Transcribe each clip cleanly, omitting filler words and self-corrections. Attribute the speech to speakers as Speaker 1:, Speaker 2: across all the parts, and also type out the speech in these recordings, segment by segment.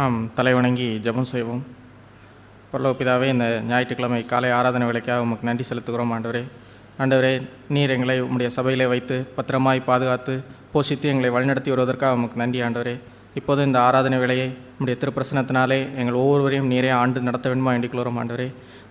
Speaker 1: நாம் தலைவணங்கி ஜெபம் செய்வோம். பரலோக பிதாவே, இந்த ஞாயிற்றுக்கிழமை காலை ஆராதனை வேலைக்காக உமக்கு நன்றி செலுத்துகிறோம். ஆண்டவரே, நீர் எங்களை உம்முடைய சபையிலே வைத்து பத்திரமாய் பாதுகாத்து போஷித்து எங்களை வழிநடத்தி வருவதற்காக உமக்கு நன்றி. ஆண்டவரே, இப்போது இந்த ஆராதனை வேலையை உம்முடைய திருப்பிரசனத்தினாலே எங்கள் ஒவ்வொருவரையும் நீரே ஆண்டு நடத்த வேண்டுமா வேண்டிக்கொள்கிறோம்.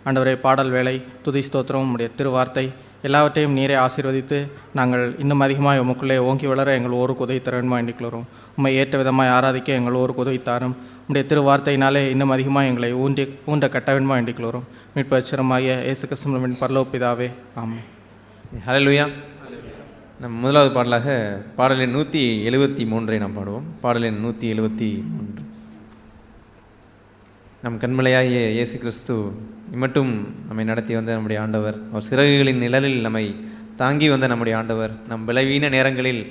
Speaker 1: ஆண்டவரே, பாடல் வேலை, துதி ஸ்தோத்திரம், உம்முடைய திருவார்த்தை எல்லாவற்றையும் நீரே ஆசீர்வதித்து நாங்கள் இன்னும் அதிகமாக உமக்குள்ளே ஓங்கி வளர எங்கள் ஒருக்கு உதவி தர வேண்டுமா வேண்டிக்கொள்கிறோம். உம்மை ஏற்ற விதமாக ஆராதிக்க எங்கள் ஒருக்கு உதவி தாரும். உம்முடைய திருவார்த்தையினாலே இன்னும் அதிகமாக எங்களை ஊண்ட கட்ட வேண்டுமா வேண்டிக்கொள்கிறோம். மீட்பச்சரமாகிய இயேசு கிறிஸ்துவின் பரலோக பிதாவே, ஆமென்.
Speaker 2: ஹல்லேலூயா. நம்ம முதலாவது பாடலாக பாடல் எண் 173 நாம் பாடுவோம். பாடல் எண் 173. நம் கண்மலையாகிய இயேசு கிறிஸ்து இம்மட்டும் நம்மை நடத்தி வந்த நம்முடைய ஆண்டவர், அவர் சிறகுகளின் நிழலில் நம்மை தாங்கி வந்த நம்முடைய ஆண்டவர், நம் பலவீன நேரங்களில்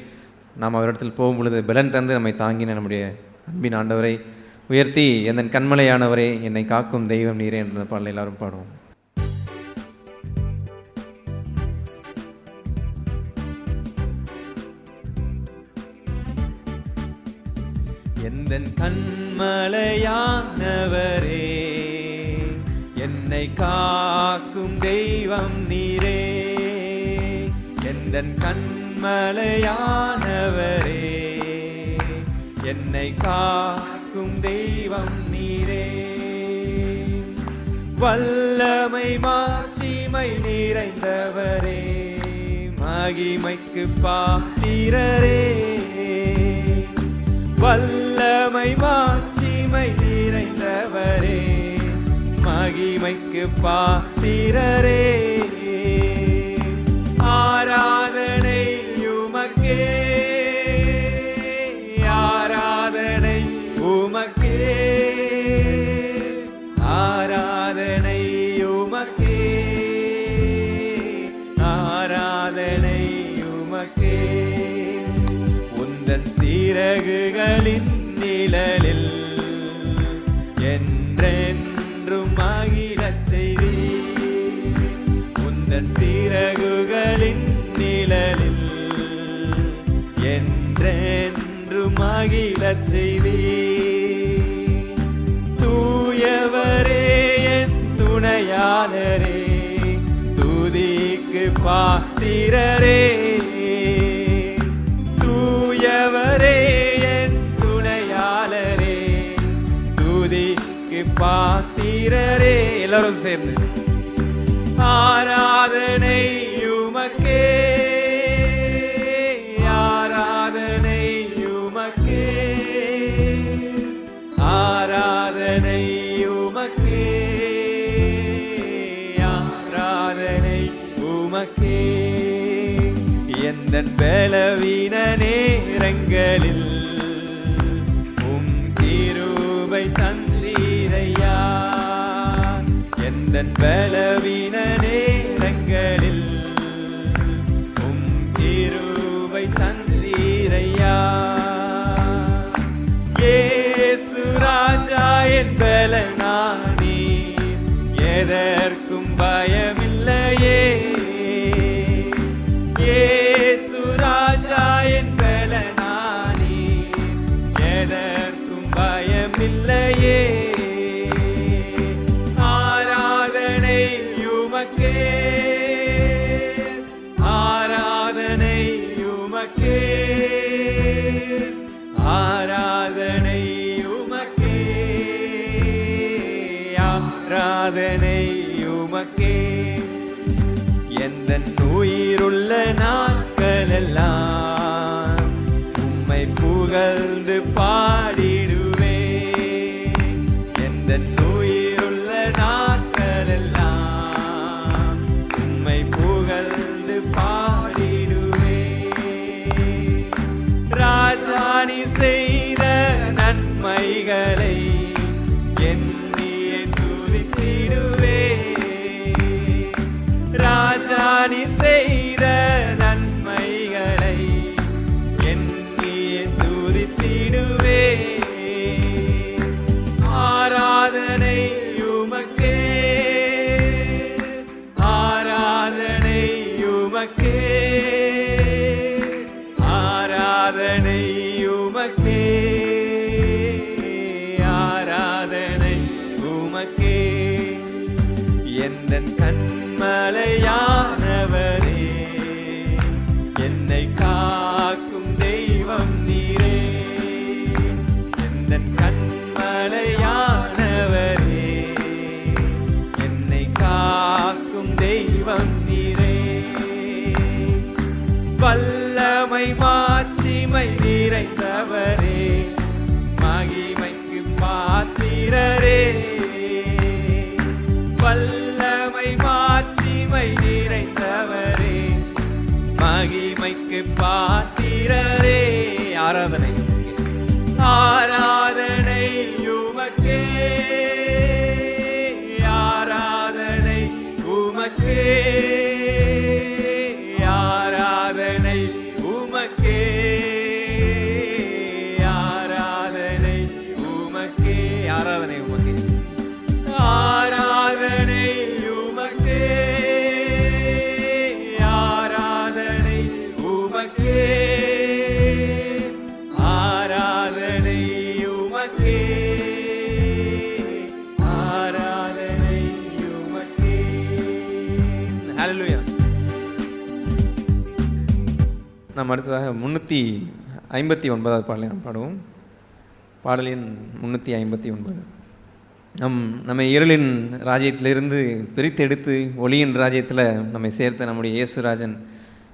Speaker 2: நாம் அவரிடத்தில் போகும் பொழுது பலன் தந்து நம்மை தாங்கின நம்முடைய அன்பின் ஆண்டவரை உயர்த்தி, என் கண்மலையானவரே, என்னை காக்கும் தெய்வம் நீரே என்ற பாடலை எல்லாரும் பாடுவோம். எந்தன் கண்மலையானவரே, என்னை காக்கும் தெய்வம் நீரே. எந்தன் கண்மலையானவரே, என்னை காக்கும் தெய்வம் நீரே. வல்லமை மாட்சிமை நிறைந்தவரே, மகிமைக்கு பாத்திரரே. வல்லமை மாட்சிமை நிறைந்தவரே, மகிமைக்கு பாத்திரரே. ஆராதனை உமக்கே, ஆராதனை உமக்கே, ஆராதனை உமக்கே, ஆராதனை உமக்கே. உந்தன் சிறகுகளின் நிழலில் என்றென்றும் மகிழச் செய்தி. உந்தன் சிறகுகளின் நிழலில் என்றென்றும் மகிழச் செய்தி. தூயவரே, என் துணையாளரே, துதிக்கு பாத்திரரே. தூயவரே, என் துணையாளரே, துதிக்கு பாத்திரரே. எல்லாரும் சேர்ந்து ஆராதனை உமக்கே, ஆராதனை உமக்கே, ஆராதனை உமக்கே, ஆராதனை உமக்கே. எந்தன் பலவீன நேரங்களில் உம் கிருபை தந்தீரையா. எந்தன் பலவீன நேரங்களில் உம் கிருபை தந்தீரையா. இயேசு ராஜா என் பலனானி, எதற்கும் பயமில்லையே. இயேசு ராஜா என் பலனானி, எதற்கும் பயமில்லையே. ஆராதனை உமக்கே, ஆராதனை உமக்கே, ஆராதனை உமக்கே, ஆராதனை உமக்கே. எந்தன் உயிருள்ள நாட்களெல்லாம் உம்மை புகழ்ந்து பாடிடுவேன். எந்தன் உயிருள்ள நாட்களெல்லாம் உம்மை புகழ்ந்து பாடிடுவேன். ராஜாணி செய்த நன்மைகளை எண்ணியே துதித்திடுவேன். ராஜாணி செய்த நன்மைகளை எண்ணியே துதித்திடுவேன். ஆராதனை உமக்கே, ஆராதனை உமக்கே, ஆராதனை உமக்கே, ஆராதனை உமக்கே. எந்தன் கண்மலையானவரே, என்னை காக்கும் தெய்வம் நீரே. எந்தன் கண்மலையானவரே, என்னை காக்கும் தெய்வம் நீரே. வல்லமை மாட்சிமை நிறைந்தவரே, மகிமைக்கு பாத்திரரே. வல்லமை மாட்சிமை நிறைந்தவரே, மகிமைக்கு பாத்திரரே. ஆராதனை ஆராதனை உமக்கே, ஆராதனை உமக்கே, ஆராதனை உமக்கே, ஆராதனை உமக்கே, ஆராதனை உமக்கே, ஆராதனை உமக்கே, ஆராதனை உமக்கே, ஆராதனை உமக்கே, ஆராதனை உமக்கே. ஹல்லேலூயா. நாம் அடுத்ததாக 359வது பாடலை நாம் பாடுவோம். பாடல் எண் 359. நம்மை இருளின் ராஜ்யத்திலிருந்து பிரித்தெடுத்து ஒளியின் ராஜ்யத்தில் நம்மை சேர்த்த நம்முடைய இயேசுராஜன்,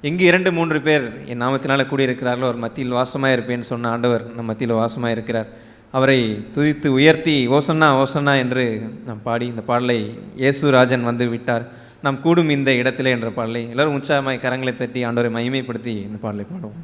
Speaker 2: எங்கு 2-3 பேர் என் நாமத்தினால் கூடியிருக்கிறார்களோ அவர் மத்தியில் வாசமாக இருப்பேன்னு சொன்ன ஆண்டவர் நம் மத்தியில் வாசமாக இருக்கிறார். அவரை துதித்து உயர்த்தி ஓசன்னா ஓசன்னா என்று நாம் பாடி இந்த பாடலை இயேசுராஜன் வந்து விட்டார் நாம் கூடும் இந்த இடத்திலே என்ற பாடலை எல்லாரும் உற்சாகமாய் கரங்களை தட்டி ஆண்டவரை மகிமைப்படுத்தி இந்த பாடலை பாடுவோம்.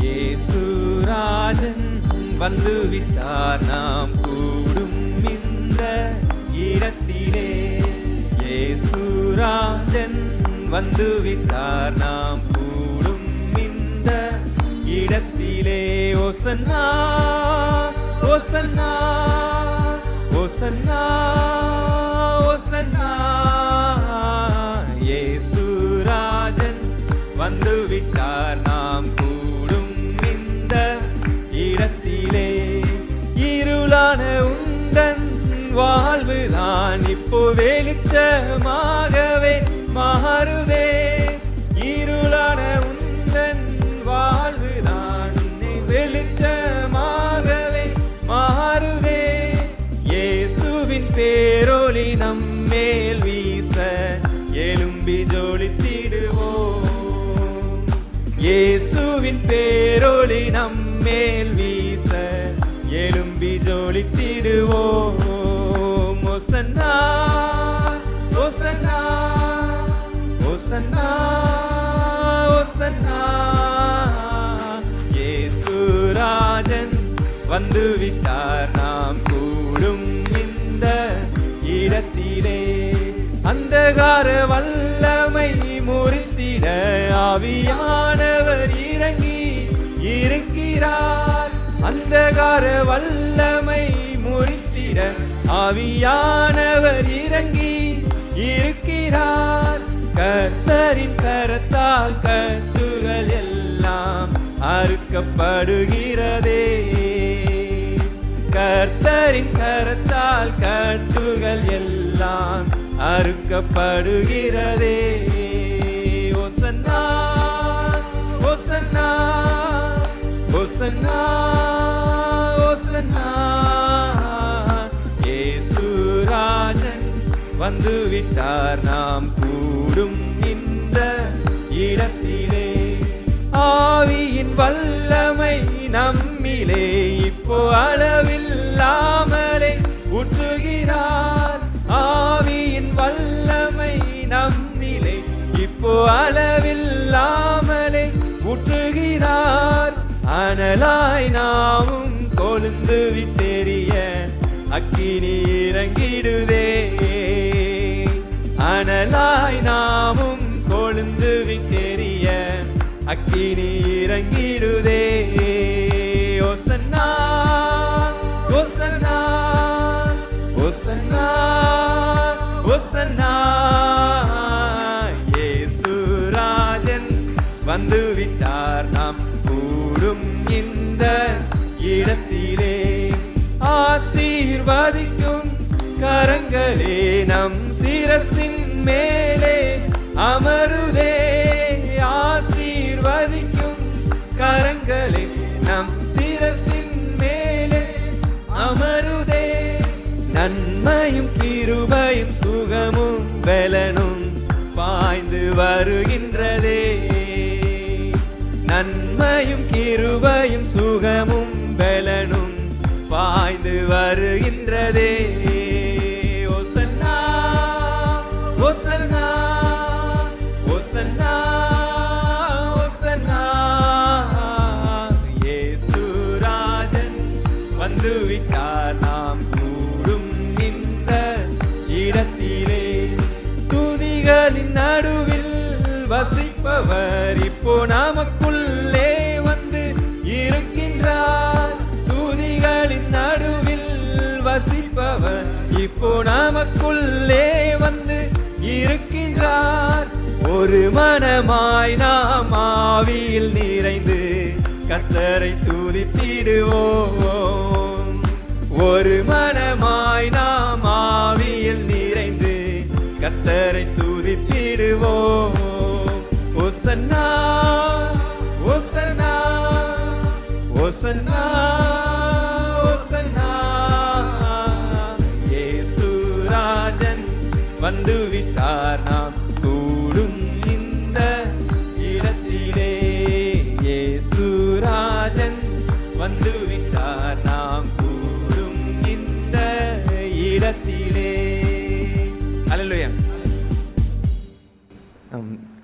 Speaker 2: இயேசுராஜன் வந்து விட்டார் நாம் கூடும் இந்த இடத்திலே. இயேசுராஜன் வந்து விட்டார் நாம் கூடும் இந்த இடத்திலே. ஓசன்னா ஓசன்னா ஓசன்னா ஓசன்னா. இயேசுராஜன் வந்து விட்டார் நாம் கூடும் இந்த இடத்திலே. இருளான உந்தன் வாழ்வுதான் இப்போ வெளிச்சமாகவே மாறுதே. இருளான உந்தன் வாழ்வுதான் வெளிச்சமாகவே மாறுதே. இயேசுவின் பேரொளி நம்மேல் வீச எழும்பி ஜொலித்திடுவோம். இயேசுவின் பேரொளி நம்மேல் வீச எழும்பி ஜொலித்திடுவோம். ஓசன்னா ஓசன்னா ஓசன்னா ஓசன்னா. இயேசுராஜன் வந்து விட்டார் நாம் கூடும் இந்த இடத்திலே. அந்தகார வல்லமை முறித்திட ஆவியானவர் இறங்கி இருக்கிறார். அந்தகார வல்லமை முறித்திட ஆவியானவர் இறங்கி இருக்கிறார். கர்த்தரின் கரத்தால் கட்டுகள் எல்லாம் அறுக்கப்படுகிறதே. கர்த்தரின் கரத்தால் கட்டுகள் எல்லாம் அறுக்கப்படுகிறதே. ஓசன்னா ஓசன்னா ஓசன்னா ஓசன்னா. இயேசுராஜன் வந்து விட்டார் நாம் கூடும் இந்த இடத்திலே. ஆவியின் வல்லமை நம்மிலே இப்போ அளவில்லாமலே ஊற்றுகிறார். ஆவியின் வல்லமை நம்மிலே இப்போ அளவில்லாமலே ஊற்றுகிறார். அனலாய் நாமும் கொழுந்து விட்டெறிய அக்கினி இறங்கிடுதே. அனலாய் நாமும் கொழுந்து விட்டெறிய அக்கினி இறங்கிடுதே. ஓசன்னா வந்துவிட்டார் நாம் கூடும் இந்த இடத்திலே. ஆசீர்வதிக்கும் கரங்களே நம் சிரசின் மேலே அமருதே. ஆசீர்வதிக்கும் கரங்களே நம் சிரசின் மேலே அமருதே. நன்மையும் கிருபையும் சுகமும் பலனும் பாய்ந்து வருகின்றதே. நன்மையும் கிருபையும் சுகமும் பலனும் பாய்ந்து வருகின்றதே. ஓசன்னா ஓசன்னா ஓசன்னா ஓசன்னா, இயேசு ராஜன் வந்துவிட்டார் நாம் கூடும் இந்த இடத்திலே. துதிகளின் நடுவில் வசிப்பவர் இப்போ நமக்குள்ளே வந்து இருக்கின்றார். துதிகளின் நடுவில் வசிப்பவர் இப்போ நமக்குள்ளே வந்து இருக்கின்றார். ஒரு மனமாய் நாம் ஆவியில் நிறைந்து கர்த்தரை துதித்திடுவோம். ஒரு மனமாய் நாம் ஆவியில் நிறைந்து கர்த்தரை துதித்திடுவோம். ஓசன்னா ஓசன்னா ஓசன்னா ஓசன்னா, இயேசு ராஜன் வந்துவிட்டார் நாம் கூடும் இந்த இடத்திலே. இயேசு ராஜன் வந்துவிட்டார் நாம் கூடும் இந்த இடத்திலே. அல்லேலூயா.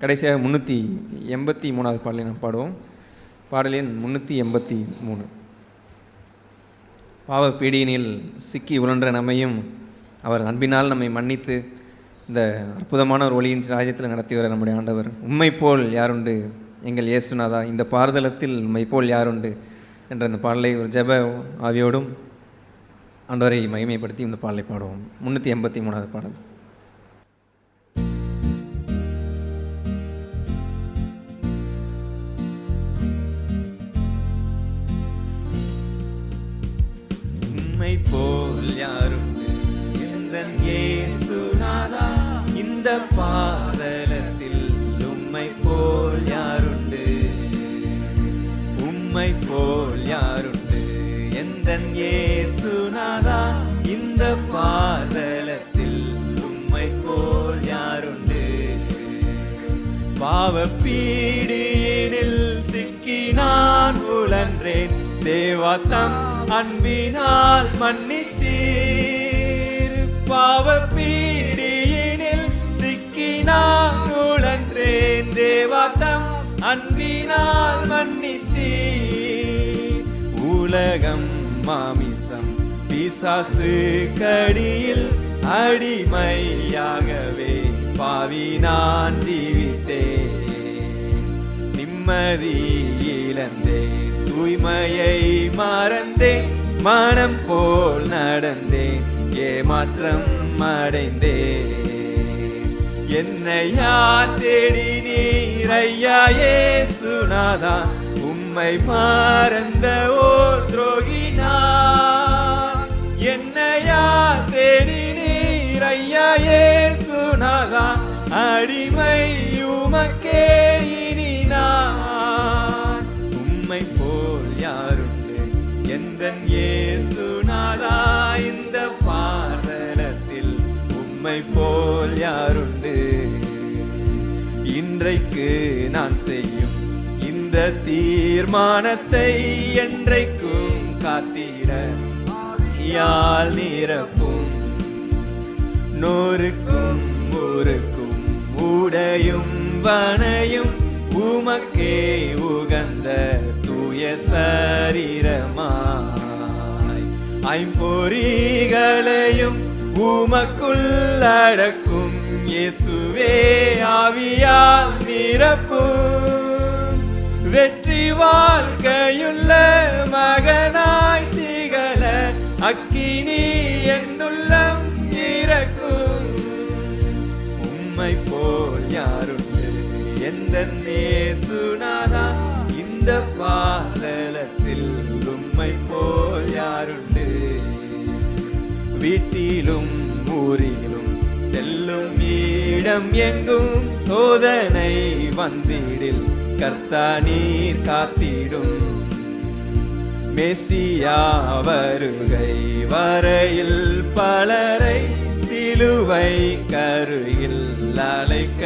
Speaker 2: கடைசியாக 383வது பாடலை நாம் பாடுவோம். பாடல் எண் 383. பாவ பீடியினில் சிக்கி உழன்ற நம்மையும் அவர் அன்பினால் நம்மை மன்னித்து இந்த அற்புதமான ஒரு ஒளியின் ராஜ்யத்தில் நடத்தி வர நம்முடைய ஆண்டவர். உம்மை போல் யாருண்டு எங்கள் இயேசுநாதா, இந்த பாரதளத்தில் உம்மை போல் யாருண்டு என்ற இந்த பாடலை ஒரு ஜெப ஆவியோடும் ஆண்டவரை மகிமைப்படுத்தி இந்த பாடலை பாடுவோம். 383வது பாடல். உம்மை போல் யாருண்டு எந்தன் இயேசுநாதா, இந்த பாதலத்தில் உம்மை போல் யாருண்டு. உம்மை போல் யாருண்டு எந்தன் இயேசுநாதா, இந்த பாதலத்தில் உம்மை போல் யாருண்டு. பாவ பீடியினில் சிக்கி நான் உழன்றேன், தேவா தம் அன்பினால் மன்னித்தீர். பாவ பீடியினில் சிக்கி நான் உழன்றேன், தேவா தம் அன்பினால் மன்னித்தீர். உலகம் மாமிசம் பிசாசு கடியில் அடிமையாகவே பாவி நான் ஜீவித்தேன். நிம்மதி இழந்தேன், தூய்மையை மறந்தேன், மனம் போல் நடந்தேன், ஏமாற்றம் அடைந்தேன். என்னை யார் தேடினீர் ஐயா இயேசுநாதா, உம்மை மறந்த ஓர் துரோகினார். என்னை யார் தேடினீர் ஐயா இயேசுநாதா, அடிமை உமக்கே இனி நான். உம்மை போல் யாருண்டு எந்தன் இயேசுநாதா, இந்த பாதலத்தில் உம்மை போல் யாருண்டு. இன்றைக்கு நான் செய்யும் இந்த தீர்மானத்தை என்றைக்கும் காத்திட யாழ் நிரப்பும். நூறுக்கும் ஊருக்கும் உடையும் வனையும் உமக்கே உகந்த தூய சரீரமாய், ஐம்பொறிகளையும் உமக்குள் அடக்கும் இயேசுவே ஆவியால் நிரப்பும். வெற்றி வாழ்க்கையுள்ள மகனாய் திகழ அக்கினி என்னுள்ளம் இறக்கும். உம்மை போல் யாருண்டு எந்தன் இயேசுநாதா,
Speaker 3: இந்த பாதலத்தில் உம்மை போல் யாருண்டு? வீட்டிலும் ஊரிலும் செல்லும் இடம் எங்கும் சோதனை வந்திடில் கர்த்தா நீர் காத்திடும். மெசியா வருகை வரையில் பலரை சிலுவை கருகில் அழைக்க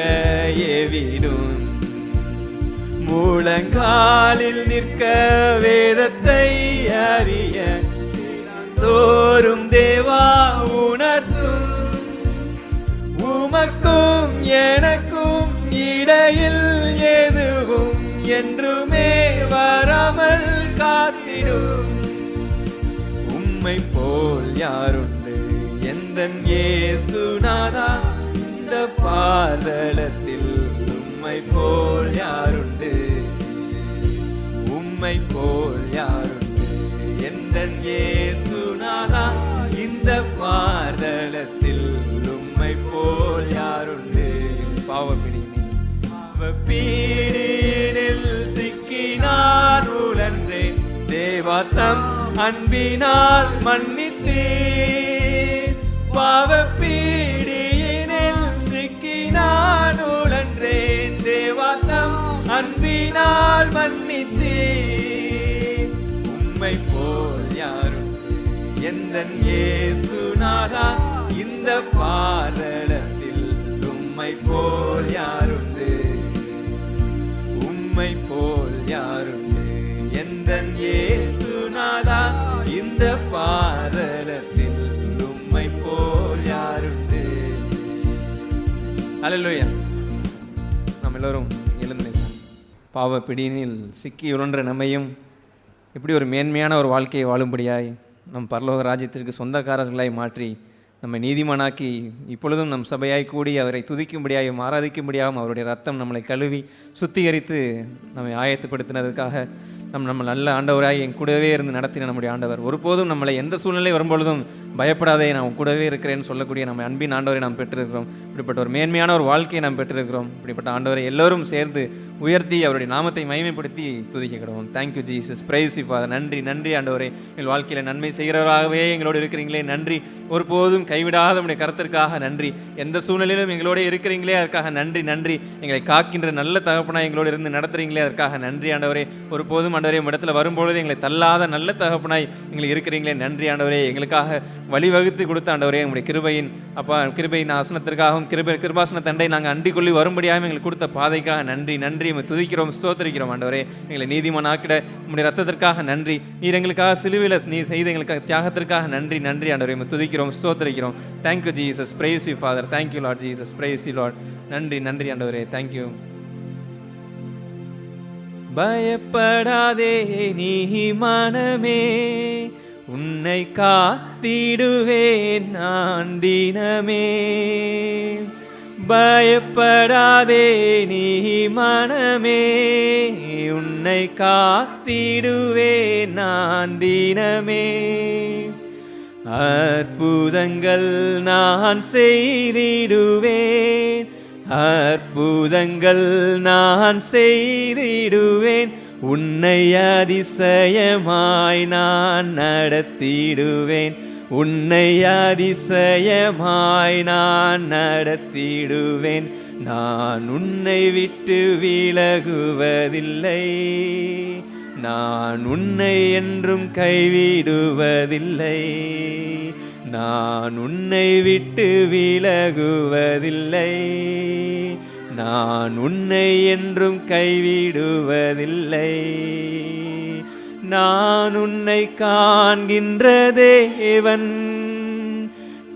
Speaker 3: ஏவிடும். முழங்காலில் நிற்க வேதத்தை அறிய தோறும் தேவா உணர்த்தும். உமக்கும் எனக்கும் இடையில் எதுவும் என்றுமே வராமல் காத்திடும். உம்மை போல் யாருண்டு எந்தன் இயேசுநாதா? இந்த பாதலத்தில் உம்மை போல் யாருண்டு? உம்மை போல் யாருண்டு எந்தன் இயேசுநாதா? இந்த பாதலத்தில் உம்மை போல் யாருண்டு? பாவப்பிடியில் சிக்கினார் உழன்றேன், தேவாத்தம் அன்பினால் மன்னித்தீர். பாவப்பீடியினில் சிக்கினான் உழன்றேன், தேவாத்தம் அன்பினால் மன்னித்தீர். உம்மை போல் யாருண்டு எந்தன் இயேசுநாதா? இந்த பாதலத்தில் உம்மை போல் யாருண்டு? உம்மை போல் யாருண்டு எந்தன் இயேசுநாதா? இந்த பாதலத்தில் உம்மை போல் யாருண்டு?
Speaker 2: அல்லேலூயா. நாம் எல்லோரும் எழுந்து நிற்போம். பாவ பிடியினில் சிக்கி உழன்ற நம்மையும் இப்படி ஒரு மேன்மையான ஒரு வாழ்க்கையை வாழும்படியாய் நம் பரலோக ராஜ்யத்திற்கு சொந்தக்காரர்களாய் மாற்றி நம்மை நீதிமானாக்கி இப்பொழுதும் நம் சபையாய் கூடி அவரை துதிக்கும்படியாகவும் ஆராதிக்கும்படியாகவும் அவருடைய ரத்தம் நம்மளை கழுவி சுத்திகரித்து நம்மை ஆயத்தப்படுத்தினதுக்காக நம்ம நல்ல ஆண்டவராய் என் கூடவே இருந்து நடத்தின நம்முடைய ஆண்டவர் ஒருபோதும் நம்மளை எந்த சூழ்நிலை வரும்பொழுதும் பயப்படாதே, நான் கூடவே இருக்கிறேன்னு சொல்லக்கூடிய நம்ம அன்பின் ஆண்டவரை நாம் பெற்றிருக்கிறோம். இப்படிப்பட்ட ஒரு மேன்மையான ஒரு வாழ்க்கையை நாம் பெற்றிருக்கிறோம். இப்படிப்பட்ட ஆண்டவரை எல்லோரும் சேர்ந்து உயர்த்தி அவருடைய நாமத்தை மகிமைப்படுத்தி துதிக்கிறோம். Thank you Jesus, price you father. நன்றி நன்றி ஆண்டவரே, எங்கள் வாழ்க்கையில் நன்மை செய்கிறவராகவே எங்களோடு இருக்கிறீங்களே நன்றி. ஒருபோதும் கைவிடாத நம்முடைய கருத்திற்காக நன்றி. எந்த சூழ்நிலையிலும் எங்களோட இருக்கிறீங்களே அதற்காக நன்றி நன்றி. எங்களை காக்கின்ற நல்ல தகப்பனாக எங்களோடு இருந்து நடத்துறீங்களே அதற்காக நன்றி ஆண்டவரே. ஒருபோதும் ஆண்டவரே இடத்துல வரும்பொழுது எங்களை தள்ளாத நல்ல தகப்பனாய் எங்களை இருக்கிறீங்களே நன்றி ஆண்டவரே. எங்களுக்காக வழிவகுத்து கொடுத்த ஆண்டவரே, உங்களுடைய கிருபையின் அப்பா கிருபையின் ஆசனத்திற்காகவும் கிருபாசன தண்டை நாங்கள் அண்டிக் கொள்ளி வரும்படியாகவும் எங்களுக்கு கொடுத்த பாதைக்காக நன்றி நன்றி. துதிக்கிறோம், ஸ்தோத்திரிக்கிறோம் ஆண்டவரே. எங்களை நீதிமான் ஆக்கிட உங்களுடைய ரத்தத்திற்காக நன்றி. நீர் எங்களுக்காக சிலுவையில் நீ செய்த எங்களுக்காக தியாகத்திற்காக நன்றி நன்றி ஆண்டவரே. துதிக்கிறோம், ஸ்தோத்திரிக்கிறோம். Thank you Jesus, price you father. Thank you Lord Jesus, price you Lord. நன்றி நன்றி ஆண்டவரே. தேங்க்யூ. பயப்படாதே நீ மனமே, உன்னை காத்திடுவேன் நான் தினமே. பயப்படாதே நீ மனமே, உன்னை காத்திடுவேன் நான் தினமே. அற்புதங்கள் நான் செய்திடுவேன், அற்புதங்கள் நான் செய்திடுவேன். உன்னை அதிசயமாய் நான் நடத்திடுவேன், உன்னை அதிசயமாய் நான் நடத்திடுவேன். நான் உன்னை விட்டு விலகுவதில்லை, நான் உன்னை என்றும் கைவிடுவதில்லை. நான் உன்னை விட்டு விலகுவதில்லை, நான் உன்னை என்றும் கைவிடுவதில்லை. நான் உன்னை காண்கின்ற தேவன்,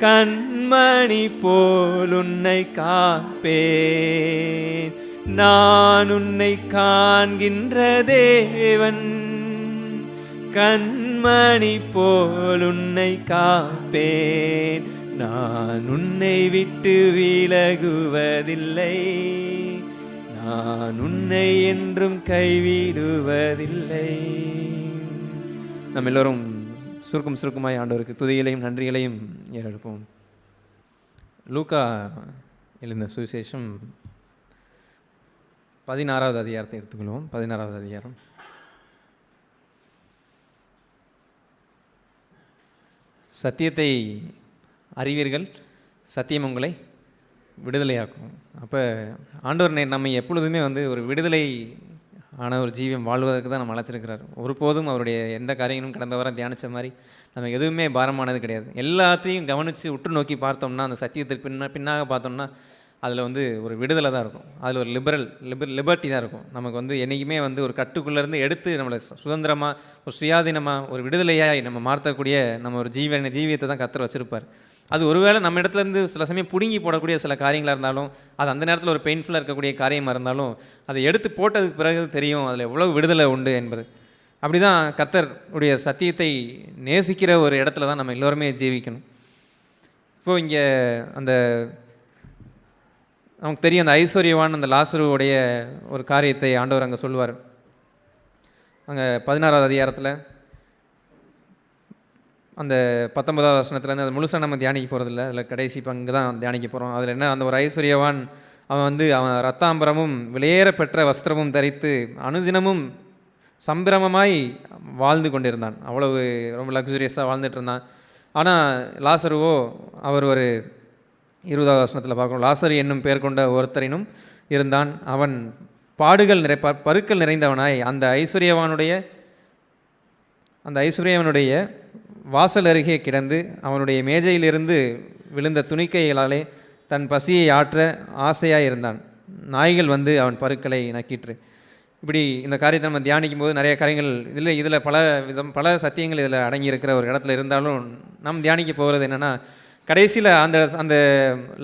Speaker 2: கண்மணி போல் உன்னை காப்பேன். நான் உன்னை காண்கின்ற தேவன், கண்மணி போல் உன்னை காப்பேன். நான் உன்னை விட்டு விலகுவதில்லை, நான் உன்னை என்றும் கைவிடுவதில்லை. நம்ம எல்லோரும் சுருக்கமாய் ஆண்டவருக்கு துதிகளையும் நன்றிகளையும் ஏறெடுப்போம். லூக்கா எழுந்த சுவிசேஷம் 16வது அதிகாரத்தை எடுத்துக்கொள்வோம். 16வது அதிகாரம் சத்தியத்தை அறிவீர்கள், சத்தியம் உங்களை விடுதலையாக்கும். அப்போ ஆண்டவர் நம்மை எப்பொழுதுமே வந்து ஒரு விடுதலை ஆன ஒரு ஜீவியம் வாழ்வதற்கு தான் நம்ம அழைச்சிருக்கிறார். ஒருபோதும் அவருடைய எந்த காரியங்களும் கடந்த வாரம் தியானித்த மாதிரி நமக்கு எதுவுமே பாரமானது கிடையாது. எல்லாத்தையும் கவனித்து உற்று நோக்கி பார்த்தோம்னா, அந்த சத்தியத்துக்கு பின்னாக பார்த்தோம்னா அதில் வந்து ஒரு விடுதலை தான் இருக்கும். அதில் ஒரு லிபர்ட்டி தான் இருக்கும். நமக்கு வந்து என்றைக்குமே வந்து ஒரு கட்டுக்குள்ளேருந்து எடுத்து நம்மளை சுதந்திரமாக, ஒரு சுயாதீனமாக, ஒரு விடுதலையாக நம்ம மாற்றக்கூடிய நம்ம ஒரு ஜீவியத்தை தான் கர்த்தர் வச்சுருப்பார். அது ஒருவேளை நம்ம இடத்துலேருந்து சில சமயம் பிடுங்கி போடக்கூடிய சில காரியங்களாக இருந்தாலும், அது அந்த நேரத்தில் ஒரு பெயின்ஃபுல்லாக இருக்கக்கூடிய காரியமாக இருந்தாலும், அதை எடுத்து போட்டதுக்கு பிறகு தெரியும் அதில் எவ்வளோ விடுதலை உண்டு என்பது. அப்படி தான் கர்த்தர் உடைய சத்தியத்தை நேசிக்கிற ஒரு இடத்துல தான் நம்ம எல்லோருமே ஜீவிக்கணும். இப்போது இங்கே அந்த நமக்கு தெரியும், அந்த ஐஸ்வர்யவான் அந்த லாசருவுடைய ஒரு காரியத்தை ஆண்டவர் அங்கே சொல்லுவார். அங்கே 16வது அதிகாரத்தில் அந்த 19வது வசனத்துலேருந்து அது முழுசாக நம்ம தியானிக்க போகிறதில்ல, அதில் கடைசி பங்கு தான் தியானிக்க போகிறோம். அதில் என்ன, அந்த ஒரு ஐஸ்வர்யவான் அவன் ரத்தாம்பரமும் விலையேற பெற்ற வஸ்திரமும் தரித்து அனுதினமும் சம்பிரமமாய் வாழ்ந்து கொண்டிருந்தான். அவ்வளவு ரொம்ப லக்ஸுரியஸாக வாழ்ந்துட்டு இருந்தான். ஆனால் லாசருவோ, அவர் ஒரு 20வது வசனத்தில் பார்க்குறோம், லாசரு என்னும் பெயர் கொண்ட ஒருத்தரினும் இருந்தான். அவன் பாடுகள் பருக்கள் நிறைந்தவனாய் அந்த ஐஸ்வர்யவனுடைய வாசல் அருகே கிடந்து அவனுடைய மேஜையிலிருந்து விழுந்த துணிக்கைகளாலே தன் பசியை ஆற்ற ஆசையாக இருந்தான். நாய்கள் வந்து அவன் பருக்களை நக்கிற்று. இப்படி இந்த காரியத்தை நம்ம தியானிக்கும் போது நிறைய காரியங்கள் இதில் பல சத்தியங்கள் இதில் அடங்கியிருக்கிற ஒரு இடத்துல இருந்தாலும், நம்ம தியானிக்க போகிறது என்னென்னா, கடைசியில் அந்த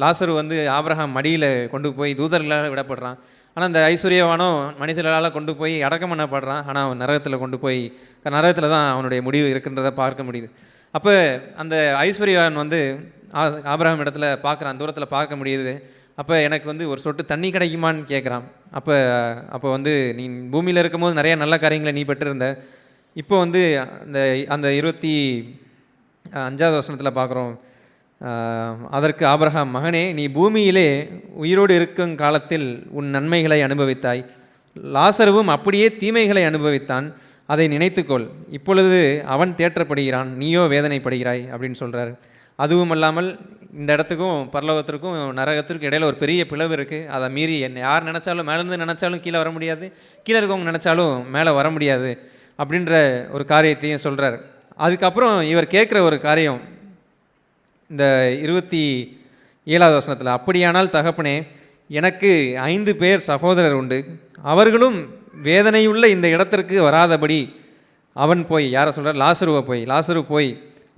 Speaker 2: லாசரு வந்து ஆபிரகாம் மடியில் கொண்டு போய் தூதர்களால் விடப்படுறான். ஆனால் அந்த ஐஸ்வர்யவானோ மனிதர்களால் கொண்டு போய் அடக்கம் பண்ணப்படுறான். ஆனால் அவன் நரகத்தில் தான் அவனுடைய முடிவு இருக்கின்றதை பார்க்க முடியுது. அப்போ அந்த ஐஸ்வர்யவான் வந்து ஆபிரகாம் இடத்துல பார்க்குறான், தூரத்தில் பார்க்க முடியுது. அப்போ எனக்கு வந்து ஒரு சொட்டு தண்ணி கிடைக்குமான்னு கேட்குறான். அப்போ வந்து நீ பூமியில் இருக்கும்போது நிறைய நல்ல காரியங்களை நீ பெற்றிருந்த, இப்போ வந்து அந்த 25வது வசனத்தில் பார்க்குறோம், அதற்கு ஆபிரகாம், மகனே, நீ பூமியிலே உயிரோடு இருக்கும் காலத்தில் உன் நன்மைகளை அனுபவித்தாய், லாசருவும் அப்படியே தீமைகளை அனுபவித்தான், அதை நினைத்துக்கொள். இப்பொழுது அவன் தேற்றப்படுகிறான், நீயோ வேதனைப்படுகிறாய் அப்படின்னு சொல்கிறார். அதுவும் அல்லாமல் இந்த இடத்துக்கும் பரலோகத்திற்கும் நரகத்திற்கும் இடையில ஒரு பெரிய பிளவு இருக்குது. அதை மீறி யார் நினச்சாலும் மேலேருந்து நினச்சாலும் கீழே வர முடியாது, கீழே இருக்கவங்க நினச்சாலும் மேலே வர முடியாது அப்படின்ற ஒரு காரியத்தையும் சொல்கிறார். அதுக்கப்புறம் இவர் கேட்குற ஒரு காரியம் இந்த 27வது வசனத்தில், அப்படியானால் தகப்பனே, எனக்கு 5 பேர் சகோதரர் உண்டு, அவர்களும் வேதனையுள்ள இந்த இடத்திற்கு வராதபடி அவன் போய், யாரை சொல்கிறார், லாசரு போய்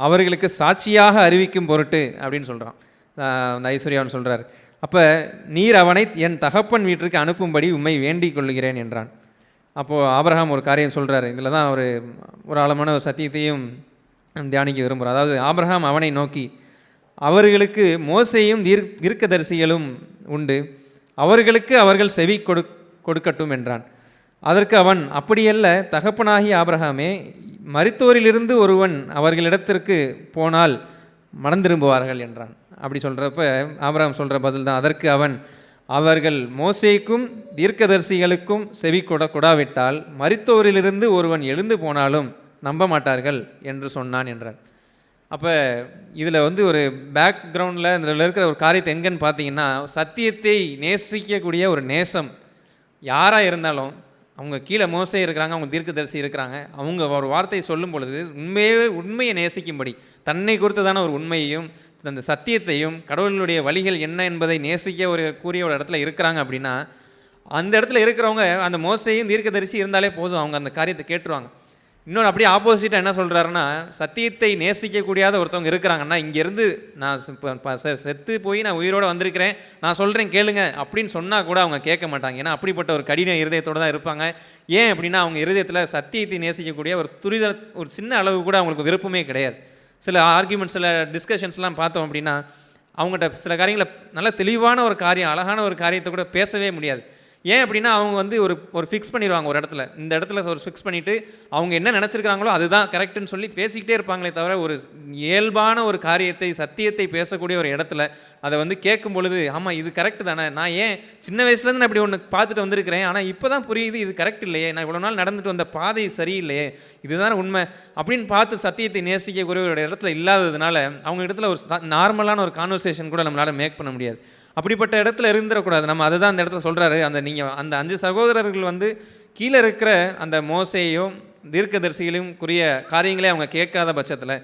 Speaker 2: அவர்களுக்கு சாட்சியாக அறிவிக்கும் பொருட்டு அப்படின்னு சொல்கிறான். அந்த ஐஸ்வர்யாவன் சொல்கிறார். அப்போ நீர் அவனை என் தகப்பன் வீட்டிற்கு அனுப்பும்படி உம்மை வேண்டிக் கொள்ளுகிறேன் என்றான். அப்போது ஆபிரகாம் ஒரு காரியம் சொல்கிறார். இதில் தான் ஒரு ஆழமான ஒரு சத்தியத்தையும் தியானிக்க விரும்புகிறார். அதாவது ஆபிரகாம் அவனை நோக்கி, அவர்களுக்கு மோசேயும் தீர்க்கதரிசிகளும் உண்டு, அவர்களுக்கு அவர்கள் செவி கொடுக்கட்டும் என்றான். அதற்கு அவன், அப்படியல்ல தகப்பனாகி ஆபிரகாமே, மரித்தோரிலிருந்து ஒருவன் அவர்களிடத்திற்கு போனால் மனம் திரும்புவார்கள் என்றான். அப்படி சொல்கிறப்ப ஆபிரகாம் சொல்கிற பதில் தான். அதற்கு அவன், அவர்கள் மோசேக்கும் தீர்க்கதரிசிகளுக்கும் செவி கொடாவிட்டால் மரித்தோரிலிருந்து ஒருவன் எழுந்து போனாலும் நம்ப மாட்டார்கள் என்று சொன்னான் என்றார். அப்போ இதில் ஒரு பேக்ரவுண்டில் இதில் இருக்கிற ஒரு காரியத்தை எங்கன்னு பார்த்தீங்கன்னா, சத்தியத்தை நேசிக்கக்கூடிய ஒரு நேசம் யாராக இருந்தாலும், அவங்க கீழே மோசே இருக்கிறாங்க, அவங்க தீர்க்கதரிசி இருக்கிறாங்க, அவங்க ஒரு வார்த்தையை சொல்லும் பொழுது உண்மையை நேசிக்கும்படி, தன்னை குறித்ததான ஒரு உண்மையையும் அந்த சத்தியத்தையும் கடவுளுடைய வழிகள் என்ன என்பதை நேசிக்க கூறிய ஒரு இடத்துல இருக்கிறாங்க அப்படின்னா, அந்த இடத்துல இருக்கிறவங்க அந்த மோசையும் தீர்க்கதரிசி இருந்தாலே போதும், அவங்க அந்த காரியத்தை கேட்டுருவாங்க. இன்னொன்று அப்படியே ஆப்போசிட்டாக என்ன சொல்கிறாருன்னா, சத்தியத்தை நேசிக்கக்கூடியாத ஒருத்தவங்க இருக்கிறாங்கன்னா, இங்கேருந்து நான் செத்து போய் நான் உயிரோடு வந்திருக்கிறேன், நான் சொல்கிறேன் கேளுங்க அப்படின்னு சொன்னால் கூட அவங்க கேட்க மாட்டாங்க. ஏன்னா அப்படிப்பட்ட ஒரு கடின இருதயத்தோடு தான் இருப்பாங்க. ஏன் அப்படின்னா, அவங்க இருதயத்தில் சத்தியத்தை நேசிக்கக்கூடிய ஒரு சின்ன அளவு கூட அவங்களுக்கு விருப்பமே கிடையாது. சில ஆர்கியூமெண்ட்ஸ், சில டிஸ்கஷன்ஸ்லாம் பார்த்தோம் அப்படின்னா, அவங்ககிட்ட சில காரியங்களை நல்ல தெளிவான ஒரு காரியம், அழகான ஒரு காரியத்தை கூட பேசவே முடியாது. ஏன் அப்படின்னா அவங்க வந்து ஒரு ஃபிக்ஸ் பண்ணிடுவாங்க ஒரு இடத்துல. இந்த இடத்துல ஒரு ஃபிக்ஸ் பண்ணிவிட்டு அவங்க என்ன நினச்சிருக்கிறாங்களோ அதுதான் கரெக்டுன்னு சொல்லி பேசிக்கிட்டே இருப்பாங்களே தவிர, ஒரு இயல்பான ஒரு காரியத்தை சத்தியத்தை பேசக்கூடிய ஒரு இடத்துல அதை வந்து கேட்கும் பொழுது, ஆமாம் இது கரெக்டு தானே, நான் ஏன் சின்ன வயசுலேருந்து நான் இப்படி ஒன்று பார்த்துட்டு வந்திருக்கிறேன், ஆனால் இப்போ தான் புரியுது இது கரெக்ட் இல்லையே, நான் இவ்வளோ நாள் நடந்துட்டு வந்த பாதை சரியில்லையே, இதுதான் உண்மை அப்படின்னு பார்த்து சத்தியத்தை நேசிக்கக்கூடிய ஒரு இடத்துல இல்லாததுனால அவங்க இடத்துல ஒரு நார்மலான ஒரு கான்வர்சேஷன் கூட நம்மளால் மேக் பண்ண முடியாது. அப்படிப்பட்ட இடத்துல இருந்துடக்கூடாது. நம்ம அதுதான் அந்த இடத்துல சொல்கிறாரு. நீங்கள் அந்த 5 சகோதரர்கள் வந்து கீழே இருக்கிற அந்த மோசையும் தீர்க்கதரிசிகளையும் குறிய காரியங்களே அவங்க கேட்காத பட்சத்தில்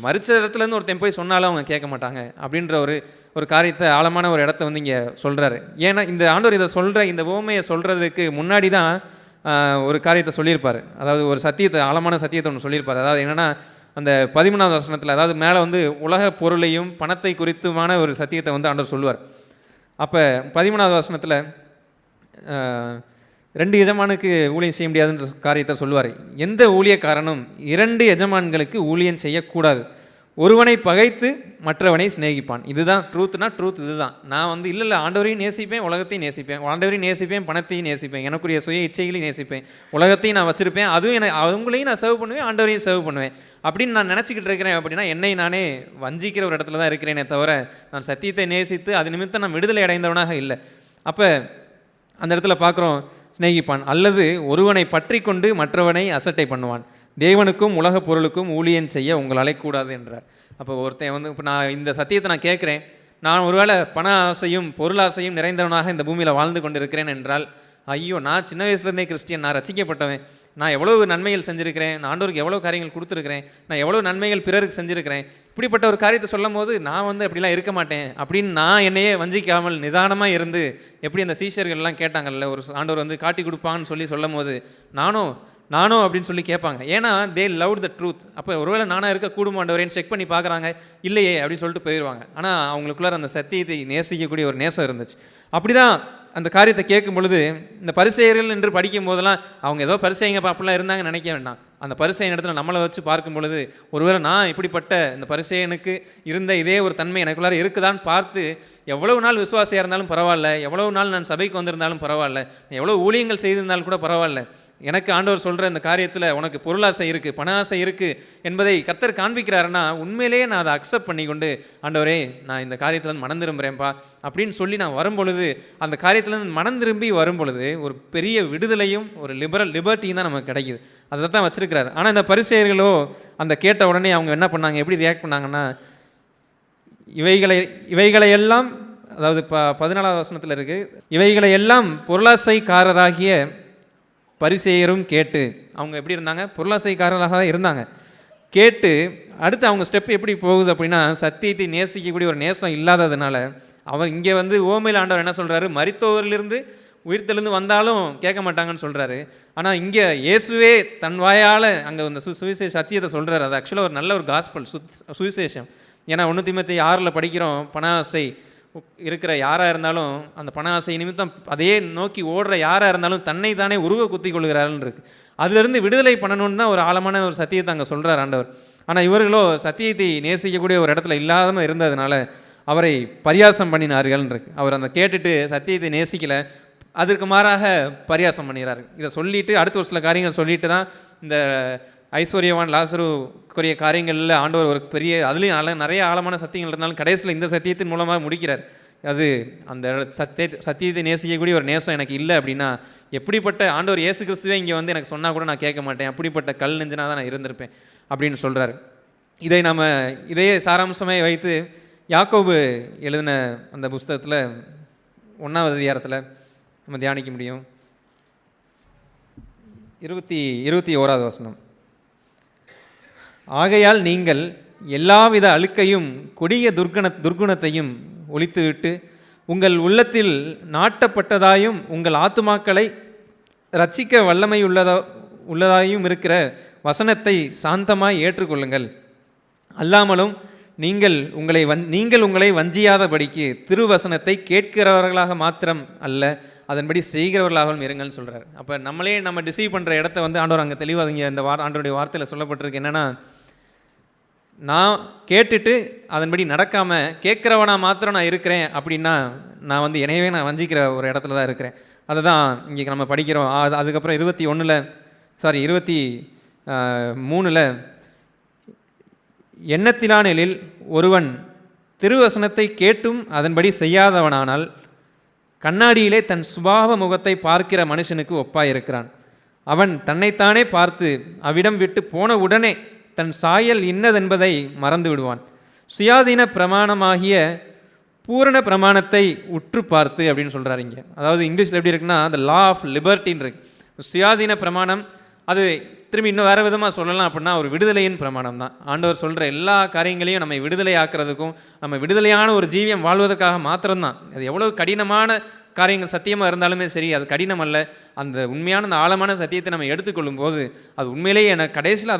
Speaker 2: மறிச்ச இடத்துலேருந்து ஒருத்தன் போய் சொன்னாலும் அவங்க கேட்க மாட்டாங்க அப்படின்ற ஒரு காரியத்தை ஆழமான ஒரு இடத்த வந்து இங்கே சொல்கிறாரு. ஏன்னா இந்த ஆண்டவர் இதை சொல்கிற இந்த உவமையை சொல்கிறதுக்கு முன்னாடி தான் ஒரு காரியத்தை சொல்லியிருப்பார். அதாவது ஒரு சத்தியத்தை, ஆழமான சத்தியத்தை ஒன்று சொல்லியிருப்பார். அதாவது என்னென்னா, அந்த 13வது வசனத்தில், அதாவது மேலே வந்து உலக பொருளையும் பணத்தை குறித்துமான ஒரு சத்தியத்தை வந்து ஆண்டவர் சொல்லுவார். அப்போ 13வது வசனத்தில் 2 எஜமானுக்கு ஊழியம் செய்ய முடியாதுன்ற காரியத்தை சொல்லுவார். எந்த ஊழியக்காரனும் 2 எஜமான்களுக்கு ஊழியம் செய்யக்கூடாது, ஒருவனை பகைத்து மற்றவனை சிநேகிப்பான். இதுதான் ட்ரூத்னா ட்ரூத் இதுதான். நான் வந்து இல்லை ஆண்டவரையும் நேசிப்பேன், உலகத்தையும் நேசிப்பேன், ஆண்டவரையும் நேசிப்பேன், பணத்தையும் நேசிப்பேன், எனக்குரிய சுய இச்சைகளையும் நேசிப்பேன், உலகத்தையும் நான் வச்சுருப்பேன், அதுவும் அவங்களையும் நான் சர்வ் பண்ணுவேன், ஆண்டவரையும் சர்வ் பண்ணுவேன் அப்படின்னு நான் நினச்சிக்கிட்டு இருக்கிறேன். அப்படின்னா என்னை நானே வஞ்சிக்கிற ஒரு இடத்துல தான் இருக்கிறேனே தவிர, நான் சத்தியத்தை நேசித்து அது நிமித்தம் நான் விடுதலை அடைந்தவனாக இல்லை. அப்போ அந்த இடத்துல பார்க்குறோம், சிநேகிப்பான் அல்லது ஒருவனை பற்றி கொண்டு மற்றவனை அசட்டை பண்ணுவான், தேவனுக்கும் உலக பொருளுக்கும் ஊழியம் செய்ய உங்கள் அழைக்கூடாது என்றார். அப்போ ஒருத்தன் வந்து, இப்போ நான் இந்த சத்தியத்தை நான் கேட்குறேன், நான் ஒருவேளை பண ஆசையும் பொருளாசையும் நிறைந்தவனாக இந்த பூமியில் வாழ்ந்து கொண்டு இருக்கிறேன் என்றால், ஐயோ நான் சின்ன வயசுலேருந்தே கிறிஸ்டியன், நான் ரசிக்கப்பட்டவன், நான் எவ்வளோ நன்மைகள் செஞ்சுருக்கிறேன், நான் ஆண்டவருக்கு எவ்வளோ காரியங்கள் கொடுத்துருக்கிறேன், நான் எவ்வளோ நன்மைகள் பிறருக்கு செஞ்சுருக்கிறேன், இப்படிப்பட்ட ஒரு காரியத்தை சொல்லும் போது நான் வந்து அப்படிலாம் இருக்க மாட்டேன் அப்படின்னு நான் என்னையே வஞ்சிக்காமல் நிதானமாக இருந்து, எப்படி அந்த சீஷர்கள்லாம் கேட்டாங்கல்ல, ஒரு ஆண்டவர் வந்து காட்டி கொடுப்பாங்கன்னு சொல்லும் போது நானோ அப்படின்னு சொல்லி கேட்பாங்க. ஏன்னா தே லவ் த ட்ரூத். அப்போ ஒருவேளை நானாக இருக்க கூடுமாண்டவரேன்னு செக் பண்ணி பார்க்குறாங்க, இல்லையே அப்படின்னு சொல்லிட்டு போயிடுவாங்க. ஆனால் அவங்களுக்குள்ளார அந்த சத்தியத்தை நேசிக்கக்கூடிய ஒரு நேசம் இருந்துச்சு. அப்படி தான் அந்த காரியத்தை கேட்கும் பொழுது, இந்த பரிசேயர்கள் என்று படிக்கும் போதெல்லாம் அவங்க ஏதோ பரிசேயங்க அப்படிலாம் இருந்தாங்கன்னு நினைக்க வேண்டாம். அந்த பரிசேயன் இடத்துல நம்மளை வச்சு பார்க்கும் பொழுது, ஒருவேளை நான் இப்படிப்பட்ட இந்த பரிசேயனுக்கு இருந்த இதே ஒரு தன்மை எனக்குள்ளார இருக்குதான்னு பார்த்து, எவ்வளவு நாள் விசுவாசியாக இருந்தாலும் பரவாயில்ல, எவ்வளவு நாள் நான் சபைக்கு வந்திருந்தாலும் பரவாயில்ல, எவ்வளோ ஊழியங்கள் செய்திருந்தாலும் கூட பரவாயில்ல, எனக்கு ஆண்டவர் சொல்கிற இந்த காரியத்தில் உனக்கு பொருளாசை இருக்குது, பண ஆசை இருக்குது என்பதை கர்த்தர் காண்பிக்கிறாருன்னா, உண்மையிலேயே நான் அதை அக்செப்ட் பண்ணி கொண்டு, ஆண்டவரே நான் இந்த காரியத்தில் மனம் திரும்புகிறேன்ப்பா அப்படின்னு சொல்லி நான் வரும்பொழுது, அந்த காரியத்தில் மனம் திரும்பி வரும்பொழுது ஒரு பெரிய விடுதலையும் ஒரு லிபர்ட்டியும் தான் நமக்கு கிடைக்குது. அதை தான் வச்சிருக்கிறார். ஆனால் இந்த பரிசேயர்களோ அந்த கேட்ட உடனே அவங்க என்ன பண்ணாங்க, எப்படி ரியாக்ட் பண்ணாங்கன்னா, இவைகளையெல்லாம், அதாவது 14வது வசனத்தில் இருக்குது, இவைகளையெல்லாம் பொருளாசைக்காரராகிய பரிசேயரும் கேட்டு, அவங்க எப்படி இருந்தாங்க, பொருளாசைக்காரராக தான் இருந்தாங்க. கேட்டு அடுத்து அவங்க ஸ்டெப் எப்படி போகுது அப்படின்னா, சத்தியத்தை நேசிக்கக்கூடிய ஒரு நேசம் இல்லாததுனால அவன் இங்கே வந்து ஓமையில் ஆண்டவர் என்ன சொல்கிறாரு, மரித்தோரிலிருந்து உயிர்த்தெழுந்து வந்தாலும் கேட்க மாட்டாங்கன்னு சொல்கிறாரு. ஆனால் இங்கே இயேசுவே தன் வாயால் அங்கே அந்த சுவிசேஷ சத்தியத்தை சொல்கிறாரு. அது ஆக்சுவலாக ஒரு நல்ல ஒரு காஸ்பல் சுவிசேஷம். ஏன்னா 1 தீமோத்தேயு 6 படிக்கிறோம், பண ஆசை இருக்கிற யாராக இருந்தாலும், அந்த பண ஆசை நிமித்தம் அதையே நோக்கி ஓடுற யாராக இருந்தாலும் தன்னை தானே உருவ குத்தி கொள்கிறார்கள் இருக்கு. அதுலேருந்து விடுதலை பண்ணணும்னு தான் ஒரு ஆழமான ஒரு சத்தியத்தை அங்கே சொல்கிறார் ஆண்டவர். ஆனால் இவர்களோ சத்தியத்தை நேசிக்கக்கூடிய ஒரு இடத்துல இல்லாமல் இருந்ததுனால அவரை பரியாசம் பண்ணினார்கள் இருக்கு. அவர் அந்த கேட்டுட்டு சத்தியத்தை நேசிக்கலை, அதற்கு மாறாக பரியாசம் பண்ணிடுறாரு. இதை சொல்லிட்டு அடுத்த ஒரு சில காரியங்கள் சொல்லிட்டு தான் இந்த ஐஸ்வர்யவான் லாசருக்குரிய காரியங்களில் ஆண்டவர் ஒரு பெரிய, அதுலேயும் நிறைய ஆழமான சத்தியங்கள் இருந்தாலும் கடைசியில் இந்த சத்தியத்தின் மூலமாக முடிக்கிறார். அது அந்த சத்தியத்தை நேசிக்கக்கூடிய ஒரு நேசம் எனக்கு இல்லை அப்படின்னா, எப்படிப்பட்ட ஆண்டவர் இயேசு கிறிஸ்துவே இங்கே வந்து எனக்கு சொன்னால் கூட நான் கேட்க மாட்டேன், அப்படிப்பட்ட கல் நெஞ்சனாக தான் நான் இருந்திருப்பேன் அப்படின்னு சொல்கிறார். இதையே சாராம்சமே வைத்து யாக்கோபு எழுதின அந்த புஸ்தகத்தில் 1வது அதிகாரத்தில் நம்ம தியானிக்க முடியும். 21வது வசனம், ஆகையால் நீங்கள் எல்லாவித அழுக்கையும் கொடிய துர்க்குணத்தையும் ஒழித்துவிட்டு உங்கள் உள்ளத்தில் நாட்டப்பட்டதாயும் உங்கள் ஆத்துமாக்களை இரட்சிக்க வல்லமை உள்ளதாயும் இருக்கிற வசனத்தை சாந்தமாய் ஏற்றுக்கொள்ளுங்கள். அல்லாமலும் நீங்கள் உங்களை வஞ்சியாதபடிக்கு திருவசனத்தை கேட்கிறவர்களாக மாத்திரம் அல்ல, அதன்படி செய்கிறவர்களாகவும் இருங்கள்னு சொல்கிறார். அப்போ நம்ம டிசீவ் பண்ணுற இடத்த வந்து ஆண்டவர் அங்கே தெளிவாக இங்கே இந்த ஆண்டவருடைய வார்த்தையில் சொல்லப்பட்டிருக்கு. என்னென்னா, நான் கேட்டுட்டு அதன்படி நடக்காமல் கேட்குறவனா மாத்திரம் நான் இருக்கிறேன் அப்படின்னா, நான் வந்து எனவே நான் வஞ்சிக்கிற ஒரு இடத்துல தான் இருக்கிறேன். அதை தான் இங்கே நம்ம படிக்கிறோம். அதுக்கப்புறம் 23 எண்ணத்திலானெனில் ஒருவன் திருவசனத்தை கேட்டும் அதன்படி செய்யாதவனானால் கண்ணாடியிலே தன் சுபாவ முகத்தை பார்க்கிற மனுஷனுக்கு ஒப்பாயிருக்கிறான். அவன் தன்னைத்தானே பார்த்து அவ்விடம் விட்டு போன உடனே தன் சாயல் இன்னதென்பதை மறந்து விடுவான். சுயாதீன பிரமாணமாகிய பூரண பிரமாணத்தை உற்று பார்த்து அப்படின்னு சொல்கிறாரு இங்கே. அதாவது இங்கிலீஷில் எப்படி இருக்குன்னா, அந்த லா ஆஃப் லிபர்ட்டின்னு இருக்கு. சுயாதீன பிரமாணம் அது திரும்பி இன்னும் வேறு விதமாக சொல்லலாம் அப்படின்னா ஒரு விடுதலையின் பிரமாணம் தான். ஆண்டவர் சொல்கிற எல்லா காரியங்களையும் நம்ம விடுதலை ஆக்கிறதுக்கும் நம்ம விடுதலையான ஒரு ஜீவியம் வாழ்வதற்காக மாத்திரம்தான். அது எவ்வளோ கடினமான காரியங்கள் சத்தியமாக இருந்தாலுமே சரி, அது கடினம் அல்ல. அந்த உண்மையான அந்த ஆழமான சத்தியத்தை நம்ம எடுத்துக்கொள்ளும் போது அது உண்மையிலேயே எனக்கு கடைசியில்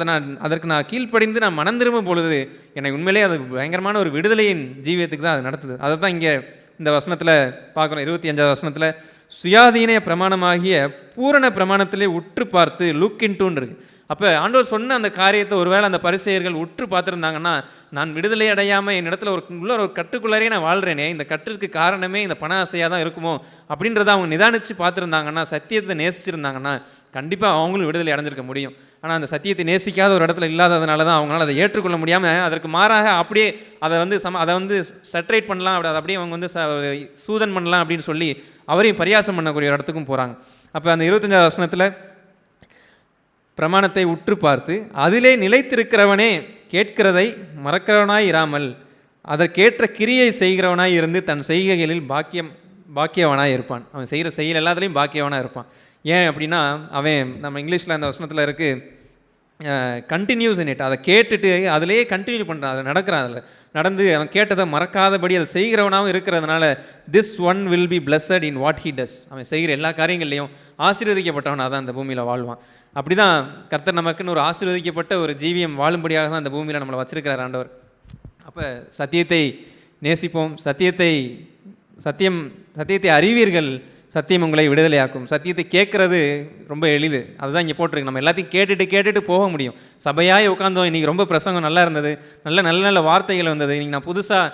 Speaker 2: அதற்கு நான் கீழ்ப்படிந்து நான் மனம் திரும்பும் பொழுது எனக்கு உண்மையிலேயே அது பயங்கரமான ஒரு விடுதலையின் ஜீவியத்துக்கு தான் அது நடத்துது. அதை தான் இங்கே இந்த வசனத்தில் பார்க்குறோம். 25வது வசனத்தில் சுயாதீன பிரமாணமாகிய பூரண பிரமாணத்திலே உற்று பார்த்து லுக் இன்டூன்னு இருக்கு. அப்போ ஆண்டவர் சொன்ன அந்த காரியத்தை ஒருவேளை அந்த பரிசேயர்கள் உற்று பார்த்துருந்தாங்கன்னா, நான் விடுதலை அடையாமல் என்னிடத்துல ஒரு கட்டுக்குள்ளாரே நான் வாழ்கிறேனே, இந்த கட்டுக்கு காரணமே இந்த பண ஆசையாக தான் இருக்குமோ அப்படின்றத அவங்க நிதானித்து பார்த்துருந்தாங்கன்னா, சத்தியத்தை நேசிச்சிருந்தாங்கன்னா கண்டிப்பாக அவங்களும் விடுதலை அடைஞ்சிருக்க முடியும். ஆனால் அந்த சத்தியத்தை நேசிக்காத ஒரு இடத்துல இல்லாததுனால தான் அவங்களால அதை ஏற்றுக்கொள்ள முடியாமல் அதற்கு மாறாக அப்படியே அதை வந்து செட்ரேட் பண்ணலாம், அதை அப்படியே அவங்க வந்து சூதன் பண்ணலாம் அப்படின்னு சொல்லி அவரையும் பரியாசம் பண்ணக்கூடிய ஒரு இடத்துக்கும் போகிறாங்க. அப்போ அந்த 25வது வசனத்தில் பிரமாணத்தை உற்று பார்த்து அதிலே நிலைத்திருக்கிறவனே கேட்கிறதை மறக்கிறவனாய் இராமல் அதற்கேற்ற கிரியை செய்கிறவனாய் இருந்து தன் செய்கைகளில் பாக்கியவனாய் இருப்பான். அவன் செய்கிற செயல் எல்லாத்துலேயும் பாக்கியவனாக இருப்பான். ஏன் அப்படின்னா அவன் நம்ம இங்கிலீஷில் அந்த வசனத்தில் இருக்குது கண்டினியூஸ் இன் இட். அதை கேட்டுட்டு அதிலேயே கண்டினியூ பண்ணுறான், அதை நடக்கிறான், அதில் நடந்து அவன் கேட்டதை மறக்காதபடி அதை செய்கிறவனாகவும் இருக்கிறதுனால this one will be blessed in what he does. அவன் செய்கிற எல்லா காரியங்கள்லையும் ஆசீர்வதிக்கப்பட்டவனாக தான் அந்த பூமியில் வாழ்வான். அப்படி தான் கர்த்தர் நமக்குன்னு ஒரு ஆசீர்வதிக்கப்பட்ட ஒரு ஜீவியம் வாழும்படியாக தான் அந்த பூமியில் நம்மளை வச்சிருக்கிறார் ஆண்டவர். அப்போ சத்தியத்தை நேசிப்போம், சத்தியத்தை அறிவீர்கள், சத்தியம் உங்களை விடுதலையாக்கும். சத்தியத்தை கேட்கறது ரொம்ப எளிது, அதுதான் இங்கே போட்டிருக்கு. நம்ம எல்லாத்தையும் கேட்டுட்டு போக முடியும். சபையாய் உட்காந்தோம், இன்றைக்கி ரொம்ப பிரசங்கம் நல்லா இருந்தது, நல்ல வார்த்தைகள் வந்தது, இன்றைக்கி நான் புதுசாக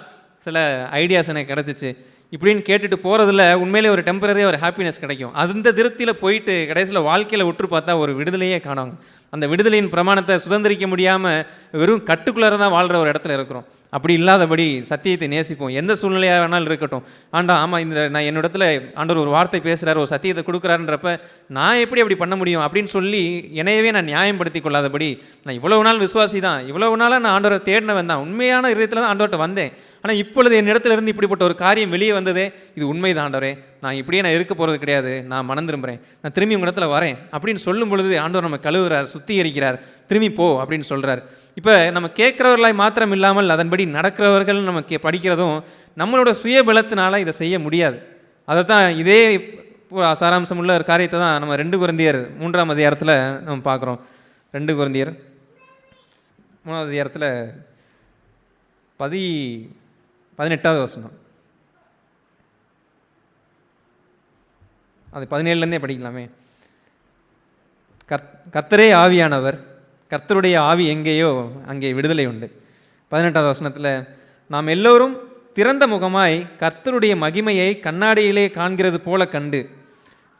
Speaker 2: சில ஐடியாஸ் எனக்கு கிடச்சிச்சு இப்படின்னு கேட்டுட்டு போகிறதுல உண்மையிலே ஒரு டெம்பரரியாக ஒரு ஹாப்பினஸ் கிடைக்கும். அந்த திருப்தியில் போயிட்டு கடைசியில் வாழ்க்கையில் உற்று பார்த்தா ஒரு விடுதலையே காணுவாங்க. அந்த விடுதலையின் பிரமாணத்தை சுதந்திரிக்க முடியாமல் வெறும் கட்டுக்குள்ளார தான் வாழ்கிற ஒரு இடத்துல இருக்கிறோம். அப்படி இல்லாதபடி சத்தியத்தை நேசிப்போம். எந்த சூழ்நிலையாக வேணாலும் இருக்கட்டும். ஆமாம் நான் என்னிடத்துல ஆண்டவர் ஒரு வார்த்தை பேசுகிறார், ஒரு சத்தியத்தை கொடுக்குறாருன்றப்ப நான் எப்படி அப்படி பண்ண முடியும் அப்படின்னு சொல்லி என்னையவே நான் நியாயப்படுத்தி கொள்ளாதபடி, நான் இவ்வளவு நாள் விசுவாசி தான், இவ்வளவு நாளாக நான் ஆண்டவரை தேடினவன் தான், உண்மையான இதயத்தில் தான் ஆண்டவர்கிட்ட வந்தேன். ஆனால் இப்பொழுது என்னிடத்துல இருந்து இப்படிப்பட்ட ஒரு காரியம் வெளியே வந்ததே, இது உண்மைதான் ஆண்டவரே, நான் இப்படியே நான் இருக்க போகிறது கிடையாது, நான் மனம் திரும்புகிறேன், நான் திரும்பி உங்கள் இடத்துல வரேன் அப்படின்னு சொல்லும் பொழுது ஆண்டவர் நம்ம கழுவுறார், சுத்திகரிக்கிறார், திரும்பி போ அப்படின்னு சொல்கிறார். இப்போ நம்ம கேட்குறவர்களாய் மாத்திரம் இல்லாமல் அதன்படி நடக்கிறவர்கள் நம்ம படிக்கிறதும் நம்மளோட சுய பலத்தினால இதை செய்ய முடியாது. அதை தான் இதே சாராம்சம் உள்ள ஒரு காரியத்தை தான் நம்ம 2 கொரிந்தியர் 3ஆம் அதிகாரத்தில் நம்ம பார்க்குறோம். 2 கொரிந்தியர் 3ஆவது அதிகாரத்தில் 18வது வசனம், அது 17லேருந்தே படிக்கலாமே. கர்த்தரே ஆவியானவர், கர்த்தருடைய ஆவி எங்கேயோ அங்கே விடுதலை உண்டு. 18வது வசனத்தில் நாம் எல்லோரும் திறந்த முகமாய் கர்த்தருடைய மகிமையை கண்ணாடியிலே காண்கிறது போல கண்டு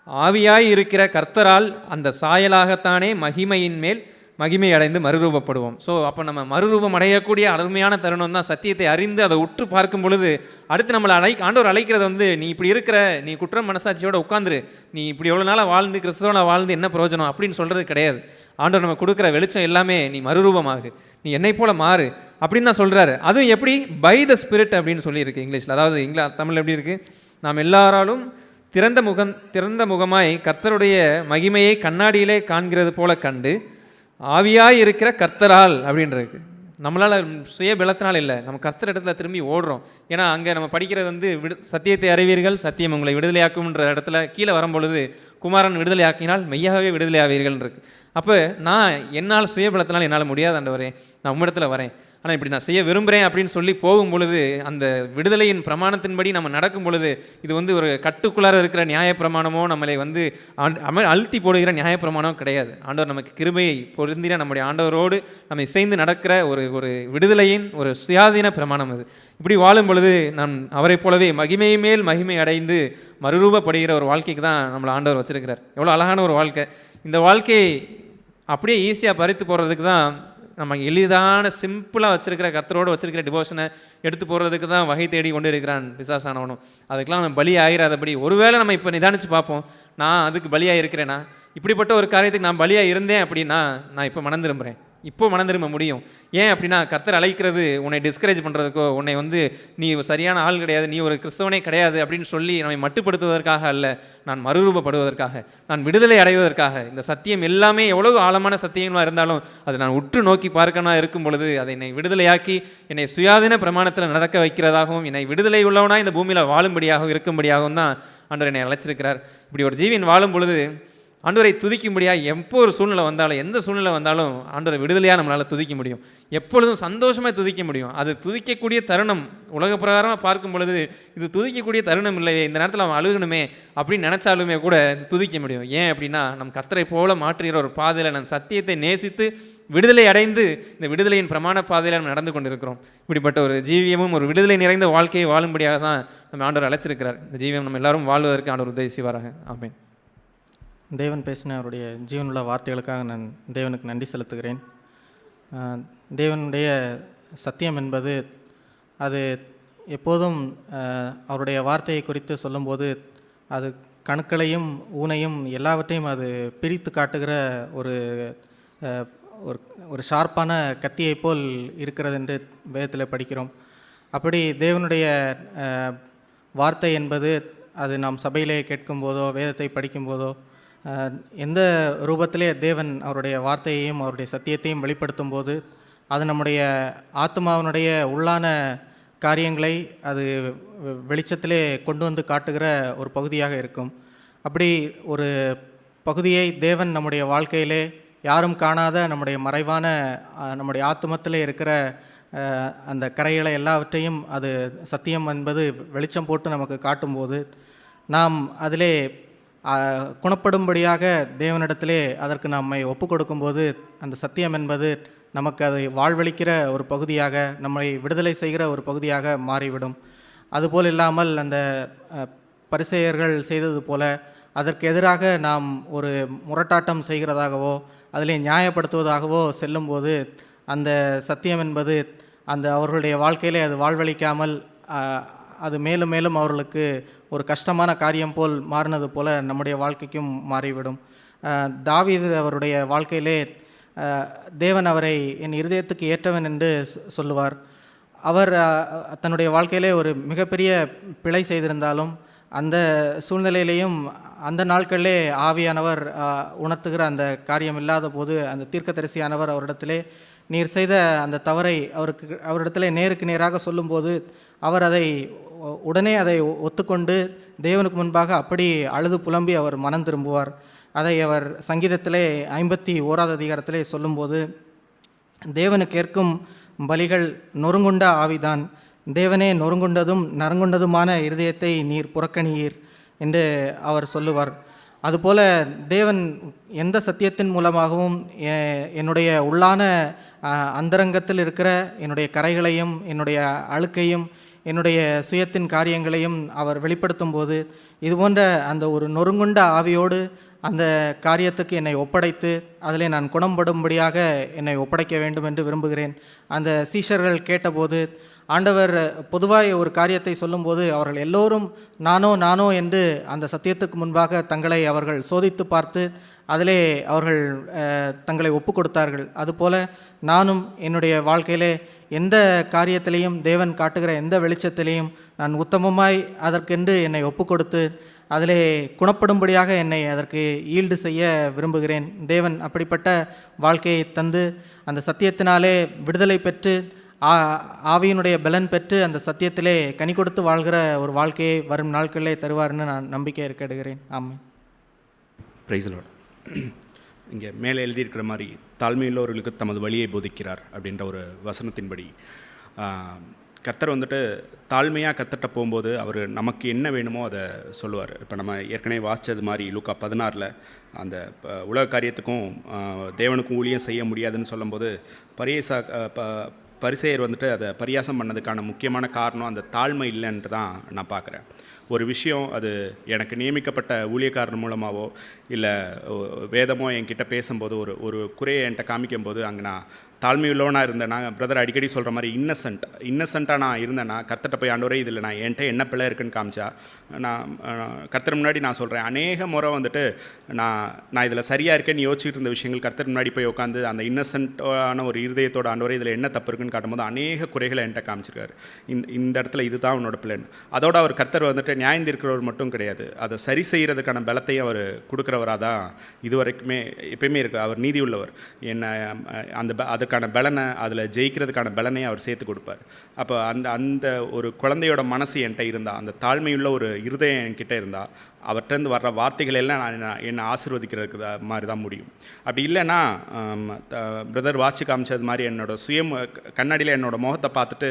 Speaker 2: ஆவியாய் இருக்கிற கர்த்தரால் அந்த சாயலாகத்தானே மகிமையின் மேல் மகிமை அடைந்து மறுரூபப்படுவோம். ஸோ அப்போ நம்ம மறுரூபம் அடையக்கூடிய அருமையான தருணம் தான் சத்தியத்தை அறிந்து அதை உற்று பார்க்கும் பொழுது அடுத்து நம்மளை ஆண்டவர் அழைக்கிறது வந்து, நீ இப்படி இருக்கிற, நீ குற்றம் மனசாட்சியோட உட்காந்துரு, நீ இப்படி எவ்வளோ நாளாக வாழ்ந்து கிறிஸ்தவனா வாழ்ந்து என்ன பிரயோஜனம் அப்படின்னு சொல்கிறது கிடையாது. ஆண்டவர் நம்ம கொடுக்குற வெளிச்சம் எல்லாமே நீ மறுரூபமாகு, நீ என்னை போல மாறு அப்படின்னு தான் சொல்கிறாரு. அதுவும் எப்படி? பை த ஸ்பிரிட் அப்படின்னு சொல்லியிருக்கு இங்கிலீஷில். அதாவது தமிழ் எப்படி இருக்குது? நாம் எல்லாராலும் திறந்த முகமாய் கர்த்தருடைய மகிமையை கண்ணாடியிலே காண்கிறது போல கண்டு ஆவியாய் இருக்கிற கர்த்தரால் அப்படின்றது. நம்மளால் சுய பலத்தினால் இல்லை, நம்ம கர்த்தர் இடத்துல திரும்பி ஓடுறோம். ஏன்னா அங்கே நம்ம படிக்கிறது வந்து சத்தியத்தை அறிவீர்கள், சத்தியம் உங்களை விடுதலையாக்கும்ன்ற இடத்துல கீழே வரும்பொழுது குமாரன் விடுதலையாக்கினால் மெய்யாகவே விடுதலை ஆவீர்கள் இருக்கு. அப்போ நான் என்னால் சுய பலத்தினால் என்னால் முடியாது ஆண்டவரே, நான் உம்மிடத்தில் வரேன். ஆனால் இப்படி நான் செய்ய விரும்புகிறேன் அப்படின்னு சொல்லி போகும் பொழுது, அந்த விடுதலையின் பிரமாணத்தின்படி நம்ம நடக்கும் பொழுது, இது வந்து ஒரு கட்டுக்குள்ளார இருக்கிற நியாயப்பிரமாணமோ, நம்மளை வந்து அழுத்தி போடுகிற நியாயப்பிரமாணம் கிடையாது. ஆண்டவர் நமக்கு கிருபையை பொருந்தின நம்முடைய ஆண்டவரோடு நம்ம இசைந்து நடக்கிற ஒரு விடுதலையின் ஒரு சுயாதீன பிரமாணம் அது. இப்படி வாழும் பொழுது நாம் அவரை போலவே மகிமை மேல் மகிமை அடைந்து மறுரூபப்படுகிற ஒரு வாழ்க்கைக்கு தான் நம்மளை ஆண்டவர் வச்சிருக்கிறார். எவ்வளோ அழகான ஒரு வாழ்க்கை! இந்த வாழ்க்கையை அப்படியே ஈஸியாக பறித்து போகிறதுக்கு தான் நம்ம எளிதான சிம்பிளாக வச்சுருக்கிற கர்த்தரோடு வச்சுருக்கிற டிவோஷனை எடுத்து போகிறதுக்கு தான் வகை தேடி கொண்டு இருக்கிறான் பிசாசானவனும். அதுக்கெல்லாம் நம்ம பலி ஆகிறாதபடி, ஒருவேளை நம்ம இப்போ நிதானித்து பார்ப்போம், நான் அதுக்கு பலியாக இருக்கிறேன்னா, இப்படிப்பட்ட ஒரு காரியத்துக்கு நான் பலியாக இருந்தேன் அப்படின்னா நான் இப்போ மனம் திரும்புகிறேன். இப்போ மனம் திரும்ப முடியும். ஏன் அப்படின்னா, கர்த்தர் அழைக்கிறது உன்னை டிஸ்கரேஜ் பண்ணுறதுக்கோ, உன்னை வந்து நீ சரியான ஆள் கிடையாது, நீ ஒரு கிறிஸ்தவனே கிடையாது அப்படின்னு சொல்லி நம்மை மட்டுப்படுத்துவதற்காக அல்ல, நான் மறுரூபப்படுவதற்காக, நான் விடுதலை அடைவதற்காக. இந்த சத்தியம் எல்லாமே எவ்வளவு ஆழமான சத்தியங்களாக இருந்தாலும் அதை நான் உற்று நோக்கி பார்க்கணும் இருக்கும் பொழுது, அதை என்னை விடுதலையாக்கி என்னை சுயாதீன பிரமாணத்தில் நடக்க வைக்கிறதாகவும், என்னை விடுதலை உள்ளவனா இந்த பூமியில் வாழும்படியாகவும் இருக்கும்படியாகவும் தான் ஆண்டவர் என்னை அழைச்சிருக்கிறார். இப்படி ஒரு ஜீவன் வாழும் பொழுது ஆண்டவரை துதிக்கும்படியாக எப்போ ஒரு சூழ்நிலை வந்தாலும், எந்த சூழ்நிலை வந்தாலும் ஆண்டவரை விடுதலையாக நம்மளால் துதிக்க முடியும். எப்பொழுதும் சந்தோஷமாக துதிக்க முடியும். அது துதிக்கக்கூடிய தருணம் உலக பிரகாரமாக பார்க்கும் பொழுது இது துதிக்கக்கூடிய தருணம் இல்லையே, இந்த நேரத்தில் அவன் அழுகணுமே அப்படின்னு நினச்சாலுமே கூட துதிக்க முடியும். ஏன் அப்படின்னா, நம் கர்த்தரை போல மாற்றுகிற ஒரு பாதையில் நம் சத்தியத்தை நேசித்து விடுதலை அடைந்து இந்த விடுதலையின் பிரமாண பாதையில் நம்ம நடந்து கொண்டிருக்கிறோம். இப்படிப்பட்ட ஒரு ஜீவியமும் ஒரு விடுதலை நிறைந்த வாழ்க்கையை வாழும்படியாக தான் நம்ம ஆண்டவர் அழைச்சிருக்கிறார். இந்த ஜீவியம் நம்ம எல்லாரும் வாழ்வதற்கு ஆண்டவர் உதவி செய்வாராக. ஆமென்.
Speaker 1: தேவன் பேசின அவருடைய ஜீவனுள்ள வார்த்தைகளுக்காக நான் தேவனுக்கு நன்றி செலுத்துகிறேன். தேவனுடைய சத்தியம் என்பது அது எப்போதும் அவருடைய வார்த்தையை குறித்து சொல்லும்போது அது கணுக்களையும் ஊனையும் எல்லாவற்றையும் அது பிரித்து காட்டுகிற ஒரு ஒரு ஷார்ப்பான கத்தியை போல் இருக்கிறது என்று வேதத்தில் படிக்கிறோம். அப்படி தேவனுடைய வார்த்தை என்பது அது நாம் சபையிலே கேட்கும்போதோ வேதத்தை படிக்கும்போதோ எந்த ரூபத்திலே தேவன் அவருடைய வார்த்தையையும் அவருடைய சத்தியத்தையும் வெளிப்படுத்தும் போது அது நம்முடைய ஆத்மாவினுடைய உள்ளான காரியங்களை அது வெளிச்சத்திலே கொண்டு வந்து காட்டுகிற ஒரு பகுதியாக இருக்கும். அப்படி ஒரு பகுதியை தேவன் நம்முடைய வாழ்க்கையிலே யாரும் காணாத நம்முடைய மறைவான நம்முடைய ஆத்மத்திலே இருக்கிற அந்த கரைகளை எல்லாவற்றையும் அது சத்தியம் என்பது வெளிச்சம் போட்டு நமக்கு காட்டும்போது நாம் அதிலே குணப்படும்படியாக தேவனிடத்திலே அதற்கு நம்மை ஒப்பு கொடுக்கும்போது அந்த சத்தியம் என்பது நமக்கு அதை வாழ்வளிக்கிற ஒரு பகுதியாக, நம்மை விடுதலை செய்கிற ஒரு பகுதியாக மாறிவிடும். அதுபோல் இல்லாமல் அந்த பரிசேயர்கள் செய்தது போல அதற்கு எதிராக நாம் ஒரு முரட்டாட்டம் செய்கிறதாகவோ அதிலே நியாயப்படுத்துவதாகவோ செல்லும்போது அந்த சத்தியம் என்பது அந்த அவர்களுடைய வாழ்க்கையிலே அது வாழ்வளிக்காமல் அது மேலும் மேலும் அவர்களுக்கு ஒரு கஷ்டமான காரியம் போல் மாறினது போல நம்முடைய வாழ்க்கைக்கும் மாறிவிடும். தாவீது அவருடைய வாழ்க்கையிலே தேவன் அவரை என் இருதயத்துக்கு ஏற்றவன் என்று சொல்லுவார். அவர் தன்னுடைய வாழ்க்கையிலே ஒரு மிகப்பெரிய பிழை செய்திருந்தாலும் அந்த சூழ்நிலையிலேயும் அந்த நாட்களிலே ஆவியானவர் உணர்த்துகிற அந்த காரியம் இல்லாத போது அந்த தீர்க்கதரிசியானவர் அவரிடத்திலே நீர் செய்த அந்த தவறை அவரிடத்திலே நேருக்கு நேராக சொல்லும்போது அவர் அதை உடனே அதை ஒத்துக்கொண்டு தேவனுக்கு முன்பாக அப்படி அழுது புலம்பி அவர் மனம் திரும்புவார். அதை அவர் சங்கீதத்திலே 51ஆவது அதிகாரத்திலே சொல்லும்போது, தேவனுக்கு ஏற்கும் பலிகள் நொறுங்குண்ட ஆவிதான், தேவனே நொறுங்குண்டதும் நறுங்குண்டதுமான இருதயத்தை நீர் புறக்கணியீர் என்று அவர் சொல்லுவார். அதுபோல தேவன் எந்த சத்தியத்தின் மூலமாகவும் என்னுடைய உள்ளான அந்தரங்கத்தில் இருக்கிற என்னுடைய கரைகளையும் என்னுடைய அழுக்கையும் என்னுடைய சுயத்தின் காரியங்களையும் அவர் வெளிப்படுத்தும் போது இது போன்ற அந்த ஒரு நொறுங்குண்ட ஆவியோடு அந்த காரியத்துக்கு என்னை ஒப்படைத்து அதிலே நான் குணம்படும்படியாக என்னை ஒப்படைக்க வேண்டும் என்று விரும்புகிறேன். அந்த சீஷர்கள் கேட்டபோது ஆண்டவர் பொதுவாக ஒரு காரியத்தை சொல்லும்போது அவர்கள் எல்லோரும் நானோ என்று அந்த சத்தியத்துக்கு முன்பாக தங்களை அவர்கள் சோதித்து பார்த்து அதிலே அவர்கள் தங்களை ஒப்பு கொடுத்தார்கள். அதுபோல நானும் என்னுடைய வாழ்க்கையிலே எந்த காரியத்திலையும் தேவன் காட்டுகிற எந்த வெளிச்சத்திலையும் நான் உத்தமமாய் அதற்கென்று என்னை ஒப்பு கொடுத்து அதிலே குணப்படும்படியாக என்னை அதற்கு ஈல்டு செய்ய விரும்புகிறேன். தேவன் அப்படிப்பட்ட வாழ்க்கையை தந்து அந்த சத்தியத்தினாலே விடுதலை பெற்று ஆவியினுடைய பலன் பெற்று அந்த சத்தியத்திலே கனி கொடுத்து வாழ்கிற ஒரு வாழ்க்கையை வரும் நாட்களிலே தருவார்னு நான் நம்பிக்கை எடுக்கிறேன். ஆமாம்.
Speaker 4: Praise lord. இங்கே மேலே எழுதியிருக்கிற மாதிரி தாழ்மையுள்ளவர்களுக்கு தமது வழியை போதிக்கிறார் அப்படின்ற ஒரு வசனத்தின்படி கர்த்தர் வந்துட்டு தாழ்மையாக கர்த்தர்கிட்ட போகும்போது அவர் நமக்கு என்ன வேணுமோ அதை சொல்லுவார். இப்போ நம்ம ஏற்கனவே வாசித்தது மாதிரி லூக்கா 16 அந்த உலக காரியத்துக்கும் தேவனுக்கும் ஊழியம் செய்ய முடியாதுன்னு சொல்லும்போது பரிசேயர் வந்துட்டு அதை பரியாசம் பண்ணதுக்கான முக்கியமான காரணம் அந்த தாழ்மை இல்லைன்ட்டு தான் நான் பார்க்குறேன். ஒரு விஷயம் அது எனக்கு நியமிக்கப்பட்ட ஊழியக்காரன் மூலமாகவோ இல்லை வேதமோ என்கிட்ட பேசும்போது ஒரு குறையை என்கிட்ட காமிக்கும்போது அங்கே நான் தாழ்மையுள்ளவனாக இருந்தேன்னா, பிரதர் அடிக்கடி சொல்கிற மாதிரி இன்னசென்ட்டாக நான் இருந்தேன்னா கர்த்தர்கிட்ட போய் ஆண்டவரே இதில் நான் என்கிட்ட என்ன பிள்ளை இருக்குன்னு காமிச்சா நான் கர்த்தர் முன்னாடி நான் சொல்கிறேன். அநேக முறை வந்துட்டு நான் இதில் சரியாக இருக்கேன்னு யோசிச்சுட்டு இருந்த விஷயங்கள் கர்த்தர் முன்னாடி போய் உட்காந்து அந்த இன்னசென்ட்டான ஒரு இருதயத்தோட ஆண்டவரே இதில் என்ன தப்பு இருக்குன்னு காட்டும்போது அநேக குறைகளை என்கிட்ட காமிச்சிருக்காரு. இந்த இடத்துல இதுதான் உன்னோட பிள்ளைன்னு. அதோட அவர் கர்த்தர் வந்துட்டு நியாயம் இருக்கிறவர் மட்டும் கிடையாது, அதை சரி செய்கிறதுக்கான பலத்தையும் அவர் கொடுக்குறவராக தான் இது வரைக்குமே எப்பயுமே இருக்குது. அவர் நீதி உள்ளவர். அதுக்கான பலனை, அதில் ஜெயிக்கிறதுக்கான பலனையும் அவர் சேர்த்து கொடுப்பார். அப்போ அந்த ஒரு குழந்தையோட மனசு என்கிட்ட இருந்தால், அந்த தாழ்மையுள்ள ஒரு இருதயம் என்கிட்ட இருந்தால், அவர்கிட்டருந்து வர்ற வார்த்தைகள் எல்லாம் என்னை ஆசீர்வதிக்கிறதுக்கு மாதிரி தான் முடியும். அப்படி இல்லைன்னா பிரதர் வாட்சி காமிச்சது மாதிரி என்னோடய கண்ணாடியில் என்னோடய முகத்தை பார்த்துட்டு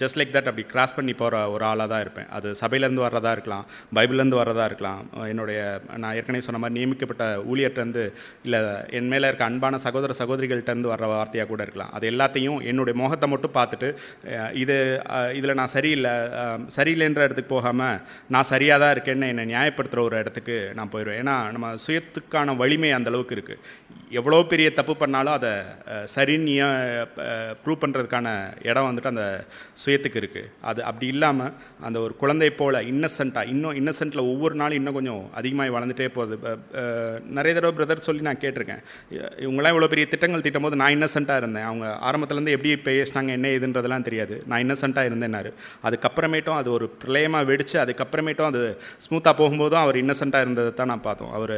Speaker 4: ஜஸ்ட் லைக் தட் அப்படி கிராஸ் பண்ணி போகிற ஒரு ஆளாக தான் இருப்பேன். அது சபையிலேருந்து வர்றதா இருக்கலாம், பைபிள்லேருந்து வர்றதா இருக்கலாம், நான் ஏற்கனவே சொன்ன மாதிரி நியமிக்கப்பட்ட ஊழியர்கிட்டருந்து, இல்லை என் மேலே இருக்க அன்பான சகோதர சகோதரிகள்கிட்டருந்து வர்ற வார்த்தையாக கூட இருக்கலாம். அது எல்லாத்தையும் என்னுடைய முகத்தை மட்டும் பார்த்துட்டு இதில் நான் சரியில்லைன்ற இடத்துக்கு போகாமல் நான் சரியாக தான் இருக்கேன்னு என்னை நியாயப்படுத்துகிற ஒரு இடத்துக்கு நான் போயிடுவேன். ஏன்னா நம்ம சுயத்துக்கான வலிமை அந்தளவுக்கு இருக்குது. எவ்வளோ பெரிய தப்பு பண்ணாலும் அதை சரின்னு ப்ரூவ் பண்ணுறதுக்கான இடம் வந்துட்டு அந்த சுயத்துக்கு இருக்குது. அது அப்படி இல்லாமல் அந்த ஒரு குழந்தை போல் இன்னசென்ட்டில் ஒவ்வொரு நாளும் இன்னும் கொஞ்சம் அதிகமாக வளர்ந்துட்டே போகுது. நிறைய தடவை பிரதர் சொல்லி நான் கேட்டிருக்கேன், இவங்களாம் இவ்வளோ பெரிய திட்டங்கள் திட்டும்போது நான் இன்னசென்ட்டாக இருந்தேன், அவங்க ஆரம்பத்துலேருந்து எப்படி பேசினாங்க என்ன ஏதுன்றதெல்லாம் தெரியாது, நான் இன்னசென்ட்டாக இருந்தேன்னாரு. அதுக்கப்புறமேட்டும் அது ஒரு பிரளயமாக வெடித்து அதுக்கப்புறமேட்டும் அது ஸ்மூத்தாக போகும்போதும் அவர் இன்னசென்ட்டாக இருந்ததை தான் நான் பார்த்தோம். அவர்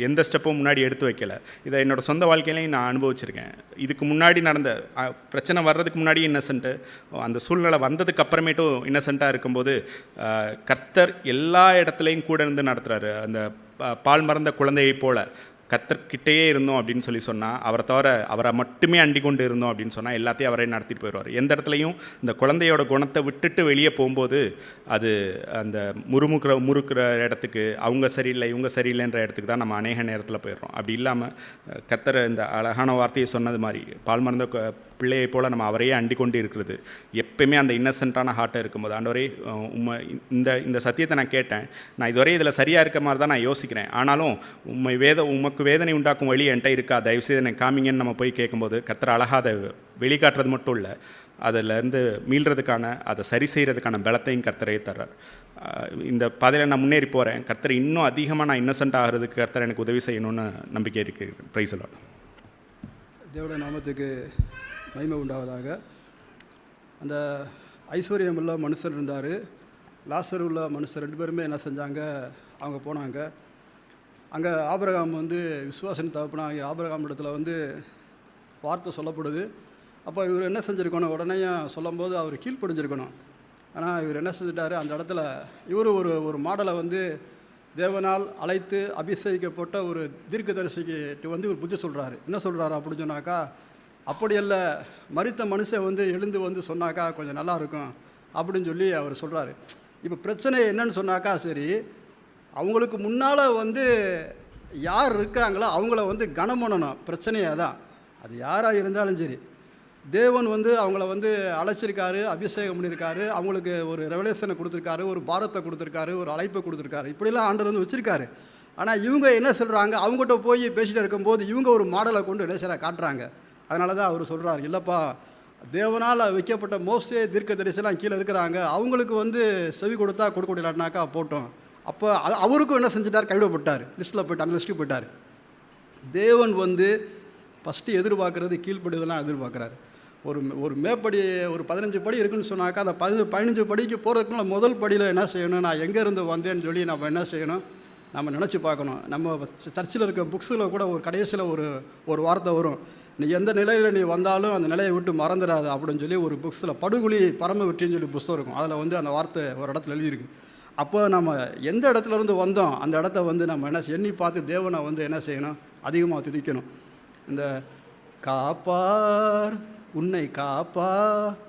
Speaker 4: எந்த ஸ்டெப்பும் முன்னாடி எடுத்து வைக்கல. இதை என்னோடய சொந்த வாழ்க்கையிலையும் நான் அனுபவிச்சிருக்கேன். இதுக்கு முன்னாடி நடந்த பிரச்சனை வர்றதுக்கு முன்னாடி இன்னசென்ட்டு, அந்த சூழ்நிலை வந்ததுக்கு அப்புறமேட்டும் இன்னசென்ட்டாக இருக்கும்போது கர்த்தர் எல்லா இடத்துலையும் கூட இருந்து நடத்துகிறாரு. அந்த பால் மறந்த குழந்தையை போல கர்த்தர்கிட்டயே இருந்தோம் அப்படின்னு சொன்னால், அவரை தவிர அவரை மட்டுமே அண்டி கொண்டு இருந்தோம் அப்படின்னு சொன்னால் எல்லாத்தையும் அவரே நடத்திட்டு போயிடுவார். எந்த இடத்துலையும் இந்த குழந்தையோட குணத்தை விட்டுட்டு வெளியே போகும்போது அது அந்த முறுக்கிற இடத்துக்கு, அவங்க சரியில்லை இவங்க சரியில்லைன்ற இடத்துக்கு தான் நம்ம அநேக நேரத்தில் போயிடுறோம். அப்படி இல்லாமல் கர்த்தர் இந்த அழகான வார்த்தையை சொன்னது மாதிரி பால் மறந்த பிள்ளையை போல் நம்ம அவரையே அண்டி கொண்டு இருக்கிறது, எப்பயுமே அந்த இன்னசென்ட்டான ஹார்ட்டை இருக்கும்போது ஆண்டவரே இந்த சத்தியத்தை நான் கேட்டேன், நான் இதுவரை இதில் சரியாக இருக்க மாதிரி தான் நான் யோசிக்கிறேன், ஆனாலும் உமக்கு வேதனை உண்டாக்கும் வழி என்கிட்ட இருக்கா, தயவுசெய்து எனக்கு காமிங்கன்னு நம்ம போய் கேட்கும்போது கர்த்தர் அழகாக அதை வெளிக்காட்டுறது மட்டும் இல்லை, அதிலேருந்து மீள்றதுக்கான அதை சரி செய்கிறதுக்கான பலத்தையும் கர்த்தரே தர்றார். இந்த பாதையில் நான் முன்னேறி போகிறேன். கர்த்தர் இன்னும் அதிகமாக நான் இன்னசென்ட் ஆகிறதுக்கு கர்த்தர் எனக்கு உதவி செய்யணும்னு நம்பிக்கை இருக்குது. Praise the Lord.
Speaker 5: தேவனுடைய நாமத்துக்கு மகிமை உண்டாவதாக. அந்த ஐஸ்வர்யம் உள்ள மனுஷர் இருந்தார், லாசர் உள்ள மனுஷர், 2 பேருமே என்ன செஞ்சாங்க, அவங்க போனாங்க. அங்கே ஆபிரகாம் விசுவாசன் தகப்பனாகிய ஆபிரகாம் இடத்துல வார்த்தை சொல்லப்படுது. அப்போ இவர் என்ன செஞ்சுருக்கணும், உடனே சொல்லும்போது அவர் கீழ்ப்படிஞ்சிருக்கணும். ஆனால் இவர் என்ன செஞ்சிட்டாரு, அந்த இடத்துல இவர் ஒரு மாடலை தேவனால் அழைத்து அபிஷேகிக்கப்பட்ட ஒரு தீர்க்கதரிசிக்கிட்டு இவர் புத்தி சொல்கிறாரு. என்ன சொல்கிறாரு அப்படின்னு சொன்னாக்கா, அப்படியல்ல, மரித்த மனுஷன் எழுந்து சொன்னாக்கா கொஞ்சம் நல்லா இருக்கும் அப்படின்னு சொல்லி அவர் சொல்கிறாரு. இப்போ பிரச்சனை என்னன்னு சொன்னாக்கா, சரி அவங்களுக்கு முன்னால் யார் இருக்காங்களோ அவங்கள கனம் பண்ணணும். பிரச்சனையே தான், அது யாராக இருந்தாலும் சரி. தேவன் அவங்கள அழைச்சிருக்காரு, அபிஷேகம் பண்ணியிருக்காரு, அவங்களுக்கு ஒரு ரெவலேஷனை கொடுத்துருக்காரு, ஒரு பாரத்தை கொடுத்துருக்காரு, ஒரு அழைப்பை கொடுத்துருக்காரு, இப்படிலாம் ஆண்டவர் வச்சுருக்காரு. ஆனால் இவங்க என்ன சொல்கிறாங்க, அவங்ககிட்ட போய் பேசிகிட்டு இருக்கும்போது இவங்க ஒரு மாடலை கொண்டு என்ன காட்டுறாங்க. அதனால தான் அவர் சொல்கிறார், இல்லைப்பா, தேவனால் வைக்கப்பட்ட மோசே தீர்க்கதரிசிலாம் கீழே இருக்கிறாங்க, அவங்களுக்கு செவி கொடுத்தா கொடுக்க முடியலாட்டினாக்கா போட்டோம். அப்போ அவருக்கும் என்ன செஞ்சிட்டார், கைவிடப்பட்டார், லிஸ்ட்டில் போய்ட்டு அந்த லிஸ்ட்டுக்கு போயிட்டார். தேவன் ஃபஸ்ட்டு எதிர்பார்க்குறது கீழ்ப்படிதெல்லாம் எதிர்பார்க்குறாரு. ஒரு மேப்படி ஒரு 15 படி இருக்குன்னு சொன்னாக்கா, அந்த 15 படிக்கு போகிறதுக்குள்ள முதல் படியில் என்ன செய்யணும், நான் எங்கேருந்து வந்தேன்னு சொல்லி நம்ம என்ன செய்யணும், நம்ம நினச்சி பார்க்கணும். நம்ம சர்ச்சில் இருக்க புக்ஸில் கூட ஒரு கடைசியில் ஒரு வார்த்தை வரும், நீ எந்த நிலையில் நீ வந்தாலும் அந்த நிலையை விட்டு மறந்துடாது அப்படின்னு சொல்லி ஒரு புக்ஸில் படுகுழி பரம வெற்றின்னு சொல்லி புஸ்தகம் இருக்கும். அதில் அந்த வார்த்தை ஒரு இடத்துல எழுதியிருக்கு. அப்போ நம்ம எந்த இடத்துலேருந்து வந்தோம் அந்த இடத்த நம்ம என்ன எண்ணி பார்த்து தேவனை என்ன செய்யணும், அதிகமாக துதிக்கணும். இந்த காப்பார் உன்னை காப்பா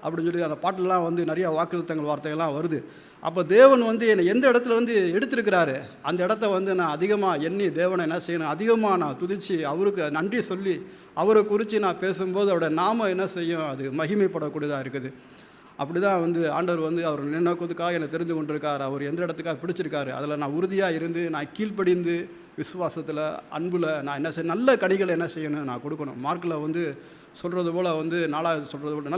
Speaker 5: அப்படின்னு சொல்லி அந்த பாட்டெல்லாம் வந்து நிறையா வாக்குத்தங்கள் வார்த்தைகள்லாம் வருது. அப்போ தேவன் வந்து என்னை எந்த இடத்துல வந்து எடுத்திருக்கிறாரு அந்த இடத்த வந்து நான் அதிகமாக எண்ணி தேவனை என்ன செய்யணும், அதிகமாக நான் துதித்து அவருக்கு நன்றி சொல்லி அவரை குறித்து நான் பேசும்போது அவரோட நாமம் என்ன செய்யும், அது மகிமைப்படக்கூடியதாக இருக்குது. அப்படி தான் வந்து ஆண்டவர் வந்து அவர் நினைக்கிறதுக்காக என்னை தெரிஞ்சு கொண்டிருக்கார். அவர் எந்த இடத்துக்காக பிடிச்சிருக்காரு அதில் நான் உறுதியாக இருந்து நான் கீழ்ப்படிந்து விசுவாசத்தில் அன்பில் நான் என்ன செய்ய நல்ல கனிகளை என்ன செய்யணும் நான் கொடுக்கணும். மார்க்கில் வந்து சொல்கிறது போல் வந்து 4வது சொல்கிறது போல்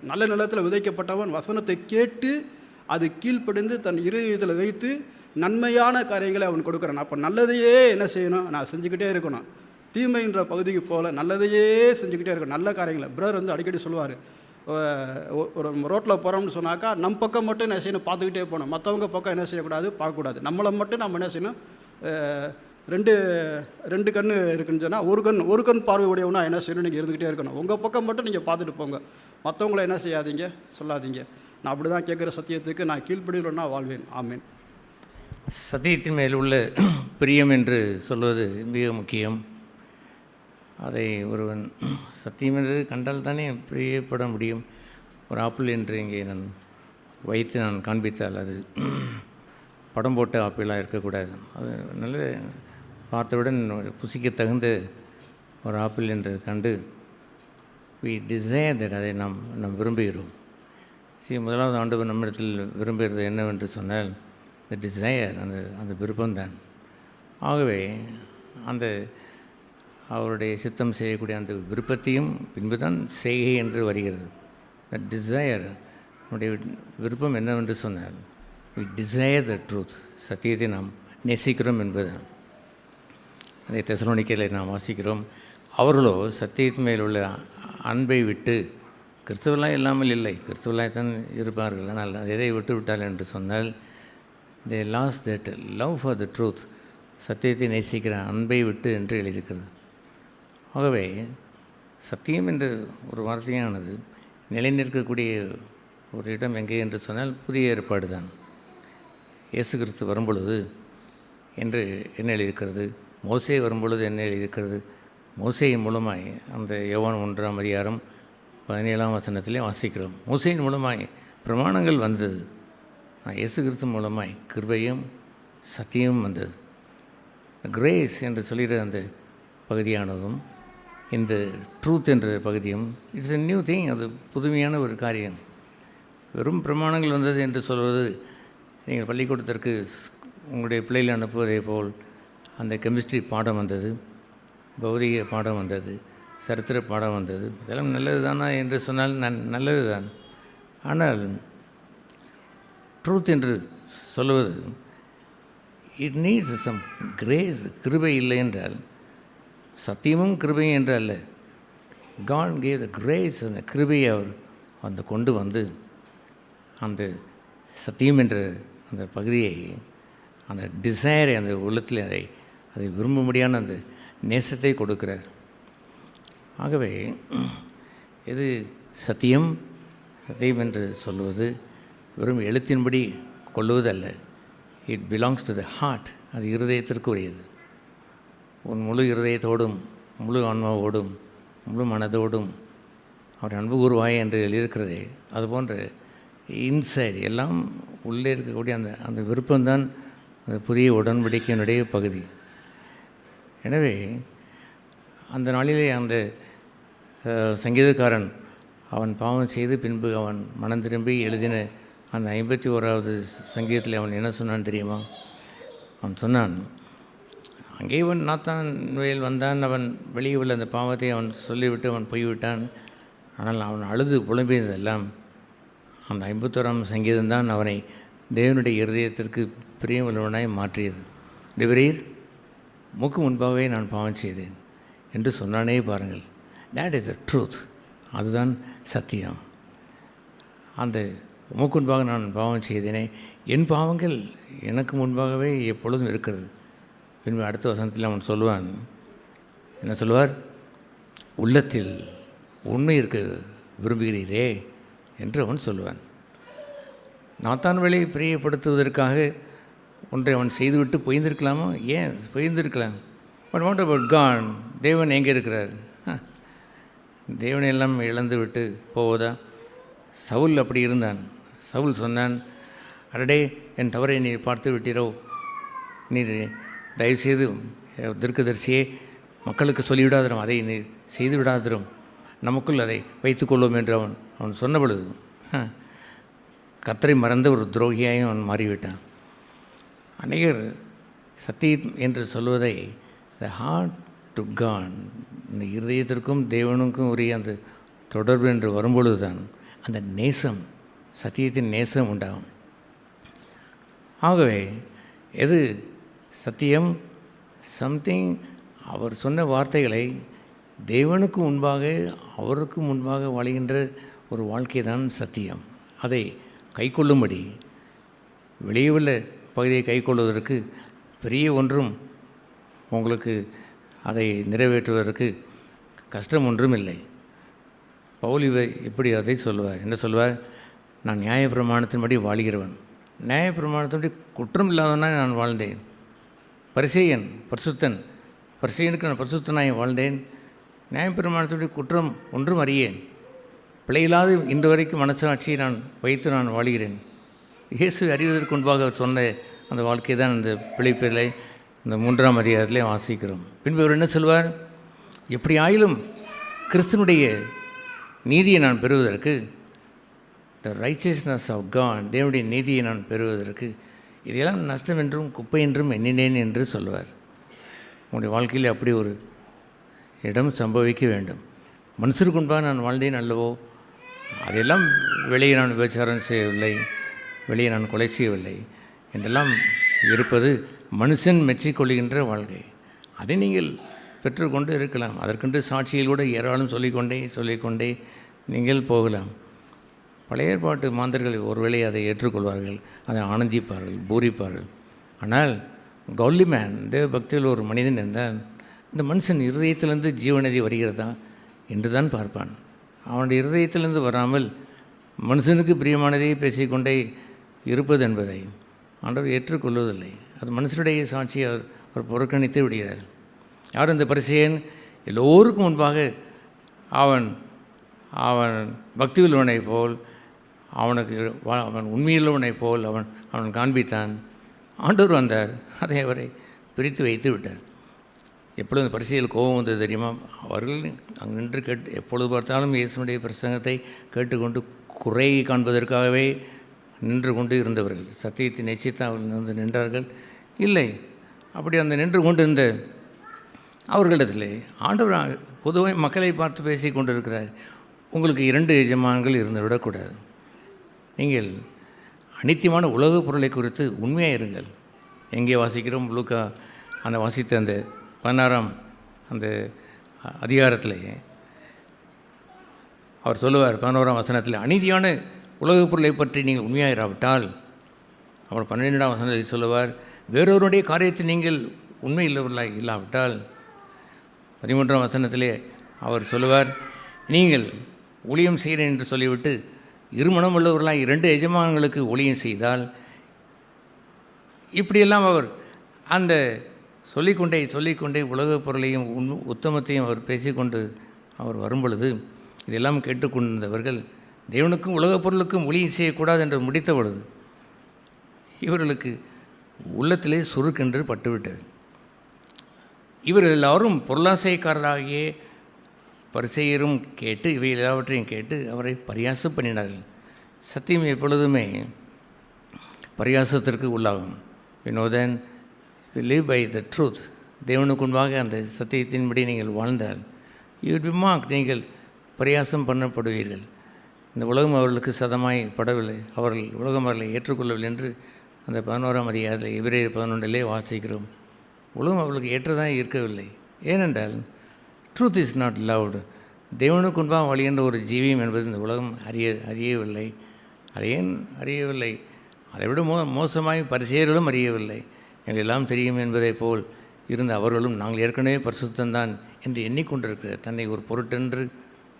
Speaker 5: நல்ல நிலத்தில் விதைக்கப்பட்டவன் வசனத்தை கேட்டு அது கீழ்ப்படிந்து தன் இருதயத்தில் வைத்து நன்மையான காரியங்களை அவன் கொடுக்குறான். அப்போ நல்லதையே என்ன செய்யணும், நான் செஞ்சுக்கிட்டே இருக்கணும். தீமைன்ற பகுதிக்கு போல் நல்லதையே செஞ்சுக்கிட்டே இருக்கணும். நல்ல காரியங்களை பிரதர் வந்து அடிக்கடி சொல்லுவார், ஒரு ரோட்டில் போகிறோம்னு சொன்னாக்கா நம் பக்கம் மட்டும் என்ன செய்யணும், பார்த்துக்கிட்டே போகணும். மற்றவங்க பக்கம் என்ன செய்யக்கூடாது, பார்க்கக்கூடாது. நம்மளை மட்டும் நம்ம என்ன செய்யணும், ரெண்டு கண் இருக்குன்னு சொன்னால் ஒரு கண் பார்வை உடையவனா என்ன செய்யணும், நீங்கள் இருந்துக்கிட்டே இருக்கணும். உங்கள் பக்கம் மட்டும் நீங்கள் பார்த்துட்டு போங்க, மற்றவங்கள என்ன செய்யாதீங்க, சொல்லாதீங்க. நான் அப்படி தான் கேட்குற சத்தியத்துக்கு நான் கீழ்ப்படினா வாழ்வேன். ஆமேன்.
Speaker 6: சத்தியத்தின் மேல் உள்ள பிரியம் என்று சொல்வது மிக முக்கியம். அதை ஒருவன் சத்தியம் என்று கண்டால் தானே பிரியப்பட முடியும். ஒரு ஆப்பிள் என்று இங்கே நான் வைத்து நான் காண்பித்தால் அது படம் போட்ட ஆப்பிளாக இருக்கக்கூடாது. அது நல்ல பார்த்தவுடன் புசிக்க தகுந்த ஒரு ஆப்பிள் என்று கண்டு வி டிசைர் தட் அதை நாம் விரும்புகிறோம். முதலாவது ஆண்டவர் நம்மிடத்தில் விரும்புகிறது என்னவென்று சொன்னால் த டிசையர், அந்த விருப்பம்தான். ஆகவே அந்த அவருடைய சித்தம் செய்யக்கூடிய அந்த விருப்பத்தையும் பின்பு தான் செய்கை என்று வருகிறது. த டிசையர், நம்முடைய விருப்பம் என்னவென்று சொன்னால் வி டிசையர் த ட்ரூத், சத்தியத்தை நாம் நேசிக்கிறோம் என்பதுதான். அதை தெசலோனிக்கேயில் நாம் வாசிக்கிறோம். அவர்களோ சத்தியத்தின் மேல் உள்ள அன்பை விட்டு, கிறிஸ்துவலாய் இல்லாமல் இல்லை, கிறிஸ்துவலாய் தான் இருப்பார்கள், ஆனால் எதை விட்டு விட்டால் என்று சொன்னால் they lost that love for the truth, சத்தியத்தை நேசிக்கிற அன்பை விட்டு என்று எழுதியிருக்கிறது. ஆகவே சத்தியம் என்ற ஒரு வார்த்தையானது நிலைநிற்கக்கூடிய ஒரு இடம் எங்கே என்று சொன்னால் புதிய ஏற்பாடு தான். இயேசு கிறிஸ்து வரும்பொழுது என்று என்ன எழுதியிருக்கிறது, மோசே வரும்பொழுது என்ன எழுதியிருக்கிறது, மோசேயின் மூலமாய் அந்த யோவான் 1ஆம் அதிகாரம் 17ஆம் வசனத்திலே வாசிக்கிறோம். மோசேயின் மூலமாய் பிரமாணங்கள் வந்தது, இயேசு கிறிஸ்து மூலமாய் கிருபையும் சத்தியமும் வந்தது. கிரேஸ் என்று சொல்கிற அந்த பகுதியானதும் இந்த ட்ரூத் என்ற பகுதியும் இட்ஸ் எ நியூ திங், அது புதுமையான ஒரு காரியம். வெறும் பிரமாணங்கள் வந்தது என்று சொல்வது, நீங்கள் பள்ளிக்கூடத்திற்கு உங்களுடைய பிள்ளைகளை அனுப்புவதே போல் அந்த கெமிஸ்ட்ரி பாடம் வந்தது, பௌதிக பாடம் வந்தது, சரித்திர பாடம் வந்தது, இதெல்லாம் நல்லது தானா என்று சொன்னால் நல்லது தான். ஆனால் ட்ரூத் என்று சொல்வது இட் நீட்ஸ் சம் கிரேஸ். கிருபை இல்லை என்றால், சத்தியமும் கிருபையும் என்று அல்ல, காட் கேவ் த கிரேஸ், அந்த கிருபையை அவர் அந்த கொண்டு வந்து அந்த சத்தியம் என்ற அந்த பகுதியை, அந்த டிசைரை, அந்த உள்ளத்தில் அதை விரும்பும்படியான அந்த நேசத்தை கொடுக்கிறார். ஆகவே இது சத்தியம் என்று சொல்வது வெறும் எழுத்தின்படி கொள்ளுவதல்ல, it belongs to the heart, அது இருதயத்திற்கு உரியது. உன் முழு இருதயத்தோடும் முழு ஆன்மாவோடும் முழு மனதோடும் அவர் அன்பு கூறுவாய் என்று எழுதியிருக்கிறதே, அதுபோன்ற இன்சைடு எல்லாம் உள்ளே இருக்கக்கூடிய அந்த விருப்பம்தான் அந்த புதிய உடன்படிக்கையினுடைய பகுதி. எனவே அந்த நாளிலே அந்த சங்கீதக்காரன் அவன் பாவம் செய்து பின்பு அவன் மனம் திரும்பி எழுதின அந்த 51வது சங்கீதத்தில் அவன் என்ன சொன்னான் தெரியுமா? அவன் சொன்னான், அங்கே நாத்தான் வயல் வந்தான், அவன் வெளியே உள்ள அந்த பாவத்தை அவன் சொல்லிவிட்டு அவன் போய்விட்டான். ஆனால் அவன் அழுது புலம்பியதெல்லாம் அந்த 51ஆம் சங்கீதம்தான் அவனை தேவனுடைய இருதயத்திற்கு பிரியமுள்ளவனாய் மாற்றியது. தேவரீர் மூக்கு முன்பாகவே நான் பாவம் செய்தேன் என்று சொன்னானே பாருங்கள். தேட் இஸ் த ட்ரூத், அதுதான் சத்தியம். அந்த மூக்கு முன்பாக நான் பாவம் செய்தேனே, என் பாவங்கள் எனக்கு முன்பாகவே எப்பொழுதும் இருக்கிறது. பின்பு அடுத்த வசனத்தில் அவன் சொல்லுவான், என்ன சொல்லுவார்? உள்ளத்தில் உண்மை இருக்க விரும்புகிறீரே என்று அவன் சொல்லுவான். நாத்தான் வேலையை பிரியப்படுத்துவதற்காக ஒன்றை அவன் செய்துவிட்டு போய்ந்திருக்கலாமோ? ஏன் போய்ந்திருக்கலாம்? But what about God? தேவன் எங்கே இருக்கிறார்? தேவனை எல்லாம் இழந்து விட்டு போவதா? சவுல் அப்படி இருந்தான். சவுல் சொன்னான், அடடே, என் தவறை நீர் பார்த்து விட்டீரோ, நீர் தயவுசெய்து தீர்க்கதரிசியே மக்களுக்கு சொல்லிவிடாதிரும், அதை நீர் செய்து விடாதிரும், நமக்குள் அதை வைத்துக்கொள்வோம் என்று அவன் சொன்ன பொழுது கர்த்தரை மறந்த ஒரு துரோகியாயும் அவன் மாறிவிட்டான். அநேகர் சத்தியம் என்று சொல்வதை த ஹார்ட் டு காட், இந்த இருதயத்திற்கும் தேவனுக்கும் உரிய அந்த தொடர்பு என்று வரும்பொழுது தான் அந்த நேசம், சத்தியத்தின் நேசம் உண்டாகும். ஆகவே எது சத்தியம்? சம்திங், அவர் சொன்ன வார்த்தைகளை தேவனுக்கு முன்பாக, அவருக்கு முன்பாக வாழ்கின்ற ஒரு வாழ்க்கை தான் சத்தியம். அதை கைக்கொள்ளும்படி வெளியே உள்ள பகுதியை கைக்கொள்வதற்கு பெரிய ஒன்றும் உங்களுக்கு அதை நிறைவேற்றுவதற்கு கஷ்டம் ஒன்றும் இல்லை. பவுல் இப்படி அதை சொல்வார், என்ன சொல்வார்? நான் நியாயப்பிரமாணத்தின்படி வாழ்கிறவன், நியாயப்பிரமாணத்தின்படி குற்றம் இல்லாதவனாக நான் வாழ்ந்தேன். பரிசேயன் பரிசுத்தன், பரிசேயனுக்கு நான் பரிசுத்தனாய் வாழ்ந்தேன். நியாயப்பிரமாணத்தின்படி குற்றம் ஒன்றும் அறியேன், பிழையில்லாது இன்று வரைக்கும் மனசாட்சியை நான் வைத்து நான் வாழ்கிறேன். இயேசு அறிவதற்கு முன்பாக அவர் சொன்ன அந்த வாழ்க்கை தான் இந்த பிழைப்பிலை இந்த 3ஆம் அதிகாரத்திலே வாசிக்கிறோம். பின்பு அவர் என்ன சொல்வார்? எப்படி ஆயிலும் கிறிஸ்துனுடைய நீதியை நான் பெறுவதற்கு, த ரைச்சஸ்னஸ் ஆஃப் காட், தேவனுடைய நீதியை நான் பெறுவதற்கு இதையெல்லாம் நஷ்டம் என்றும் குப்பை என்றும் எண்ணினேன் என்று சொல்வார். உங்களுடைய வாழ்க்கையில் அப்படி ஒரு இடம் சம்பவிக்க வேண்டும். மனுஷருக்கு முன்பாக நான் வாழ்ந்தேன் அல்லவோ, அதெல்லாம் வெளியே நான் விபச்சாரம் செய்யவில்லை, வெளியே நான் கொலை செய்யவில்லை என்றெல்லாம் இருப்பது மனுஷன் மெச்சிக்கொள்கின்ற வாழ்க்கை. அதை நீங்கள் பெற்றுக்கொண்டு இருக்கலாம். அதற்கென்று சாட்சியில் கூட ஏராளம் சொல்லிக்கொண்டே நீங்கள் போகலாம். பழைய ஏற்பாட்டு மாந்தர்கள் ஒருவேளை அதை ஏற்றுக்கொள்வார்கள், அதை ஆனந்திப்பார்கள், பூரிப்பார்கள். ஆனால் கவுலி மேன், தேவ பக்தியில் ஒரு மனிதன் இருந்தால் இந்த மனுஷன் இருதயத்திலிருந்து ஜீவநதி வருகிறதா என்று தான் பார்ப்பான். அவனுடைய இருதயத்திலிருந்து வராமல் மனுஷனுக்கு பிரியமானதை பேசிக்கொண்டே இருப்பது என்பதை ஆண்டவர் ஏற்றுக்கொள்வதில்லை. அது மனுஷனுடைய சாட்சியை அவர் புறக்கணித்து விடுகிறார். யார் இந்த பரிசேயன்? எல்லோருக்கும் முன்பாக அவன் பக்தி உள்ளவனைப் போல், அவன் உண்மையுள்ளவனைப் போல் அவன் காண்பித்தான். ஆண்டவர் வந்தார், அதை அவரை பிரித்து வைத்து விட்டார். எப்பொழுது அந்த பரிசேயனுக்கு கோபம் வந்தது தெரியுமா? அவர்கள் அங்கே நின்று எப்பொழுது பார்த்தாலும் இயேசுனுடைய பிரசங்கத்தை கேட்டுக்கொண்டு குறை காண்பதற்காகவே நின்று கொண்டு இருந்தவர்கள். சத்தியத்தை நிச்சயத்தை அவர்கள் வந்து நின்றார்கள் இல்லை. அப்படி அந்த நின்று கொண்டு இருந்த அவர்களிடத்தில் ஆண்டவர் பொதுவாக மக்களை பார்த்து பேசி கொண்டிருக்கிறார். உங்களுக்கு 2 எஜமான்கள் இருந்து விடக்கூடாது. நீங்கள் அனித்தியமான உலகப் பொருளை குறித்து உண்மையாக இருங்கள். எங்கே வாசிக்கிறோம்? லூக்கா அந்த வாசித்த அந்த 16ஆம் அந்த அதிகாரத்தில் அவர் சொல்லுவார், 11ஆம் வசனத்தில், அநீதியான உலகப் பொருளை பற்றி நீங்கள் உண்மையாக இராவிட்டால், அவர் 12ஆம் வசனத்தில் சொல்லுவார், வேறொருடைய காரியத்தை நீங்கள் உண்மை இல்லாவிட்டால், 13ஆம் வசனத்திலே அவர் சொல்லுவார், நீங்கள் ஊழியம் செய்கிறேன் என்று சொல்லிவிட்டு இருமணம் உள்ளவர்களாக 2 எஜமான்களுக்கு ஊழியம் செய்தால், இப்படியெல்லாம் அவர் அந்த சொல்லிக்கொண்டே உலகப் பொருளையும் உத்தமத்தையும் அவர் பேசிக்கொண்டு அவர் வரும்பொழுது இதெல்லாம் கேட்டுக்கொண்டிருந்தவர்கள் தேவனுக்கும் உலகப் பொருளுக்கும் ஊழியம் செய்யக்கூடாது என்று முடித்த பொழுது இவர்களுக்கு உள்ளத்திலே சுருக்கென்று பட்டுவிட்டது. இவர்கள் எல்லாரும் பொருளாசைக்காரராகிய பரிசேயரும் கேட்டு இவை எல்லாவற்றையும் கேட்டு அவரை பரியாசம் பண்ணினார்கள். சத்தியம் எப்பொழுதுமே பரியாசத்திற்கு உள்ளாகும். Vinothan live by the truth, தேவனுக்கு முன்பாக அந்த சத்தியத்தின்படி நீங்கள் வாழ்ந்தால் you will be mocked, நீங்கள் பரியாசம் பண்ணப்படுவீர்கள். இந்த உலகம் அவர்களுக்கு சதமாய் படவில்லை, அவர்கள் உலகம் அவர்களை ஏற்றுக்கொள்ளவில்லை என்று அந்த 11ஆம் அதிகாரத்தில் எபிரேயர் 11 வாசிக்கிறோம். உலகம் அவர்களுக்கு ஏற்றதாக இருக்கவில்லை. ஏனென்றால் ட்ரூத் இஸ் நாட் லவ்டு, தேவனுக்கு முன்பாக வாழ்கின்ற ஒரு ஜீவியம் என்பது இந்த உலகம் அறியவில்லை. அதை ஏன் அறியவில்லை? அதை விட மோசமாய் பரிசேயர்களும் அறியவில்லை. எங்கள் எல்லாம் தெரியும் என்பதை போல் இருந்த அவர்களும் நாங்கள் ஏற்கனவே பரிசுத்தந்தான் என்று எண்ணிக்கொண்டிருக்கிற தன்னை ஒரு பொருட்டென்று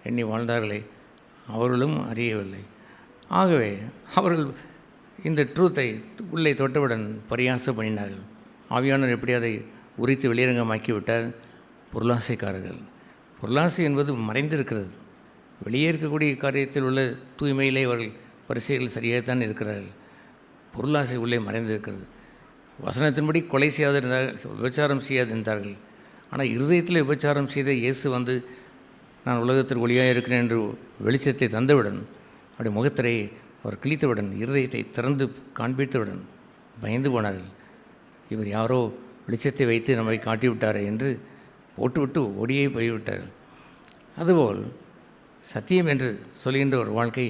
Speaker 6: எண்ணி வாழ்ந்தார்களே, அவர்களும் அறியவில்லை. ஆகவே அவர்கள் இந்த ட்ரூத்தை உள்ளே தொட்டவுடன் பரியாசம் பண்ணினார்கள். ஆவியானவர் எப்படி அதை உரித்து வெளியரங்கமாக்கி விட்டார் பொருளாசைக்காரர்கள். பொருளாசை என்பது மறைந்திருக்கிறது. வெளியே இருக்கக்கூடிய காரியத்தில் உள்ள தூய்மையிலே அவர்கள் பரிசைகள் சரியாகத்தான் இருக்கிறார்கள். பொருளாசை உள்ளே மறைந்திருக்கிறது. வசனத்தின்படி கொலை செய்யாதிருந்தார்கள், விபச்சாரம் செய்யாதிருந்தார்கள். ஆனால் இருதயத்தில் விபச்சாரம் செய்த இயேசு வந்து நான் உலகத்திற்கு ஒளியாக இருக்கிறேன் என்று வெளிச்சத்தை தந்தவுடன் அவருடைய முகத்திரை அவர் கிழித்தவுடன் இருதயத்தை திறந்து காண்பித்தவுடன் பயந்து போனார்கள். இவர் யாரோ வெளிச்சத்தை வைத்து நம்மை காட்டிவிட்டாரே என்று போட்டுவிட்டு ஓடியே போய்விட்டார்கள். அதுபோல் சத்தியம் என்று சொல்கின்ற ஒரு வாழ்க்கை,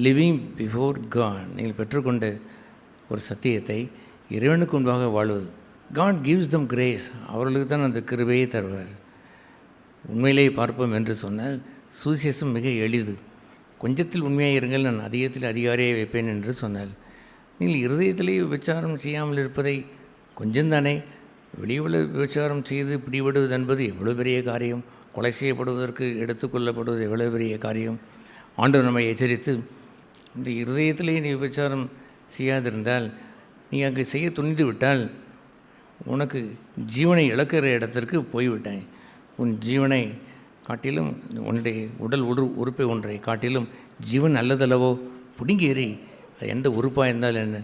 Speaker 6: லிவிங் பிஃபோர் காட், நீங்கள் பெற்றுக்கொண்ட ஒரு சத்தியத்தை இறைவனுக்கு முன்பாக வாழ்வது. காட் கிவ்ஸ் தம் கிரேஸ், அவர்களுக்கு தான் அந்த கிருபையை தருவார். உண்மையிலே பார்ப்போம் என்று சொன்னால் சுவிசேஷம் மிக எளிது. கொஞ்சத்தில் உண்மையாக இருங்கள், நான் அதிகத்தில் அதிகாரியை வைப்பேன் என்று சொன்னால், நீங்கள் இருதயத்திலே விபச்சாரம் செய்யாமல் இருப்பதை கொஞ்சம்தானே, வெளியுள்ள விபச்சாரம் செய்து பிடிபடுவது என்பது எவ்வளோ பெரிய காரியம், கொலை செய்யப்படுவதற்கு எடுத்துக்கொள்ளப்படுவது எவ்வளோ பெரிய காரியம். ஆண்டவர் நம்மை எச்சரித்து, இந்த இருதயத்திலே நீ விபச்சாரம் செய்யாதிருந்தால், நீ அங்கே செய்ய துணிந்து விட்டால் உனக்கு ஜீவனை இழக்கிற இடத்திற்கு போய்விட்டாய். உன் ஜீவனை காட்டிலும் உன்னுடைய உடல் உறுப்பை ஒன்றை காட்டிலும் ஜீவன் நல்லதல்லவோ, பிடுங்கி எறி. அது எந்த உறுப்பாக இருந்தாலும் என்ன,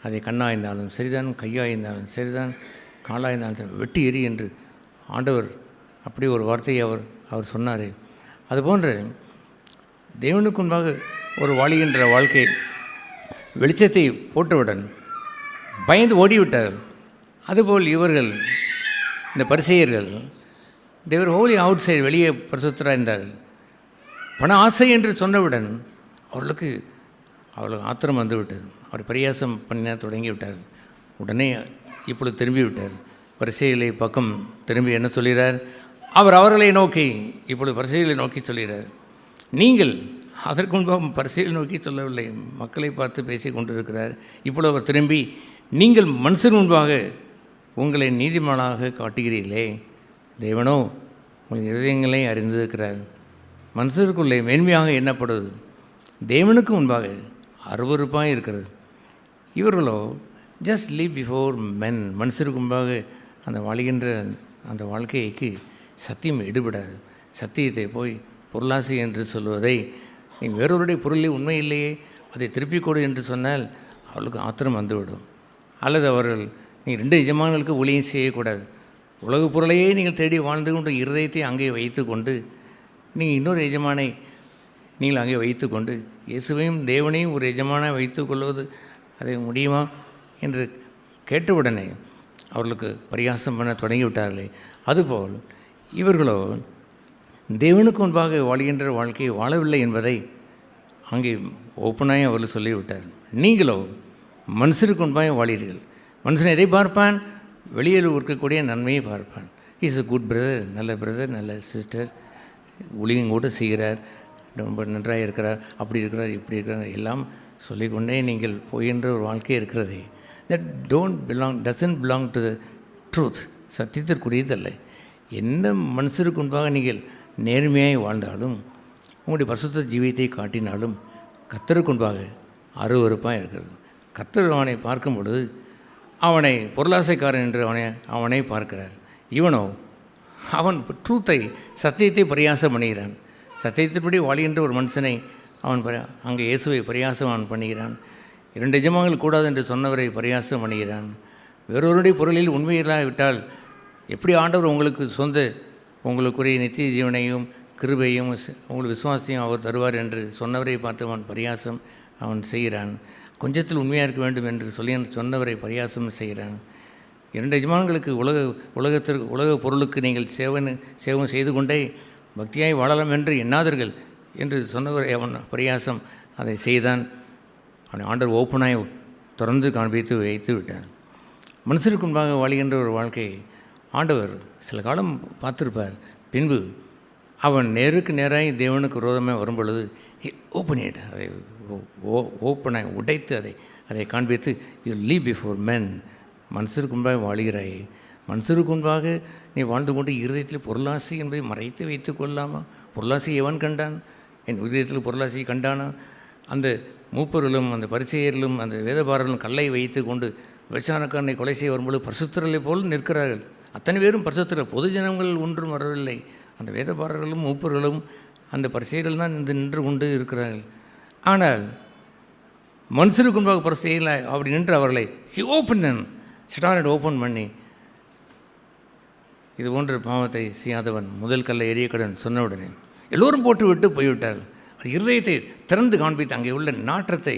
Speaker 6: அதை கண்ணாக இருந்தாலும் சரிதான், கையாக இருந்தாலும் சரிதான், காலாக இருந்தாலும் சரி, வெட்டி எறி என்று ஆண்டவர் அப்படி ஒரு வார்த்தையை அவர் சொன்னார். அதுபோன்ற தேவனுக்கு முன்பாக ஒரு வாழுகின்ற வாழ்க்கை வெளிச்சத்தை போட்டவுடன் பயந்து ஓடிவிட்டார்கள். அதுபோல் இவர்கள், இந்த பரிசேயர்கள், தேவர் ஹோலி அவுட் சைடு, வெளியே பரிசுத்தராக இருந்தார்கள். பண ஆசை என்று சொன்னவுடன் அவர்களுக்கு ஆத்திரம் வந்து விட்டது. அவர் பரியாசம் பண்ண தொடங்கி விட்டார்கள். உடனே இப்பொழுது திரும்பி விட்டார். பரிசேயர்களை பக்கம் திரும்பி என்ன சொல்கிறார்? அவர் அவர்களை நோக்கி, இப்பொழுது பரிசேயர்களை நோக்கி சொல்கிறார், நீங்கள் அதற்கு முன்பாக பரிசேயர்களை நோக்கி சொல்லவில்லை, மக்களை பார்த்து பேசி கொண்டிருக்கிறார். இப்பொழுது அவர் திரும்பி, நீங்கள் மனுஷன் முன்பாக உங்களை நீதிமானாக காட்டுகிறீர்களே, தேவனோ உங்கள் இருதயங்களை அறிந்திருக்கிறார். மனுஷருக்குள்ளே மேன்மையாக எண்ணப்படுவது தேவனுக்கு முன்பாக அருவருப்பாக இருக்கிறது. இவர்களோ ஜஸ்ட் லீவ் பிஃபோர் மென், மனுஷருக்கு முன்பாக அந்த வாழ்கின்ற அந்த வாழ்க்கைக்கு சத்தியம் எடுபடாது. சத்தியத்தை போய் பொருளாசை என்று சொல்வதை, நீங்கள் வேறொருடைய பொருளை உண்மை இல்லையே அதை திருப்பிக் கொடு என்று சொன்னால் அவர்களுக்கு ஆத்திரம் வந்துவிடும். அல்லது அவர்கள், நீங்கள் 2 எஜமான்களுக்கு ஊழியம் செய்யக்கூடாது, உலக பொருளையே நீங்கள் தேடி வாழ்ந்து கொண்டு இருதயத்தை அங்கே வைத்து கொண்டு நீங்கள் இன்னொரு எஜமானை நீங்கள் அங்கே வைத்து கொண்டு இயேசுவையும் தேவனையும் ஒரு எஜமானாக வைத்து கொள்வது அதை முடியுமா என்று கேட்டவுடனே அவர்களுக்கு பரியாசம் பண்ண தொடங்கிவிட்டார்களே. அதுபோல் இவர்களோ தேவனுக்கு முன்பாக வாழ்கின்ற வாழ்க்கையை வாழவில்லை என்பதை அங்கே ஓப்பனாக அவர்கள் சொல்லிவிட்டார். நீங்களோ மனுஷருக்கு முன்பாக வாழ்கிறீர்கள். மனுஷன் எதை பார்ப்பான்? வெளியில் இருக்கக்கூடிய நன்மையை பார்ப்பான். இஸ் a குட் பிரதர், நல்ல பிரதர், நல்ல சிஸ்டர், ஊழியம் கூட செய்கிறார், ரொம்ப நன்றாக இருக்கிறார், அப்படி இருக்கிறார், இப்படி இருக்கிறார், எல்லாம் சொல்லிக்கொண்டே நீங்கள் போகின்ற ஒரு வாழ்க்கை இருக்கிறதே, that doesn't belong to the truth, சத்தியத்திற்குரியதல்ல. என்ன மனுஷருக்கு முன்பாக நீங்கள் நேர்மையாக வாழ்ந்தாலும், உங்களுடைய பரிசுத்த ஜீவியத்தை காட்டினாலும் கர்த்தருக்கு முன்பாக அருவருப்பாக இருக்கிறது. கர்த்தர் அவனை பார்க்கும் பொழுது அவனை பொருளாசைக்காரன் என்று அவனை பார்க்கிறார். இவனோ அவன் ட்ரூத்தை, சத்தியத்தை பரியாசம் பண்ணுகிறான். சத்தியத்தின்படி வாழ்கின்ற ஒரு மனுஷனை அவன் அங்கே இயேசுவை பரியாசம் அவன் பண்ணுகிறான். 2 எஜமான்கள் கூடாது என்று சொன்னவரை பரியாசம் பண்ணுகிறான். வேறொருடைய பொருளில் உண்மையில்லாவிட்டால் எப்படி ஆண்டவர் உங்களுக்கு உங்களுக்குரிய நித்திய ஜீவனையும் கிருபையும் உங்களுக்கு விசுவாசத்தையும் அவர் தருவார் என்று சொன்னவரை பார்த்து அவன் பரியாசம் அவன் செய்கிறான். கொஞ்சத்தில் உண்மையாக இருக்க வேண்டும் என்று சொன்னவரை பரியாசம் செய்கிறான். 2 எஜமான்களுக்கு உலக பொருளுக்கு நீங்கள் சேவம் செய்து கொண்டே பக்தியாய் வாழலாம் என்று எண்ணாதீர்கள் என்று சொன்னவரை அவன் பரியாசம் அதை செய்தான். அவனை ஆண்டவர் ஓப்பனாய் திறந்து காண்பித்து வைத்து விட்டான். மனுஷருக்கு முன்பாக வாழ்கின்ற ஒரு வாழ்க்கையை ஆண்டவர் சில காலம் பார்த்துருப்பார். பின்பு அவன் நேருக்கு நேராக தேவனுக்கு விரோதமாக வரும்பொழுது ஓப்பனேட், அதை ஓப்பனாக உடைத்து அதை காண்பித்து, யூ லீவ் பிஃபோர் மென், மனுஷருக்கு முன்பாக வாழ்கிறாய். மனுஷருக்கு முன்பாக நீ வாழ்ந்து கொண்டு இருதயத்தில் பொருளாசை என்பதை மறைத்து வைத்து கொள்ளாமா? பொருளாசை எவன் கண்டான்? என் இருதயத்தில் பொருளாசையை கண்டானா? அந்த மூப்பர்களும் அந்த பரிசேயர்களும் அந்த வேதபாரர்களும் கல்லை வைத்து கொண்டு விபச்சாரக்காரனை கொலை செய்ய வரும்போது பரிசுத்தரை போல் நிற்கிறார்கள். அத்தனை பேரும் பரிசுத்தர், பொது ஜனங்கள் ஒன்றும் வரவில்லை. அந்த வேதபாரர்களும் மூப்பர்களும் அந்த பரிசேயர்கள் தான் நின்று கொண்டு இருக்கிறார்கள். ஆனால் மனுஷருக்கு முன்பாக பரிசேயல அப்படி நின்று அவர்களை சிட்டாரட் ஓப்பன் பண்ணி, இது போன்ற பாவத்தை செய்யாதவன் முதல் கல்லை எரிய கடன் சொன்னவுடனே எல்லோரும் போட்டு விட்டு போய்விட்டார்கள். இருதயத்தை திறந்து காண்பித்து அங்கே உள்ள நாற்றத்தை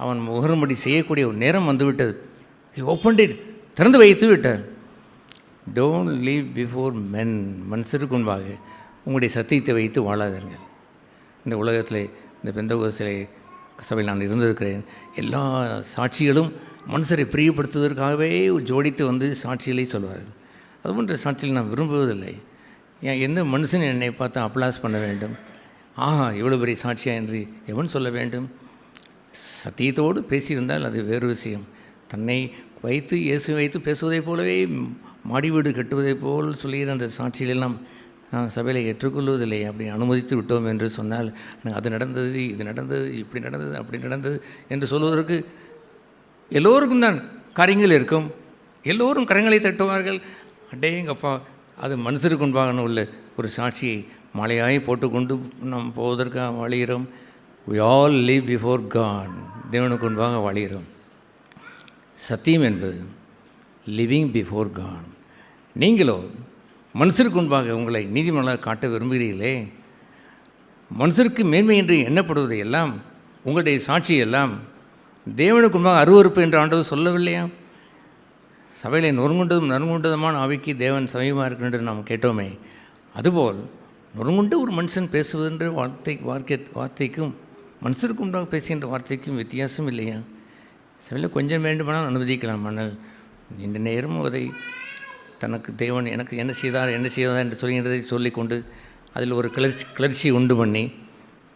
Speaker 6: அவன் முகரும்படி செய்யக்கூடிய ஒரு நேரம் வந்துவிட்டது. ஓப்பன் திறந்து வைத்து விட்டார். டோன்ட் லீவ் பிஃபோர் மென். மனுஷருக்கு முன்பாக உங்களுடைய சத்தியத்தை வைத்து வாழாதீர்கள். இந்த உலகத்தில் இந்த பெந்தகோஸ்தே சபையில் நான் இருந்திருக்கிறேன். எல்லா சாட்சிகளும் மனுஷரை பிரியப்படுத்துவதற்காகவே ஜோடித்து வந்து சாட்சிகளை சொல்வார்கள். அதுபோன்ற சாட்சிகள் நான் விரும்புவதில்லை. ஏன் எந்த மனுஷன் என்னை பார்த்து அப்ளாஸ் பண்ண வேண்டும்? ஆஹா, இவ்வளோ பெரிய சாட்சியா என்று எவன் சொல்ல வேண்டும்? சத்தியத்தோடு பேசியிருந்தால் அது வேறு விஷயம். தன்னை வைத்து இயேசு வைத்து பேசுவதைப் போலவே மாடி வீடு கட்டுவதைப் போல் சொல்லுகிற அந்த சாட்சிகளெல்லாம் நான் சபையில் ஏற்றுக்கொள்வதில்லை. அப்படி அனுமதித்து விட்டோம் என்று சொன்னால் அது நடந்தது, இது நடந்தது, இப்படி நடந்தது, அப்படி நடந்தது என்று சொல்வதற்கு எல்லோருக்கும் தான் காரியங்கள் இருக்கும். எல்லோரும் கரங்களை தட்டுவார்கள். அடேங்கப்பா, அது மனுஷருக்கு முன்பாக உள்ள ஒரு சாட்சியை மலையாய் போட்டுக்கொண்டு நாம் போவதற்காக வாழுகிறோம். we all live before God. தேவனுக்கு முன்பாக வாழுகிறோம். சத்தியம் என்பது லிவிங் பிஃபோர் God. நீங்களோ மனுஷருக்கு முன்பாக உங்களை நீதிமன்றாக காட்ட விரும்புகிறீர்களே. மனுஷருக்கு மேன்மை என்று எண்ணப்படுவதை எல்லாம், உங்களுடைய சாட்சியெல்லாம் தேவனுக்கு முன்பாக அருவருப்பு என்று ஆண்டவர் சொல்லவில்லையா? சபையிலே நொறுங்குண்டதுமான ஆவிக்கு தேவன் சமீபமாக இருக்கிற என்று நாம் கேட்டோமே. அதுபோல் நொறுங்குண்டு ஒரு மனுஷன் பேசுவதென்ற வார்த்தைக்கும் மனுஷருக்கு முன்பாக பேசுகின்ற வார்த்தைக்கும் வித்தியாசம் இல்லையா? சபையில் கொஞ்சம் வேண்டுமானால் அனுமதிக்கலாம். ஆனால் இந்த நேரமும் அதை தனக்கு தேவன் எனக்கு என்ன செய்தார் என்று சொல்கின்றதை சொல்லிக்கொண்டு அதில் ஒரு கிளர்ச்சி உண்டு பண்ணி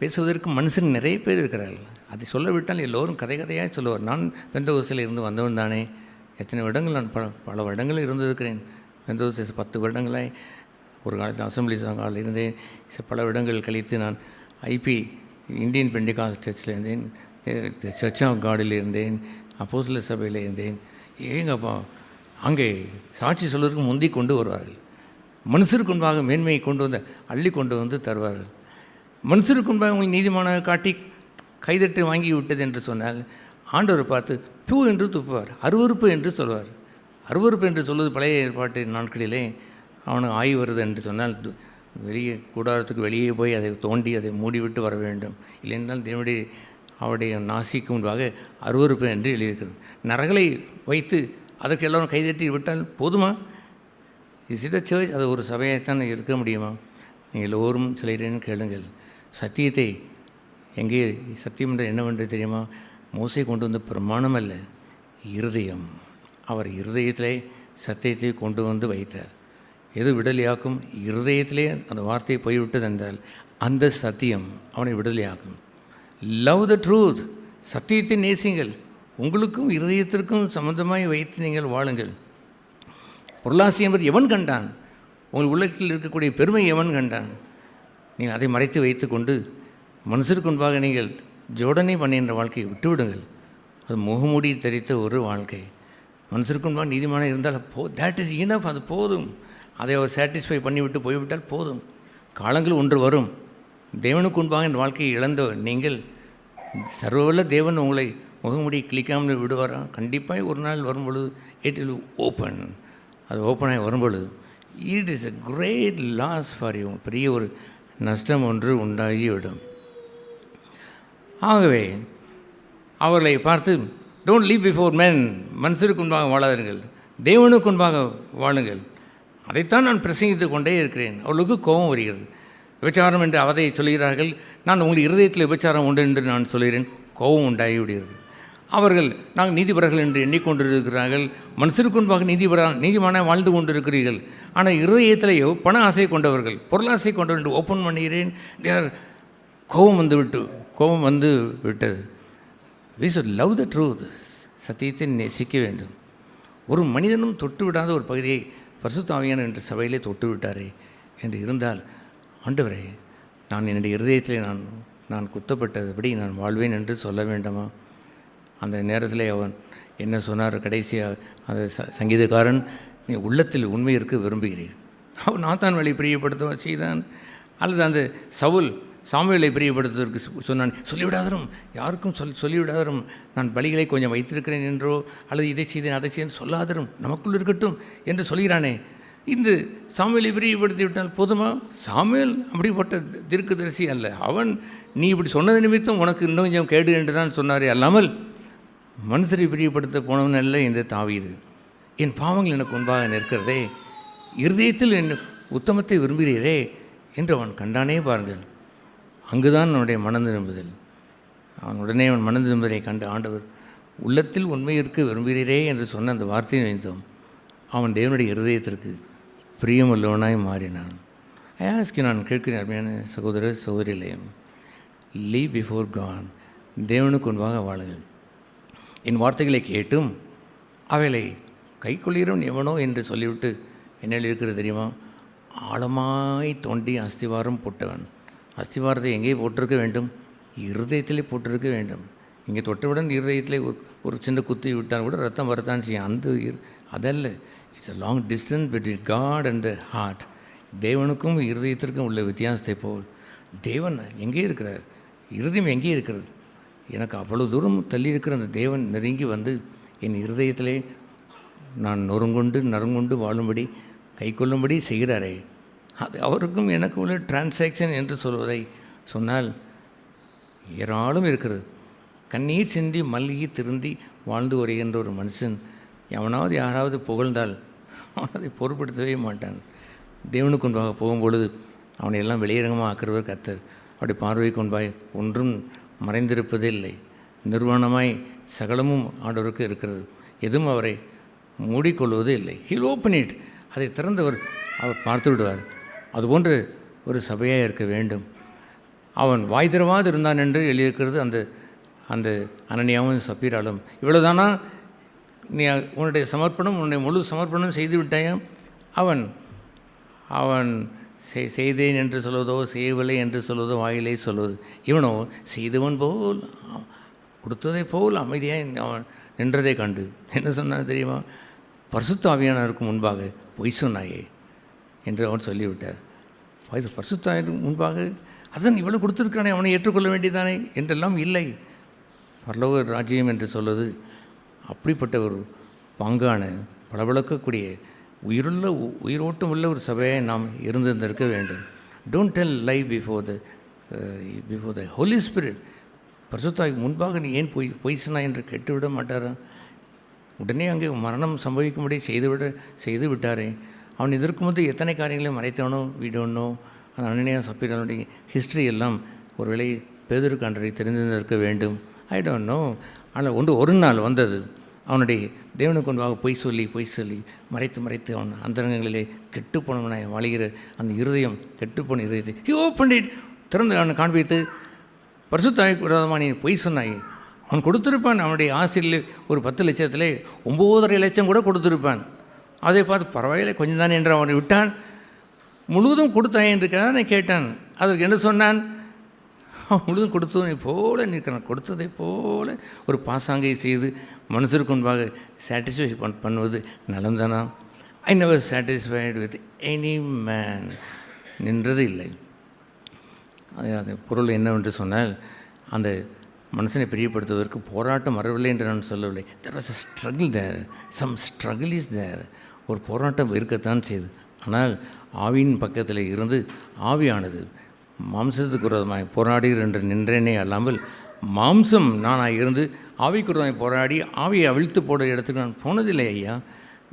Speaker 6: பேசுவதற்கு மனுஷன் நிறைய பேர் இருக்கிறார்கள். அதை சொல்லவிட்டால் எல்லோரும் கதையாக சொல்லுவார். நான் பெந்தகோஸ்தில் இருந்து வந்தவன் தானே. எத்தனை வருடங்கள் நான் பல வருடங்கள் இருந்திருக்கிறேன். பெந்தகோஸ்தே 10 வருடங்களாய் ஒரு காலத்தில் அசம்பிளி சாங்கால் இருந்தேன். பல வருடங்கள் கழித்து நான் ஐபி இந்தியன் பெண்டிகாஸ்ட் சர்ச்சில் இருந்தேன். சர்ச் ஆஃப் காடில் இருந்தேன். அப்போஸ்தலர் சபையில் இருந்தேன். ஏங்கப்பா, அங்கே சாட்சி சொல்வதற்கு முந்தி கொண்டு வருவார்கள். மனுஷருக்கு முன்பாக மேன்மையை கொண்டு வந்து அள்ளி கொண்டு வந்து தருவார்கள். மனுஷருக்கு முன்பாக உங்களை நீதிமானாக காட்டி கைதட்டு வாங்கி விட்டது என்று சொன்னால் ஆண்டவர் பார்த்து தூ என்று துப்புவார். அருவருப்பு என்று சொல்வார். அருவருப்பு என்று சொல்வது பழைய ஏற்பாட்டு நாட்களிலே அவனுக்கு ஆய்வு வருது என்று சொன்னால் வெளியே கூடாரத்துக்கு வெளியே போய் அதை தோண்டி அதை மூடிவிட்டு வர வேண்டும். இல்லைன்றால் தேவனுடைய அவருடைய நாசிக்கு முன்பாக அருவருப்பு என்று எழுதியிருக்கிறது. நரகளை வைத்து அதற்கு எல்லோரும் கைதட்டி விட்டால் போதுமா? Is it a search? அது ஒரு சபையாகத்தான் இருக்க முடியுமா? நீங்கள் எல்லோரும் சிலரேன்னு கேளுங்கள். சத்தியத்தை எங்கே சத்தியம் என்று என்னவென்று தெரியுமா? மோசே கொண்டு வந்த பிரமாணம் அல்ல, இருதயம். அவர் இருதயத்திலே சத்தியத்தை கொண்டு வந்து வைத்தார். எது விடுதலையாக்கும்? இருதயத்திலே அந்த வார்த்தையை போய்விட்டது என்றால் அந்த சத்தியம் அவனை விடுதலையாக்கும். Love the truth. சத்தியத்தை நேசிங்கள். உங்களுக்கும் இருதயத்திற்கும் சம்பந்தமாய் வைத்து நீங்கள் வாழுங்கள். பொருளாசி என்பது எவன் கண்டான்? உங்கள் உள்ளத்தில் இருக்கக்கூடிய பெருமை எவன் கண்டான்? நீங்கள் அதை மறைத்து வைத்து கொண்டு மனுஷருக்கு முன்பாக நீங்கள் ஜோடனை பண்ணுகின்ற வாழ்க்கையை விட்டுவிடுங்கள். அது முகமூடி தரித்த ஒரு வாழ்க்கை. மனுஷருக்கு முன்பாக நீதிமான இருந்தால் தேட் இஸ் இனஃப். அது போதும். அதை அவர் சாட்டிஸ்ஃபை பண்ணிவிட்டு போய்விட்டால் போதும். காலங்கள் ஒன்று வரும். தேவனுக்கு முன்பாக இந்த வாழ்க்கையை இழந்த நீங்கள் சர்வவல்ல தேவன் உங்களை முகமுடி கிளிக்காமல் விடுவாரா? கண்டிப்பாக ஒரு நாள் வரும்பொழுது இட் வில் ஓப்பன். அது ஓப்பனாக வரும்பொழுது it is a great loss for you. பெரிய ஒரு நஷ்டம் ஒன்று உண்டாகிவிடும். ஆகவே அவர்களை பார்த்து டோன்ட் லீவ் பிஃபோர் men. மனுஷருக்கு முன்பாக வாழாதீர்கள், தேவனுக்கு முன்பாக வாழுங்கள். அதைத்தான் நான் பிரசங்கித்து கொண்டே இருக்கிறேன். அவர்களுக்கு கோபம் வருகிறது. விபச்சாரம் என்று அவதை சொல்கிறார்கள். நான் உங்கள் இருதயத்தில் விபச்சாரம் உண்டு என்று நான் சொல்கிறேன். கோபம் உண்டாகி விடுகிறது. அவர்கள் நாங்கள் நீதிபரர்கள் என்று எண்ணிக்கொண்டிருக்கிறார்கள். மனுஷருக்கு முன்பாக நீதிமான வாழ்ந்து கொண்டிருக்கிறீர்கள். ஆனால் இருதயத்திலேயோ பண ஆசை கொண்டவர்கள், பொருளாசை கொண்டவர்கள் என்று ஓப்பன் பண்ணுகிறேன். தேர் கோபம் வந்து விட்டது. we should love the truth. சத்தியத்தை நேசிக்க வேண்டும். ஒரு மனிதனும் தொட்டு விடாத ஒரு பகுதியை பரிசுத்த ஆவியானவர் என்ற சபையிலே தொட்டு விட்டாரே என்று இருந்தால், ஆண்டவரே, நான் என்னுடைய இருதயத்திலே நான் குத்தப்பட்டபடி நான் வாழ்வேன் என்று சொல்ல வேண்டாமா? அந்த நேரத்தில் அவன் என்ன சொன்னார்? கடைசியாக அந்த சங்கீதக்காரன், நீ உள்ளத்தில் உண்மை இருக்க விரும்புகிறீர். அவன் நாத்தான் வழி பிரியப்படுத்த செய்தான், அல்லது அந்த சவுல் சாமுவேலை பிரியப்படுத்துவதற்கு சொன்னான், சொல்லிவிடாதரும், யாருக்கும் சொல்லிவிடாதரும், நான் பலிகளை கொஞ்சம் வைத்திருக்கிறேன் என்றோ அல்லது இதை செய்தேன் அதை செய்தேன் சொல்லாதரும், நமக்குள் இருக்கட்டும் என்று சொல்கிறானே. இந்த சாமுவேலை பிரியப்படுத்தி விட்டால் போதுமா? சாமுவேல் அப்படிப்பட்ட தீர்க்கதரிசி அல்ல. அவன் நீ இப்படி சொன்னது நிமித்தம் உனக்கு இன்னும் கொஞ்சம் கேடு என்று தான் சொன்னாரே அல்லாமல் மனுஷரை பிரியப்படுத்த போனவன் அல்ல இந்த தாவீது. என் பாவங்கள் எனக்கு முன்பாக நிற்கிறதே, இருதயத்தில் என் உத்தமத்தை விரும்புகிறீரே என்று அவன் கண்டானே பாருங்கள். அங்குதான் அவனுடைய மனம் திரும்புதல். உடனே அவன் மனம் திரும்புதலை கண்டு ஆண்டவர் உள்ளத்தில் உண்மை இருக்க விரும்புகிறீரே என்று சொன்ன அந்த வார்த்தையை நினைத்தோம். அவன் தேவனுடைய இருதயத்திற்கு பிரியமுள்ளவனாய் மாறினான். நான் கேட்கிறேன் அருமையான சகோதர சகோதரிகளையும், லீவ் பிஃபோர் காட், தேவனுக்கு முன்பாக வாழுங்கள். என் வார்த்தைகளை கேட்டும் அவைகளை கை கொள்கிறவன் எவனோ என்று சொல்லிவிட்டு என்ன இருக்கிறது தெரியுமா? ஆழமாய் தோண்டி அஸ்திவாரம் போட்டவன். அஸ்திவாரத்தை எங்கே போட்டிருக்க வேண்டும்? இருதயத்திலே போட்டிருக்க வேண்டும். இங்கே தொட்டவுடன் இருதயத்திலே ஒரு சின்ன குத்தி விட்டால் கூட ரத்தம் வரத்தான் செய்யும். அதல்ல, it's a long distance between God and the heart. தேவனுக்கும் இருதயத்திற்கும் உள்ள வித்தியாசத்தை போல் தேவன் எங்கே இருக்கிறார், இருதயம் எங்கே இருக்கிறது? எனக்கு அவ்வளோ தூரம் தள்ளி இருக்கிற அந்த தேவன் நெருங்கி வந்து என் இருதயத்திலே நான் நறுங்கொண்டு வாழும்படி கை கொள்ளும்படி செய்கிறாரே, அது அவருக்கும் எனக்கு உள்ள டிரான்சாக்ஷன் என்று சொல்வதை சொன்னால் ஏராளம் இருக்கிறது. கண்ணீர் சிந்தி மல்கி திருந்தி வாழ்ந்து வருகின்ற ஒரு மனுஷன் எவனாவது யாராவது புகழ்ந்தால் அவன் அதை பொருட்படுத்தவே மாட்டான். தேவனுக்கு முன்பாக போகும்பொழுது அவனை எல்லாம் வெளியரங்கமாக ஆக்கிறவர் கர்த்தர். அப்படி பார்வை கொண்டாய் ஒன்றும் மறைந்திருப்பதே இல்லை. நிர்வாணமாய் சகலமும் ஆண்டவருக்கு இருக்கிறது. எதுவும் அவரை மூடிக்கொள்வதே இல்லை. ஹீல் ஓப்பன் இட், அதை திறந்தவர் அவர் பார்த்து விடுவார். அதுபோன்று ஒரு சபையாக இருக்க வேண்டும். அவன் வாய் திறவாது இருந்தான் என்று எழுதியிருக்கிறது. அந்த அனனியாவும் சப்பீராலும் இவ்வளோதானா? நீ உன்னுடைய சமர்ப்பணம், உன்னுடைய முழு சமர்ப்பணம் செய்து விட்டாயா? அவன் செய்தேன் என்று சொல்வதோ செய்யவில்லை என்று சொல்வதோ வாயிலே சொல்வது. இவனோ செய்தவன் போல் கொடுத்ததை போல் அமைதியாக அவன் நின்றதை கண்டு என்ன சொன்னான் தெரியுமா? பரிசுத்த ஆவியானவருக்கு முன்பாக பொய் சொன்னாயே என்று அவன் சொல்லிவிட்டார். பரிசுத்த ஆவியானவருக்கு முன்பாக அதன் இவ்வளோ கொடுத்துருக்கானே, அவனை ஏற்றுக்கொள்ள வேண்டியதானே என்றெல்லாம் இல்லை. பரலோக ராஜ்யம் என்று சொல்வது அப்படிப்பட்ட ஒரு பங்கான பளபளக்கக்கூடிய உயிரோட்டம் உள்ள ஒரு சபையை நாம் இருந்திருக்க வேண்டும். Don't tell live before the holy spirit. பரிசுத்தாய்க்கு முன்பாக நீ ஏன் பொய் சொன்னாய் என்று கெட்டுவிட மாட்டாரா? உடனே அங்கே மரணம் சம்பவிக்கும்படி செய்து விட்டாரே. அவன் இதற்கு முன்பு எத்தனை காரியங்களையும் மறைத்தவனோ வீடோனோ. அந்த அனனியா சப்பீரானுடைய ஹிஸ்ட்ரி எல்லாம் ஒருவேளை பேதுருக்கு அன்றை தெரிந்திருக்க வேண்டும். I don't know. ஆனால் ஒரு நாள் வந்தது, அவனுடைய தேவனுக்கு முன்பாக பொய் சொல்லி மறைத்து அவன் அந்தரங்களிலே கெட்டுப்போனவனாய் வாழ்கிற அந்த இருதயம், கெட்டுப்போன இருதயத்தை ஹி ஓப்பன்ட் இட், திறந்து அவனை காண்பித்து பரிசுத்தாவிக்கு விரோதமாக நீ பொய் சொன்னாய். அவன் கொடுத்துருப்பான். அவனுடைய ஆசிரியர் ஒரு 10 லட்சத்தில் 9.5 லட்சம் கூட கொடுத்துருப்பான். அதை பார்த்து பரவாயில்லை கொஞ்சம் தானே என்று அவனை விட்டான். முழுவதும் கொடுத்தாய் என்று கேட்டான். அதற்கு என்ன சொன்னான்? அவன் முழுதும் கொடுத்ததை போல நிற்கிறான். கொடுத்ததை போல ஒரு பாசாங்கை செய்து மனுஷருக்கு முன்பாக சாட்டிஸ்ஃபை பண்ணுவது நலம்தானா? I never satisfied with any man. நின்றது இல்லை. அது பொருள் என்னவென்று சொன்னால், அந்த மனுஷனை பிரியப்படுத்துவதற்கு போராட்டம் வரவில்லை என்று நான் சொல்லவில்லை. There was a struggle there, some struggle is there. ஒரு போராட்டம் இருக்கத்தான் செய்து. ஆனால் ஆவியின் பக்கத்தில் இருந்து ஆவியானது மாம்சத்துக்கு விரோதமாக போராடி என்று நின்றேனே அல்லாமல், மாம்சம் நானாக இருந்து ஆவிக்கு விரோதமாக போராடி ஆவியை அவிழ்த்து போடுற இடத்துக்கு நான் போனதில்லை ஐயா.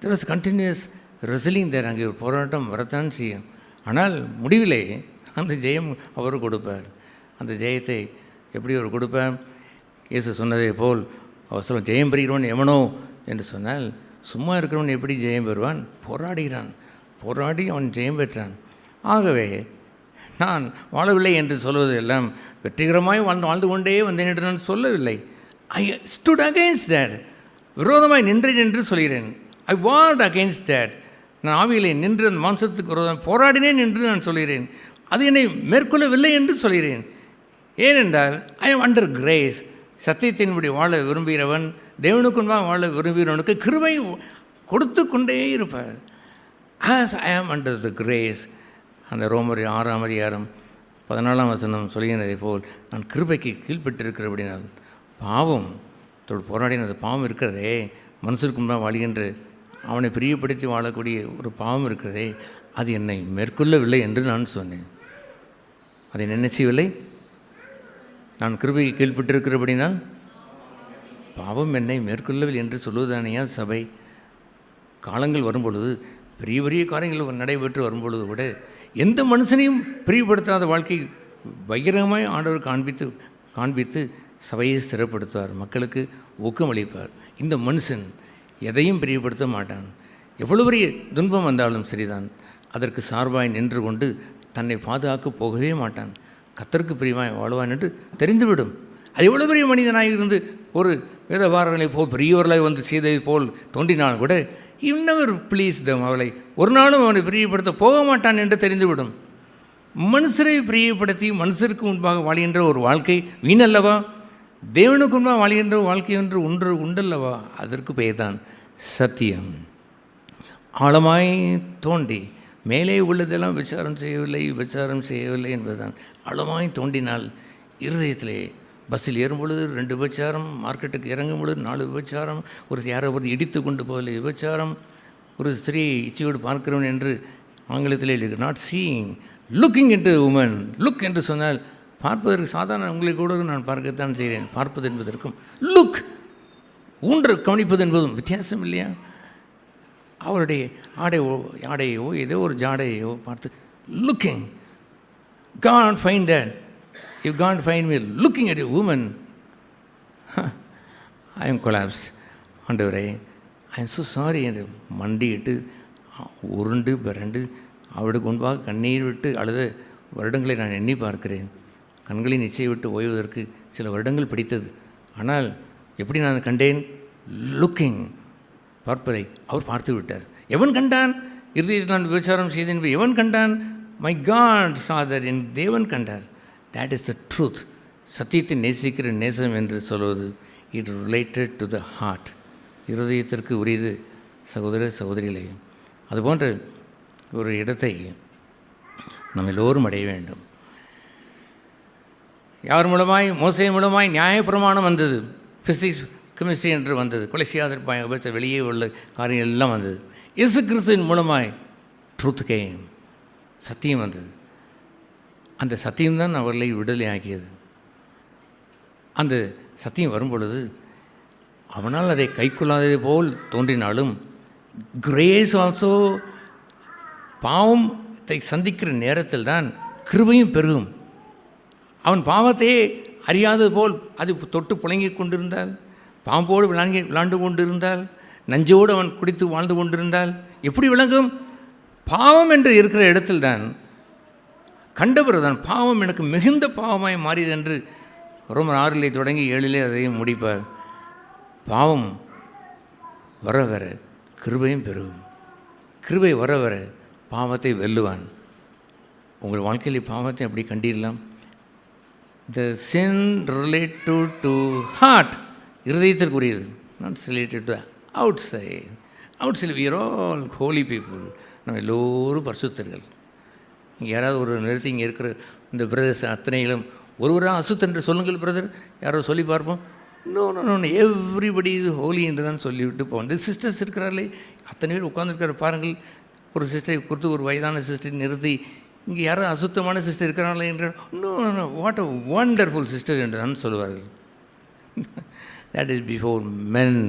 Speaker 6: தெர் வாஸ் கண்டினியூஸ் ரெஸ்லிங் தேர். அங்கே ஒரு போராட்டம் வரத்தான் செய்யும். ஆனால் முடிவிலே அந்த ஜெயம் அவர் கொடுப்பார். அந்த ஜெயத்தை எப்படி அவர் கொடுப்பார்? இயேசு சொன்னதே போல் அவர் சொல்ல, ஜெயம் பெறுகிறவன் எவனோ என்று சொன்னால், சும்மா இருக்கிறவன் எப்படி ஜெயம் பெறுவான்? போராடுகிறான். போராடி அவன் ஜெயம் பெற்றான். ஆகவே நான் வாழவில்லை என்று சொல்வது எல்லாம் வெற்றிகரமாய் வாழ்ந்து கொண்டே வந்தேன் என்று நான் சொல்லவில்லை. ஐ ஸ்டுட் அகெயின்ஸ்ட் தேட். விரோதமாய் நின்றேன் என்று சொல்கிறேன். ஐ வார்ட் அகெயின்ஸ்ட் தேட். நான் ஆவியிலே நின்று அந்த மாம்சத்துக்கு விரோதம் போராடினேன் என்று நான் சொல்கிறேன். அது என்னை மேற்கொள்ளவில்லை என்று சொல்கிறேன். ஏனென்றால் ஐ எம் அண்டர் கிரேஸ். சத்தியத்தின்படி வாழ விரும்புகிறவன், தேவனுக்குன்பாக வாழ விரும்புகிறவனுக்கு கிருபை கொடுத்து கொண்டே இருப்பார். ஆஸ் ஐ ஆம் அண்டர் த கிரேஸ். அந்த ரோமர் 6:14 சொல்கிறதை போல் நான் கிருபைக்கு கீழ்பட்டிருக்கிறபடினால் பாவம் போராடினது பாவம் இருக்கிறதே, மனுஷருக்கு முன்பாக வாழ்கின்ற அவனை பிரியப்படுத்தி வாழக்கூடிய ஒரு பாவம் இருக்கிறதே, அது என்னை மேற்கொள்ளவில்லை என்று நான் சொன்னேன். அதை என்ன செய்யவில்லை? நான் கிருபைக்கு கீழ்பட்டிருக்கிறபடினால் பாவம் என்னை மேற்கொள்ளவில்லை என்று சொல்வதானையா சபை? காலங்கள் வரும்பொழுது பெரிய பெரிய காரியங்கள் நடைபெற்று வரும்பொழுது கூட எந்த மனுஷனையும் பிரியப்படுத்தாத வாழ்க்கை பகிரங்கமாய் ஆண்டவர் காண்பித்து சபையை ஸ்திரப்படுத்துவார், மக்களுக்கு ஊக்கமளிப்பார். இந்த மனுஷன் எதையும் பிரியப்படுத்த மாட்டான். எவ்வளவு பெரிய துன்பம் வந்தாலும் சரிதான், அதற்கு சார்பாய் நின்று கொண்டு தன்னை பாதுகாக்க போகவே மாட்டான். கர்த்தருக்கு பிரியமாய் வாழ்வான் என்று தெரிந்துவிடும். அது எவ்வளோ பெரிய மனிதனாக இருந்து ஒரு வேதபாரர்களைப் போல் பெரியவர்களாக வந்து செய்ததை போல் தோன்றினாலும் கூட இன்னவர் ப்ளீஸ் தம், அவளை ஒரு நாளும் அவனை பிரியப்படுத்த போக மாட்டான் என்று தெரிந்துவிடும். மனுஷரை பிரியப்படுத்தி மனுஷருக்கு முன்பாக வாழ்கின்ற ஒரு வாழ்க்கை வீணல்லவா? தேவனுக்கு முன்பாக வாழ்கின்ற வாழ்க்கை ஒன்று உண்டல்லவா? அதற்கு பெயர் தான் சத்தியம். ஆழமாய் தோண்டி மேலே உள்ளதெல்லாம் விசாரம் செய்யவில்லை என்பதுதான். ஆழமாய் தோண்டினால் இருதயத்திலே பஸ்ஸில் ஏறும் பொழுது 2 விபச்சாரம், மார்க்கெட்டுக்கு இறங்கும் பொழுது 4 விபச்சாரம், யாரோ ஒரு இடித்து கொண்டு போகல விபச்சாரம், ஒரு ஸ்திரீ இச்சையோடு பார்க்கிறவன் என்று ஆங்கிலத்தில் எழுது not seeing, looking into woman. Look என்று சொன்னால் பார்ப்பதற்கு சாதாரண உங்களை கூட நான் பார்க்கத்தான் செய்கிறேன். பார்ப்பது என்பதற்கும் லுக் கவனிப்பது என்பதும் வித்தியாசம் இல்லையா? அவருடைய ஆடையோ ஏதோ ஒரு ஜாடையோ பார்த்து looking. God find that. If God find me looking at a woman, I am collapsed. ஆண்டவரே, I am so sorry என்று மண்டியிட்டு உருண்டு பிறண்டு அவளுக்கு முன்பாக கண்ணீர் விட்டு அழுத வருடங்களை நான் எண்ணி பார்க்கிறேன். கண்களின் இச்சையை விட்டு ஓய்வதற்கு சில வருடங்கள் பிடித்தது. ஆனால் எப்படி நான் கண்டேன்? லுக்கிங், பார்ப்பதை அவர் பார்த்து விட்டார். எவன் கண்டான்? இறுதியில் நான் விபச்சாரம் செய்தேன் என்பது எவன் கண்டான்? மை காட் saw that, என் தேவன் கண்டார். That is the truth. சத்தியத்தை நேசிக்கிற நேசம் என்று சொல்வது it related to the heart, இருதயத்திற்கு உரியது. சகோதர சகோதரிகளே, அதுபோன்ற ஒரு இடத்தை நம்ம எல்லோரும் அடைய வேண்டும். யார் மூலமாய்? மோசே மூலமாய் நியாயப்பிரமாணம் வந்தது, பிசிக்ஸ் கெமிஸ்ட்ரி என்று வந்தது, கொலை செய்யாதிருப்பாய் உபச்ச வெளியே உள்ள காரியங்கள் எல்லாம் வந்தது. இயேசு கிறிஸ்துவின் மூலமாய் ட்ரூத் கேம், சத்தியம் வந்தது. அந்த சத்தியம்தான் அவர்களை விடுதலை ஆக்கியது. அந்த சத்தியம் வரும்பொழுது அவனால் அதை கைக்கொள்ளாதது போல் தோன்றினாலும் கிரேஸ் ஆல்சோ, பாவத்தை சந்திக்கிற நேரத்தில் தான் கிருபையும் பெருகும். அவன் பாவத்தையே அறியாதது போல் அது தொட்டு புழங்கி கொண்டிருந்தால், பாம்போடு விளாண்டு கொண்டிருந்தால், நஞ்சோடு அவன் குடித்து வாழ்ந்து கொண்டிருந்தால் எப்படி விளங்கும்? பாவம் என்று இருக்கிற இடத்தில்தான் கண்டபிறதான் பாவம் எனக்கு மிகுந்த பாவமாய் மாறியது என்று ரோமர் 6 தொடங்கி 7 அதையும் முடிப்பார். பாவம் வர வர கிருபையும் பெருகும். கிருபை வர வர பாவத்தை வெல்லுவான். உங்கள் வாழ்க்கையில் பாவத்தை அப்படி கண்டிடலாம். The sin related to heart, இருதயத்திற்குரியது. Not related to outside. Outside we are all holy people. நம்ம எல்லோரும் பரிசுத்தர்கள். இங்கே யாராவது ஒரு நிறுத்தி இங்கே இருக்கிற இந்த பிரதர்ஸ் அத்தனைகளும் ஒருவராக அசுத் என்று சொல்லுங்கள் பிரதர், யாரோ சொல்லி பார்ப்போம். நோ எவ்ரிபடி இது ஹோலி என்று தான் சொல்லிவிட்டு போவோம். இந்த சிஸ்டர்ஸ் இருக்கிறார்களே, அத்தனை பேர் உட்காந்துருக்கிற பாருங்கள். ஒரு சிஸ்டரை குறித்து ஒரு வயதான சிஸ்டரை நிறுத்தி இங்கே யாரோ அசுத்தமான சிஸ்டர் இருக்கிறாங்களே என்று no what a wonderful sister என்று தான் சொல்லுவார்கள். That is before men.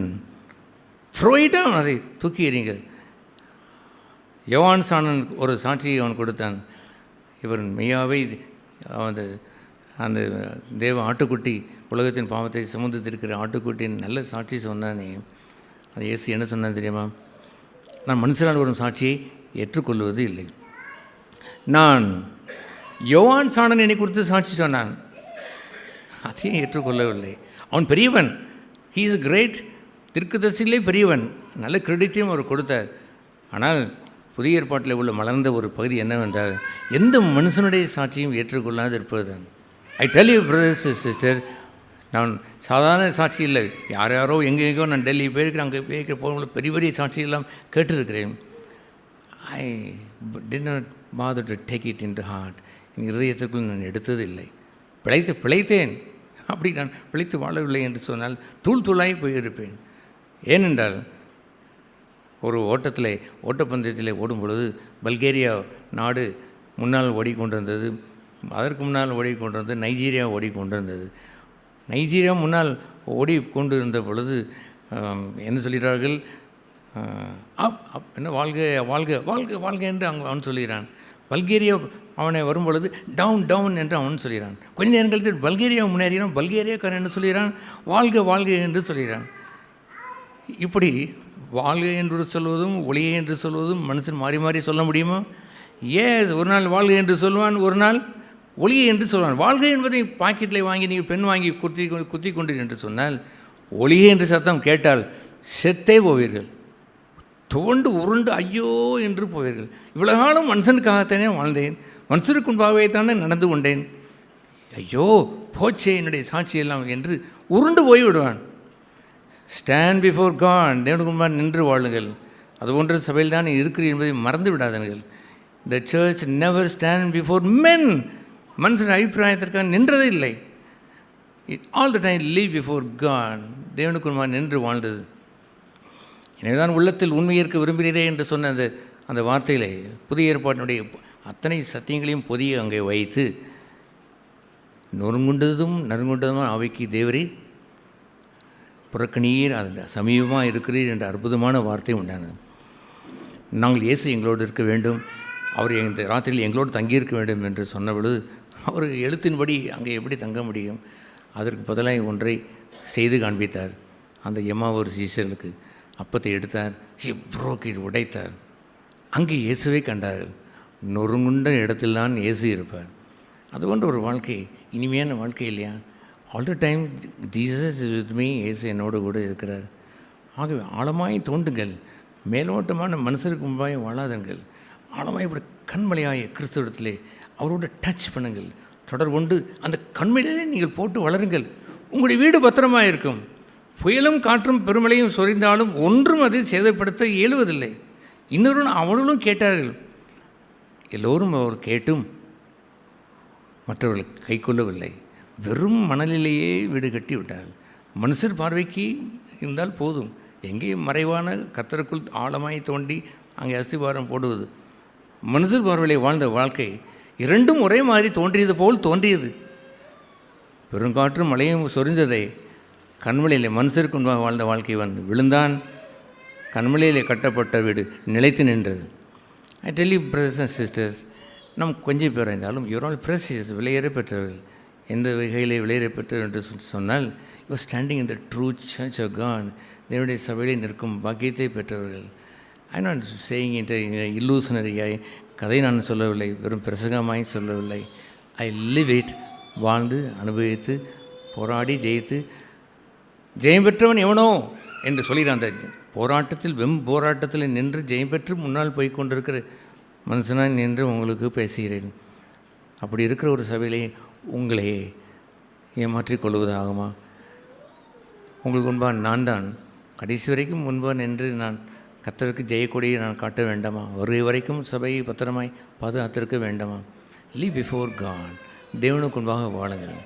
Speaker 6: Throw it down, அதை தூக்கி எறிங்கள். யோவான் சாணன் ஒரு சாட்சியை அவன் கொடுத்தான். இவர் மெய்யாவே அந்த தேவ ஆட்டுக்குட்டி, உலகத்தின் பாவத்தை சுமந்து இருக்கிற ஆட்டுக்குட்டியின் நல்ல சாட்சி சொன்னானே, அது இயேசு என்ன சொன்னான் தெரியுமா? நான் மனுஷனால் வரும் சாட்சியை ஏற்றுக்கொள்வது இல்லை. நான் யோவான் சாணன் என்னை குறித்து சாட்சி சொன்னான், அதையும் ஏற்றுக்கொள்ளவில்லை. அவன் பெரியவன், ஹீ இஸ் கிரேட், தீர்க்கதரிசியிலே பெரியவன், நல்ல கிரெடிட்டையும் அவர் கொடுத்தார். ஆனால் புதிய ஏற்பாட்டில் உள்ள மலர்ந்த ஒரு பகுதி என்னவென்றால், எந்த மனுஷனுடைய சாட்சியும் ஏற்றுக்கொள்ளாது இருப்பது தான். I tell you brothers sister, நான் சாதாரண சாட்சி இல்லை, யார் யாரோ எங்கெங்கோ நான் டெல்லி போயிருக்கிறேன், அங்கே போயிருக்கிற போகும்போது பெரிய பெரிய சாட்சியெல்லாம் கேட்டிருக்கிறேன். I did not bother to take it into heart. என் இதயத்திற்குள் நான் எடுத்ததில்லை. பிழைத்தேன். அப்படி நான் பிழைத்து வாழவில்லை என்று சொன்னால் தூள் தூளாகி போயிருப்பேன். ஏனென்றால் ஒரு ஓட்டப்பந்தயத்தில் ஓடும் பொழுது பல்கேரியா நாடு முன்னால் ஓடிக்கொண்டிருந்தது, அதற்கு முன்னால் ஓடிக்கொண்டிருந்தது நைஜீரியா ஓடிக்கொண்டிருந்தது. நைஜீரியா முன்னால் ஓடிக்கொண்டு இருந்த பொழுது என்ன சொல்கிறார்கள், என்ன வாழ்க வாழ்க வாழ்க வாழ்க என்று அவன் சொல்கிறான். பல்கேரியா அவனை வரும்பொழுது டவுன் டவுன் என்று அவன் சொல்கிறான். கொஞ்ச நேரம் கழித்து பல்கேரியா முன்னேறினான், பல்கேரியாக்காரன் என்ன சொல்கிறான், வாழ்க வாழ்க என்று சொல்கிறான். இப்படி வாழ்க என்று சொல்வதும் ஒளியை என்று சொல்வதும் மனுஷன் மாறி மாறி சொல்ல முடியுமா? ஒரு நாள் வாழ்க என்று சொல்லுவான், ஒரு நாள் ஒளியை என்று சொல்வான். வாழ்க என்பதை பாக்கெட்டில் வாங்கி நீங்கள் பெண் வாங்கி குத்தி கொண்டு என்று சொன்னால், ஒளியை என்று சத்தம் கேட்டால் செத்தே போவீர்கள், துவண்டு உருண்டு ஐயோ என்று போவீர்கள். இவ்வளோ காலம் மனுஷனுக்காகத்தானே வாழ்ந்தேன், மனுஷனுக்கு முன்பாகத்தானே நடந்து கொண்டேன், ஐயோ போச்சே என்னுடைய சாட்சியெல்லாம் என்று உருண்டு போய்விடுவான். ஸ்டாண்ட் பிஃபோர் காட், தேவனுக்கு முன்பாக நின்று வாழுங்கள். அதுபோன்ற சபையில் தான் இருக்கிறீர்கள் என்பதை மறந்து விடாதீர்கள். The church never stand before men. மனுஷன் அபிப்பிராயத்திற்காக நின்றதே இல்லை. All the time leave before God, தேவனுக்கு முன்பாக நின்று வாழ்ந்தது. எனவேதான் உள்ளத்தில் உண்மை இருக்க விரும்புகிறீரே என்று சொன்ன அந்த வார்த்தையிலே புதிய ஏற்பாட்டினுடைய அத்தனை சத்தியங்களையும் பொதிய அங்கே வைத்து நொறுங்குண்டதும் நறுங்குண்டதும் அவைக்கு தேவரே புறக்கணீர், அந்த சமீபமாக இருக்கிறீர் என்ற அற்புதமான வார்த்தை உண்டானது. நாங்கள் இயேசு எங்களோடு இருக்க வேண்டும், அவர் இந்த ராத்திரியில் எங்களோடு தங்கியிருக்க வேண்டும் என்று சொன்ன பொழுது அவர் எழுத்தின்படி அங்கே எப்படி தங்க முடியும்? அதற்கு பதிலாக ஒன்றை செய்து காண்பித்தார். அந்த எம்மாவூர் சீஷர்களுக்கு அப்பத்தை எடுத்தார், புரோக்கிட் உடைத்தார். அங்கே இயேசுவை கண்டார்கள். நொறுங்குண்ட இடத்தில்தான் இயேசு இருப்பார். அதுபோன்ற ஒரு வாழ்க்கை இனிமையான வாழ்க்கை இல்லையா? All the time Jesus with me, இயேசு என்னோடு கூட இருக்கிறார். ஆகவே ஆழமாய் தோண்டுங்கள், மேலோட்டமான மனுஷருக்கு முன்பாக வாழாதங்கள். ஆழமாய் இப்படி கண்மலையாய கிறிஸ்துவத்திலே அவரோட டச் பண்ணுங்கள், தொடர் கொண்டு அந்த கண்மலையிலே நீங்கள் போட்டு வளருங்கள். உங்களுடைய வீடு பத்திரமாக இருக்கும். புயலும் காற்றும் பெருமழையும் சொரிந்தாலும் ஒன்றும் அதை சேதப்படுத்த இயலுவதில்லை. இன்னொரு அவர்களும் கேட்டார்கள். எல்லோரும் அவர் கேட்டும் மற்றவர்கள் கை கொள்ளவில்லை. வெறும் மணலிலேயே வீடு கட்டி விட்டார்கள். மனுஷர் பார்வைக்கு இருந்தால் போதும், எங்கேயும் மறைவான கத்தருக்குள் ஆழமாய் தோண்டி அங்கே அஸ்திவாரம் போடுவது. மனுஷர் பார்வையிலே வாழ்ந்த வாழ்க்கை இரண்டும் ஒரே மாதிரி தோன்றியது போல் தோன்றியது. பெருங்காற்றும் மழையும் சொரிந்ததை கண்மலையிலே மனுஷருக்கு முன்பாக வாழ்ந்த வாழ்க்கை விழுந்தான். கண்மலையிலே கட்டப்பட்ட வீடு நிலைத்து நின்றது. I tell you brothers and sisters, நம் கொஞ்சம் பேர் இருந்தாலும் யூர் ஆல் ப்ரெஷியஸ், விலையேற பெற்றவர்கள். எந்த வகையிலே விலையேற பெற்றவர் என்று சொன்னால், you're standing in the true church of God, தேவனுடைய சபையிலே நிற்கும் பாக்கியத்தை பெற்றவர்கள். I not saying it illusionarily, கதை நான் சொல்லவில்லை, வெறும் பிரசங்கமாய் சொல்லவில்லை. ஐ லிவ் இட், வாழ்ந்து அனுபவித்து போராடி ஜெயித்து ஜெயம் பெற்றவன் எவனோ என்று சொல்லிடுற அந்த போராட்டத்தில் போராட்டத்தில் நின்று ஜெயம் பெற்று முன்னால் போய் கொண்டிருக்கிற மனுஷனாக நின்று உங்களுக்கு பேசுகிறேன். அப்படி இருக்கிற ஒரு சபையிலே உங்களை ஏமாற்றிக் கொள்வதாகுமா? உங்களுக்கு முன்பாக நான் தான் கடைசி வரைக்கும் முன்பாக நின்று நான் கர்த்தருக்கு ஜெயக்கொடியை நான் காட்ட வேண்டாமா? வருகை வரைக்கும் சபையை பத்திரமாய் பாதுகாத்திருக்க வேண்டாமா? லீவ் பிஃபோர் காட், தேவனுக்கு முன்பாக வாழுங்கள்.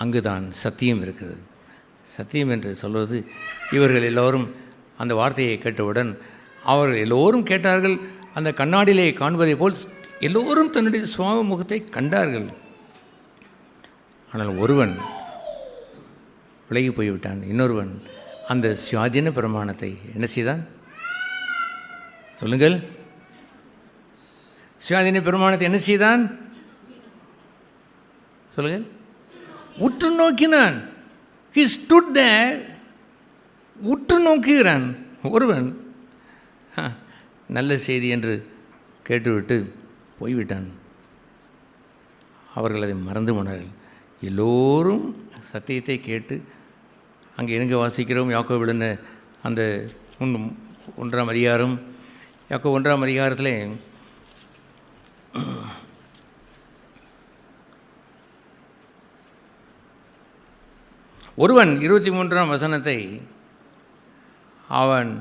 Speaker 6: அங்கு தான் சத்தியம் இருக்கிறது. சத்தியம் என்று சொல்வது, இவர்கள் எல்லோரும் அந்த வார்த்தையை கேட்டவுடன் அவர்கள் எல்லோரும் கேட்டார்கள். அந்த கண்ணாடியிலே காண்பதை போல் எல்லோரும் தன்னுடைய சுவாம முகத்தை கண்டார்கள். ஆனால் ஒருவன் விலகி போய்விட்டான். இன்னொருவன் அந்த சுயாதீன பிரமாணத்தை என்ன செய்தான்? சொல்லுங்கள், சுயாதீன பிரமாணத்தை என்ன செய்தான்? சொல்லுங்கள். உற்று நோக்கினான். He stood there, உற்று நோக்குகிறான். ஒருவன் நல்ல செய்தி என்று கேட்டுவிட்டு போய்விட்டான். அவர்கள் அதை மறந்து போனார்கள். எல்லோரும் சத்தியத்தை கேட்டு அங்கே எங்கே வாசிக்கிறோம், யாக்கோபு எழுதின அந்த 1ஆம் அதிகாரம், யாக்கோபு 1ஆம் அதிகாரத்தில் ஒருவன் 23ஆம் வசனத்தை அவன்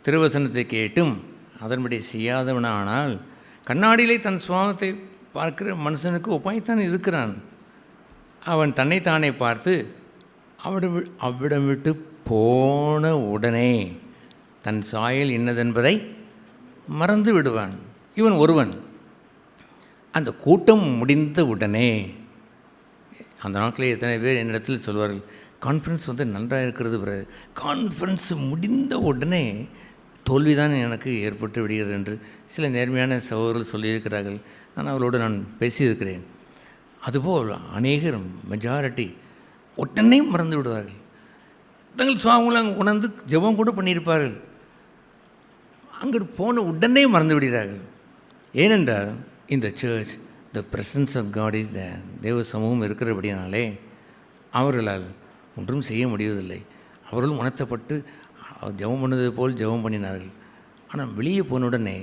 Speaker 6: திருவசனத்தை கேட்டும் அதன்படி செய்யாதவனானால் கண்ணாடியிலே தன் சுவாபத்தை பார்க்கிற மனுஷனுக்கு ஒப்பாய்த்தான் இருக்கிறான். அவன் தன்னைத்தானே பார்த்து அவ்விடம் விட்டு போன உடனே தன் சாயல் இன்னதென்பதை மறந்து விடுவான். இவன் ஒருவன். அந்த கூட்டம் முடிந்த உடனே, அந்த நாட்களில் எத்தனை பேர் என்னிடத்தில் சொல்வார்கள், கான்ஃபரன்ஸ் நன்றாக இருக்கிறது பிறகு கான்ஃபரன்ஸ் முடிந்த உடனே தோல்விதான் எனக்கு ஏற்பட்டு விடுகிறது என்று சில நேர்மையான சகோதரர்கள் சொல்லியிருக்கிறார்கள். நான் பேசியிருக்கிறேன். அதுபோல் அநேகர் மெஜாரிட்டி உடனே மறந்து விடுவார்கள். தங்கள் சுவாமிகளை அங்கே உணர்ந்து ஜெபம் கூட பண்ணியிருப்பார்கள், அங்கிட்டு போன உடனே மறந்து விடுகிறார்கள். ஏனென்றால் இந்த church the presence of God is there, தேவ சமூகம் இருக்கிறபடினாலே அவர்களால் ஒன்றும் செய்ய முடிவதில்லை. அவர்கள் உணர்த்தப்பட்டு ஜெபம் பண்ணது போல் ஜெபம் பண்ணினார்கள். ஆனால் வெளியே போன உடனே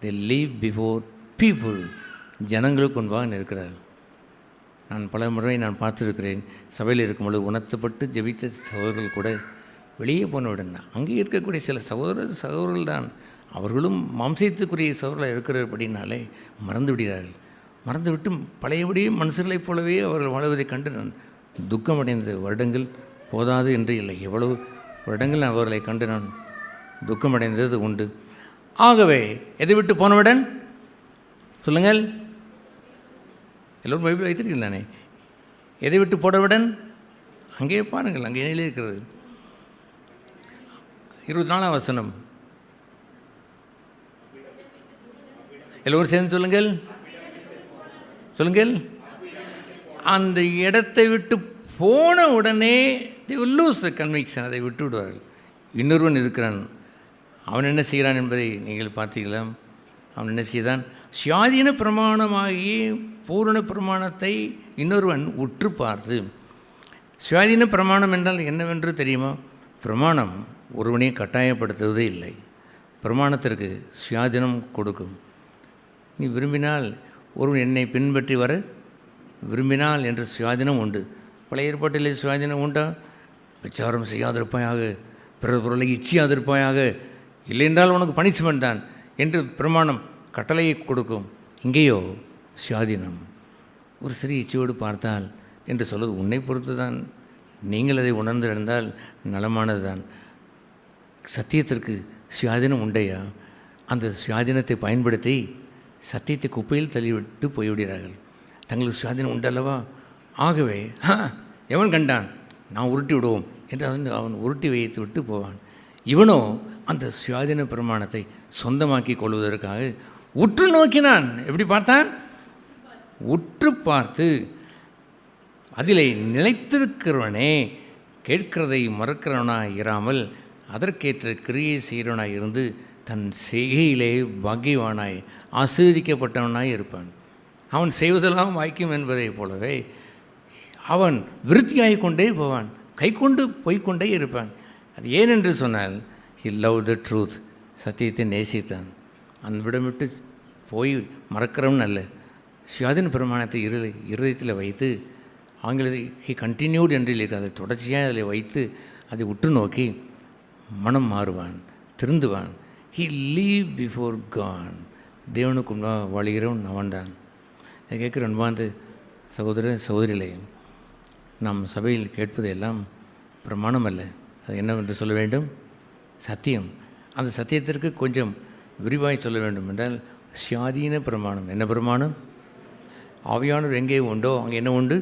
Speaker 6: தே லீவ் பிஃபோர் பீப்புள், ஜனங்களுக்கு முன்பாக இருக்கிறார்கள். நான் பல முறை பார்த்துருக்கிறேன். சபையில் இருக்கும்பொழுது உணர்த்தப்பட்டு ஜெபித்த சகோதரர்கள் கூட வெளியே போனவுடன் அங்கே இருக்கக்கூடிய சில சகோதரர்கள் தான் அவர்களும் மாம்சத்துக்குரிய சகோதரர்கள் இருக்கிறபடினாலே மறந்து விடுகிறார்கள். மறந்துவிட்டு பழையபடியும் மனுஷர்களைப் போலவே அவர்கள் வாழ்வதைக் கண்டு நான் துக்கமடைந்த வருடங்கள் போதாது என்று இல்லை, எவ்வளவு வருடங்கள் அவர்களை கண்டு நான் துக்கமடைந்தது உண்டு. ஆகவே எதை விட்டு போனவுடன் சொல்லுங்கள், எல்லோரும் பைபிள் வைத்திருக்கீங்க தானே? எதை விட்டு போனவுடன் அங்கே பாருங்கள், அங்கே எழுதி இருக்கிறது 24ஆம் வசனம். எல்லோரும் சேர்ந்து சொல்லுங்கள், சொல்லுங்கள். அந்த இடத்தை விட்டு போன உடனே they will lose the conviction, அதை விட்டு விடுவார்கள். இன்னொருவன் இருக்கிறான், அவன் என்ன செய்கிறான் என்பதை நீங்கள் பார்த்தீங்களா? அவன் என்ன செய்தான்? சுயாதீன பிரமாணமாகி பூரண பிரமாணத்தை இன்னொருவன் உற்று பார்த்து. சுயாதீன பிரமாணம் என்றால் என்னவென்று தெரியுமா? பிரமாணம் ஒருவனை கட்டாயப்படுத்துவதே இல்லை, பிரமாணத்திற்கு சுயாதீனம் கொடுக்கும். நீ விரும்பினால் ஒருவன் என்னை பின்பற்றி வர விரும்பினால் என்று சுயாதீனம் உண்டு. பழைய ஏற்பாட்டிலே சுயாதீனம் உண்டா? விசாரம் செய்யாதிருப்பாயாக, பிறர் பொருளை இச்சியாதிருப்பாயாக, இல்லை என்றால் உனக்கு பனிஷ்மெண்ட் தான் என்று பிரமாணம் கட்டளையை கொடுக்கும். இங்கேயோ சுயாதீனம். ஒரு சிறிய இச்சையோடு பார்த்தால் என்று சொல்வது உன்னை பொறுத்து தான். நீங்கள் அதை உணர்ந்திருந்தால் நலமானது தான். சத்தியத்திற்கு சுயாதீனம் உண்டையா? அந்த சுயாதீனத்தை பயன்படுத்தி சத்தியத்தை குப்பையில் தள்ளிவிட்டு போய்விடுகிறார்கள். தங்களுக்கு சுயாதீனம் உண்டல்லவா? ஆகவே எவன் கண்டான், நான் உருட்டி விடுவோம் என்று அவன் உருட்டி வைத்து விட்டு போவான். இவனோ அந்த சுயாதீன பிரமாணத்தை சொந்தமாக்கி கொள்வதற்காக உற்று நோக்கினான். எப்படி பார்த்தான்? உற்று பார்த்து அதிலே நிலைத்திருக்கிறவனே, கேட்கிறதை மறக்கிறவனாய் இராமல் அதற்கேற்ற கிரியை செய்கிறவனாய் இருந்து தன் செய்கையிலே பாக்கியவானாய் ஆசீர்வதிக்கப்பட்டவனாய் இருப்பான். அவன் செய்வதெல்லாம் வாய்க்கும் என்பதைப் போலவே அவன் விருத்தியாகிக் கொண்டே போவான், கை கொண்டு போய்கொண்டே இருப்பான். அது ஏனென்று சொன்னால், he loved the truth, சத்தியத்தை நேசித்தான். அந்த விடம் விட்டு போய் மறக்கிறவன் அல்ல, சுயாதீன பிரமாணத்தை இருதயத்தில் வைத்து, ஆங்கிலத்தில் he continued என்று இல்லை, அதை தொடர்ச்சியாக அதில் வைத்து அதை உற்று நோக்கி மனம் மாறுவான், திருந்துவான். he lived before God, தேவனுக்கு முன்பாக வாழ்கிறவன் அவன்தான். அதை கேட்குற அன்பார்ந்த சகோதர சகோதரிகளே, நாம் சபையில் கேட்பது எல்லாம் பிரமாணம் அல்ல, அது என்னவென்று சொல்ல வேண்டும்? சத்தியம். அந்த சத்தியத்திற்கு கொஞ்சம் விரிவாய் சொல்ல வேண்டும் என்றால் சுயாதீன பிரமாணம். என்ன பிரமாணம்? ஆவியானவர் எங்கே உண்டோ அங்கே என்ன உண்டு?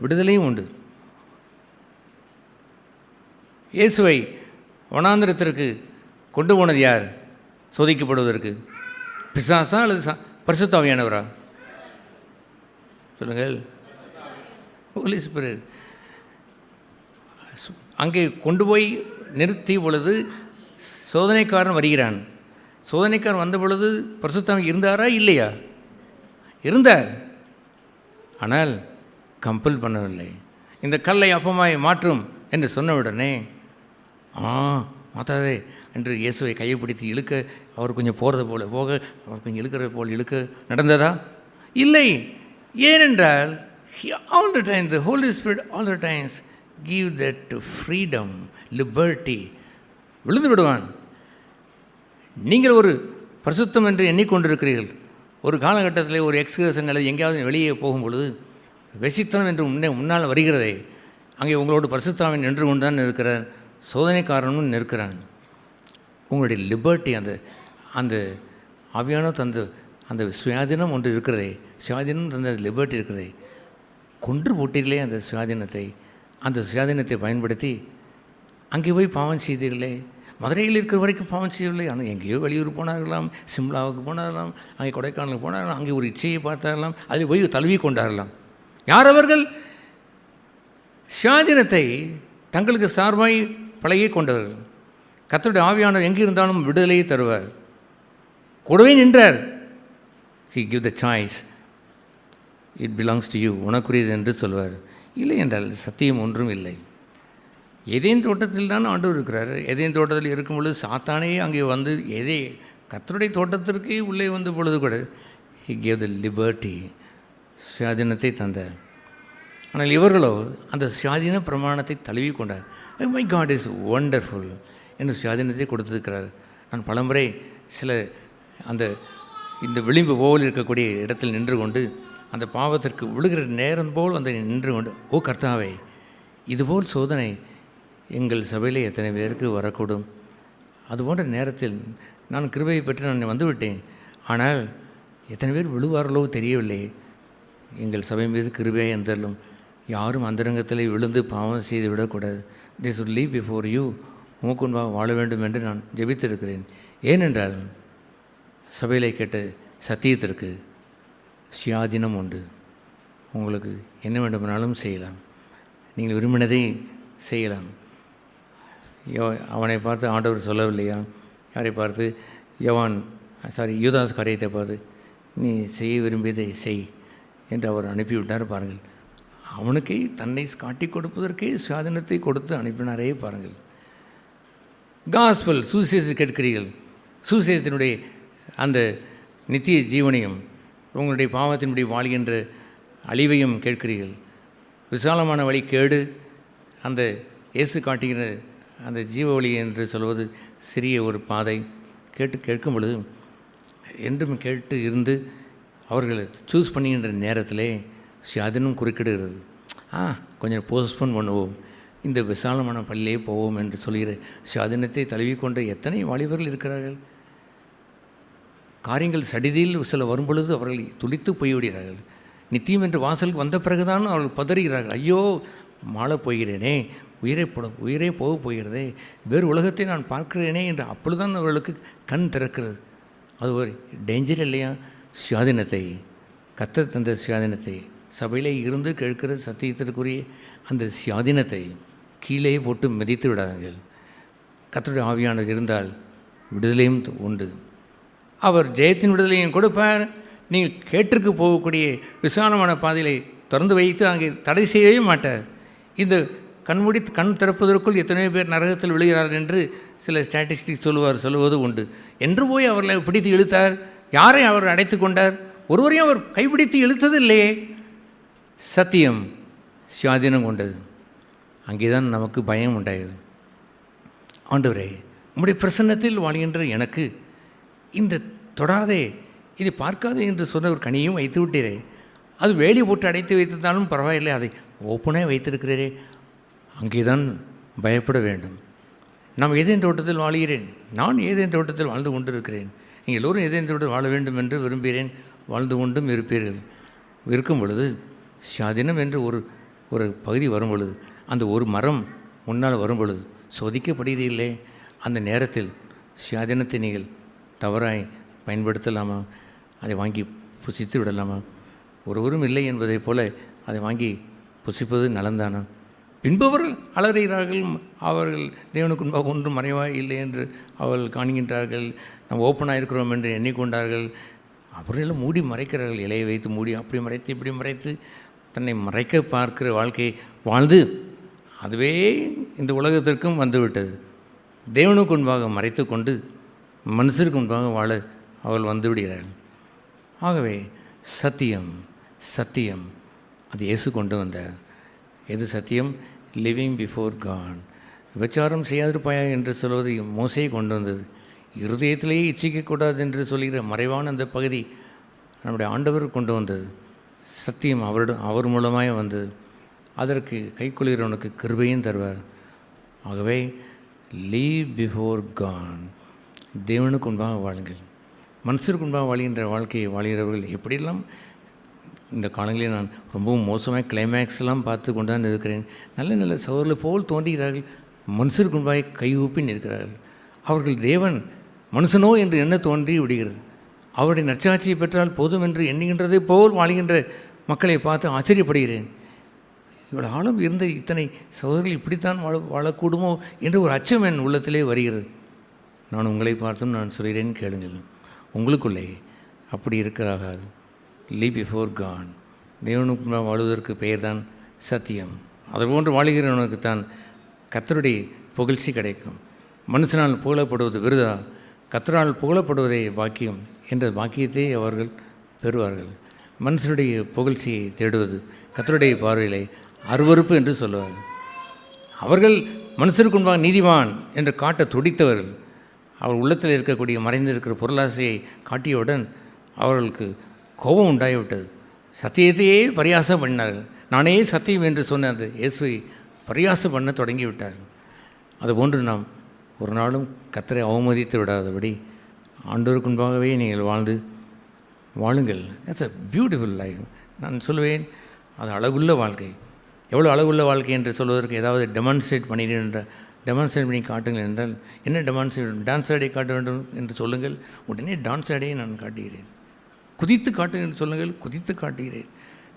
Speaker 6: விடுதலையும் உண்டு. இயேசுவை வனாந்திரத்திற்கு கொண்டு போனது யார்? சோதிக்கப்படுவதற்கு. பிசாசா அல்லது பரிசுத்த ஆவியானவரா? சொல்லுங்கள். ஹோலி ஸ்பிரிட். அங்கே கொண்டு போய் நிறுத்திய பொழுது சோதனைக்காரன் வருகிறான். சோதனைக்காரன் வந்த பொழுது பரிசுத்த ஆவி இருந்தாரா இல்லையா? இருந்தார். ஆனால் கம்பல் பண்ணவில்லை. இந்த கல்லை அப்பமாய் மாற்றும் என்று சொன்னவுடனே மாத்தாதே என்று இயேசுவை கையை பிடித்து இழுக்க, அவர் கொஞ்சம் போகிறது போல போக, அவர் கொஞ்சம் இழுக்கிறது போல் இழுக்க நடந்ததா? இல்லை. ஏனென்றால் all the time the Holy Spirit all the times give that freedom, liberty. விழுந்து விடுவான். நீங்கள் ஒரு பரிசுத்தம் என்று எண்ணிக்கொண்டிருக்கிறீர்கள். ஒரு காலகட்டத்தில் ஒரு எக்ஸ்கர்ஷன் அல்லது எங்கேயாவது வெளியே போகும்பொழுது வெசித்தனம் என்று முன்னால் வருகிறதே, அங்கே உங்களோட பரிசுத்தாவின் நின்று கொண்டு தான் இருக்கிறார், சோதனைக்காரனும் நிற்கிறான். உங்களுடைய லிபர்ட்டி, அந்த ஆவியான தந்த அந்த சுயாதீனம் ஒன்று இருக்கிறதே, சுயாதீனம் தந்த லிபர்ட்டி இருக்கிறதே, கொன்று போட்டீர்களே அந்த சுயாதீனத்தை பயன்படுத்தி அங்கே போய் பாவம் செய்தீர்களே. மதுரையில் இருக்கிற வரைக்கும் பாவம் செய்யவில்லை, ஆனால் எங்கேயோ வெளியூர் போனார்களாம், சிம்லாவுக்கு போனார்களாம், அங்கே கொடைக்கானலுக்கு போனார்களாம், அங்கே ஒரு இச்சையை பார்த்தாரலாம், அதில் போய் தழுவி கொண்டாரலாம். யார் அவர்கள்? சுயாதீனத்தை தங்களுக்கு சார்பாய் பழகி கொண்டவர்கள். கர்த்தருடைய ஆவியானவர் எங்கே இருந்தாலும் விடுதலையை தருவார். கூடவே நின்றார். He give the choice. It belongs to you. உனக்குரியது என்று சொல்வார். இல்லை என்றால் சத்தியம் ஒன்றும் இல்லை. ஏதேன் தோட்டத்தில் தான் ஆண்டவர் இருக்கிறார். ஏதேன் தோட்டத்தில் இருக்கும் பொழுது சாத்தானே அங்கே வந்து கர்த்தருடைய தோட்டத்திற்கு உள்ளே வந்த பொழுது கூட He gave the liberty, சுயாதீனத்தை தந்தார். ஆனால் இவர்களோ அந்த சுயாதீன பிரமாணத்தை தழுவி கொண்டார். மை காட் இஸ் ஒண்டர்ஃபுல் என்று சுயாதீனத்தை கொடுத்திருக்கிறார். நான் பலமுறை இந்த விளிம்பு போல் இருக்கக்கூடிய இடத்தில் நின்று கொண்டு அந்த பாவத்திற்கு விழுகிற நேரம் போல் வந்து நின்று கொண்டு, ஓ கர்த்தாவே, இதுபோல் சோதனை எங்கள் சபையிலே எத்தனை பேருக்கு வரக்கூடும். அதுபோன்ற நேரத்தில் நான் கிருபையை பெற்று நான் வந்துவிட்டேன். ஆனால் எத்தனை பேர் விழுவார்களோ தெரியவில்லை. எங்கள் சபை மீது கிருபையை எந்தள்ளும். யாரும் அந்தரங்கத்தில் விழுந்து பாவம் செய்து விடக்கூடாது. தே சுட் லீவ் பிஃபோர் யூ. உமக்கு முன்பாக வாழ வேண்டும் என்று நான் ஜெபித்திருக்கிறேன். ஏனென்றால் சபையிலே கேட்ட சத்தியத்திற்கு சுயாதீனம் உண்டு. உங்களுக்கு என்ன வேண்டுமானாலும் செய்யலாம். நீங்கள் விரும்பினதை செய்யலாம். அவனை பார்த்து ஆண்டவர் சொல்லவில்லையா? யாரை பார்த்து? யூதாஸ் காரியத்தை பார்த்து நீ செய்ய விரும்பியதை செய் என்று அவர் அனுப்பிவிட்டார். பாருங்கள், அவனுக்கே தன்னை காட்டி கொடுப்பதற்கே சுயாதீனத்தை கொடுத்து அனுப்பினாரே பாருங்கள். காஸ்பல், சுவிசேஷத்தை கேட்கிறீர்கள். சுவிசேஷத்தினுடைய அந்த நித்திய ஜீவனையும் உங்களுடைய பாவத்தினுடைய வாழ்கின்ற அழிவையும் கேட்கிறீர்கள். விசாலமான வழி கேடு, அந்த இயேசு காட்டுகிற அந்த ஜீவ வழி என்று சொல்வது சிறிய ஒரு பாதை. கேட்கும் பொழுது என்றும் கேட்டு இருந்து அவர்கள் சூஸ் பண்ணுகின்ற நேரத்திலே சுயாதீனம் குறுக்கிடுகிறது. கொஞ்சம் போஸ்ட்போன் பண்ணுவோம், இந்த விசாலமான பள்ளியிலே போவோம் என்று சொல்கிற சுயாதீனத்தை தழுவிக்கொண்ட எத்தனை வாலிபர்கள் இருக்கிறார்கள். காரியங்கள் சடிதியில் சில வரும்பொழுது அவர்கள் துளித்து போய்விடுகிறார்கள். நித்தியம் என்று வாசலுக்கு வந்த பிறகுதான் அவர்கள் பதறுகிறார்கள். ஐயோ, மாளப் போகிறேனே, உயிரே போக போகிறதே, வேறு உலகத்தை நான் பார்க்கிறேனே என்று அப்பொழுதுதான் அவர்களுக்கு கண் திறக்கிறது. அது ஒரு டேஞ்சர் இல்லையா? சுயாதீனத்தை, கர்த்தர் தந்த சுயாதீனத்தை, சபையிலே இருந்து கேட்கிற சத்தியத்திற்குரிய அந்த சுயாதீனத்தை கீழே போட்டு மிதித்து விடாதீர்கள். கர்த்தருடைய ஆவியானவர் இருந்தால் விடுதலையும் உண்டு. அவர் ஜெயத்தின் விடுதலையும் கொடுப்பார். நீங்கள் கேட்டிற்கு போகக்கூடிய விசாலமான பாதையை திறந்து வைத்து அங்கே தடை செய்யவே மாட்டார். இந்த கண் திறப்பதற்குள் எத்தனையோ பேர் நரகத்தில் விழுகிறார்கள் என்று சில ஸ்டாட்டிஸ்டிக்ஸ் சொல்லுவது உண்டு. என்று போய் அவர்களை பிடித்து இழுத்தார்? யாரை அவர் அடைத்து கொண்டார்? ஒருவரையும் அவர் கைப்பிடித்து இழுத்தது இல்லையே. சத்தியம் சுயாதீனம் கொண்டது. அங்கேதான் நமக்கு பயம் உண்டாயது. ஆண்டவரே, உம்முடைய பிரசன்னத்தில் வாழ்கின்ற எனக்கு இந்த தொடாதே, இதை பார்க்காதே என்று சொன்ன ஒரு கனியும் வைத்து விட்டீரே. அது வேலி போட்டு அடைத்து வைத்திருந்தாலும் பரவாயில்லை, அதை ஓப்பனாக வைத்திருக்கிறீரே. அங்கேதான் பயப்பட வேண்டும். நாம் ஏதேன் தோட்டத்தில் வாழ்கிறேன், நான் ஏதேன் தோட்டத்தில் வாழ்ந்து கொண்டிருக்கிறேன். நீங்கள் எல்லோரும் ஏதேன் தோட்டத்தில் வாழ வேண்டும் என்று விரும்புகிறேன், வாழ்ந்து கொண்டும் இருப்பீர்கள். இருக்கும் பொழுது சுயாதீனம் என்று ஒரு பகுதி வரும் பொழுது, அந்த ஒரு மரம் முன்னால் வரும் பொழுது சோதிக்கப்படுகிறீர்களே, அந்த நேரத்தில் சுயாதீனத்தை நீங்கள் தவறாய் பயன்படுத்தலாமா? அதை வாங்கி புசித்து விடலாமா? ஒருவரும் இல்லை என்பதைப் போல அதை வாங்கி புசிப்பது நலந்தானா? பின்பவர்கள் அலறுகிறார்கள். அவர்கள் தேவனுக்கு முன்பாக ஒன்றும் மறைவாக இல்லை என்று அவர்கள் காண்கின்றார்கள். நாம் ஓப்பனாக இருக்கிறோம் என்று எண்ணிக்கொண்டார்கள். அவர்களெல்லாம் மூடி மறைக்கிறார்கள். இலையை வைத்து மூடி அப்படி மறைத்து இப்படி மறைத்து தன்னை மறைக்க பார்க்கிற வாழ்க்கையை வாழ்ந்து அதுவே இந்த உலகத்திற்கும் வந்துவிட்டது. தேவனுக்கு முன்பாக மறைத்து கொண்டு மனுஷருக்கு முன்பாக வாழ அவர்கள் வந்து விடுகிறார்கள். ஆகவே சத்தியம் அது இயேசு கொண்டு வந்தார். எது சத்தியம்? Living before God. விபச்சாரம் செய்யாதிருப்பாயா என்று சொல்வதை மோசே கொண்டு வந்தது. இருதயத்திலேயே இச்சிக்கக்கூடாது என்று சொல்கிற மறைவான அந்த பகுதி நம்முடைய ஆண்டவர் கொண்டு வந்தது. சத்தியம் அவர் மூலமாக வந்தது. அதற்கு கைக்கொள்கிறவனுக்கு கிருபையும் தருவார். ஆகவே லீவ் பிஃபோர் காட், தேவனுக்கு முன்பாக வாழுங்கள். மனுஷருக்கு முன்பாக வாழ்கின்ற வாழ்க்கையை வாழ்கிறவர்கள் எப்படியெல்லாம் இந்த காலங்களில் நான் ரொம்பவும் மோசமாக கிளைமேக்ஸ்லாம் பார்த்து கொண்டு தான் இருக்கிறேன். நல்ல நல்ல சகோதரர்கள் போல் தோன்றுகிறார்கள், மனுஷருக்கு முன்பாக கையூப்பி நிற்கிறார்கள். அவர்கள் தேவன் மனுஷனோ என்று என்ன தோன்றி விடுகிறது. அவருடைய நற்சாட்சியை பெற்றால் போதும் என்று எண்ணுகின்றதை போல் வாழ்கின்ற மக்களை பார்த்து ஆச்சரியப்படுகிறேன். இவ்வளோ ஆழம் இருந்த இத்தனை சகோதரர்கள் இப்படித்தான் வாழக்கூடுமோ என்று ஒரு அச்சம் என் உள்ளத்திலே வருகிறது. நான் உங்களை பார்த்தும் நான் சொல்கிறேன், கேளுங்கள். உங்களுக்குள்ளே அப்படி இருக்கிறாகாது. Leave before God. தேவனுக்கு வாழ்வதற்கு பெயர் தான் சத்தியம். அதுபோன்று வாழ்கிறவனுக்கு தான் கர்த்தருடைய புகழ்ச்சி கிடைக்கும். மனுஷனால் புகழப்படுவது விருதா, கர்த்தரால் புகழப்படுவதே பாக்கியம் என்ற பாக்கியத்தை அவர்கள் பெறுவார்கள். மனுஷனுடைய புகழ்ச்சியை தேடுவது கர்த்தருடைய பார்வையிலே அருவருப்பு என்று சொல்லுவார்கள். அவர்கள் மனுஷருக்கு முன்பாக நீதிமான் என்று காட்ட துடித்தவர்கள். அவர் உள்ளத்தில் இருக்கக்கூடிய மறைந்திருக்கிற பொருளாசையை காட்டியவுடன் அவர்களுக்கு கோபம் உண்டாகிவிட்டது. சத்தியத்தையே பரியாசம் பண்ணினார்கள். நானே சத்தியம் என்று சொன்ன அந்த இயேசுவை பரியாசம் பண்ண தொடங்கிவிட்டார்கள். அதுபோன்று நாம் ஒரு நாளும் கர்த்தரை அவமதித்து விடாதபடி ஆண்டவருக்கு முன்பாகவே நீங்கள் வாழுங்கள். That's a beautiful life. நான் சொல்லுவேன், அது அழகுள்ள வாழ்க்கை. எவ்வளோ அழகுள்ள வாழ்க்கை என்று சொல்வதற்கு ஏதாவது டெமான்ஸ்ட்ரேட் பண்ணி காட்டுங்கள் என்றால் என்ன டெமான்ஸ்ட்ரேட்? டான்ஸ் ஆடி காட்ட வேண்டும் என்று சொல்லுங்கள், உடனே டான்ஸ் ஆடியை நான் காட்டுகிறேன். குதித்து காட்டு என்று சொல்லுங்கள், குதித்து காட்டுகிறேன்.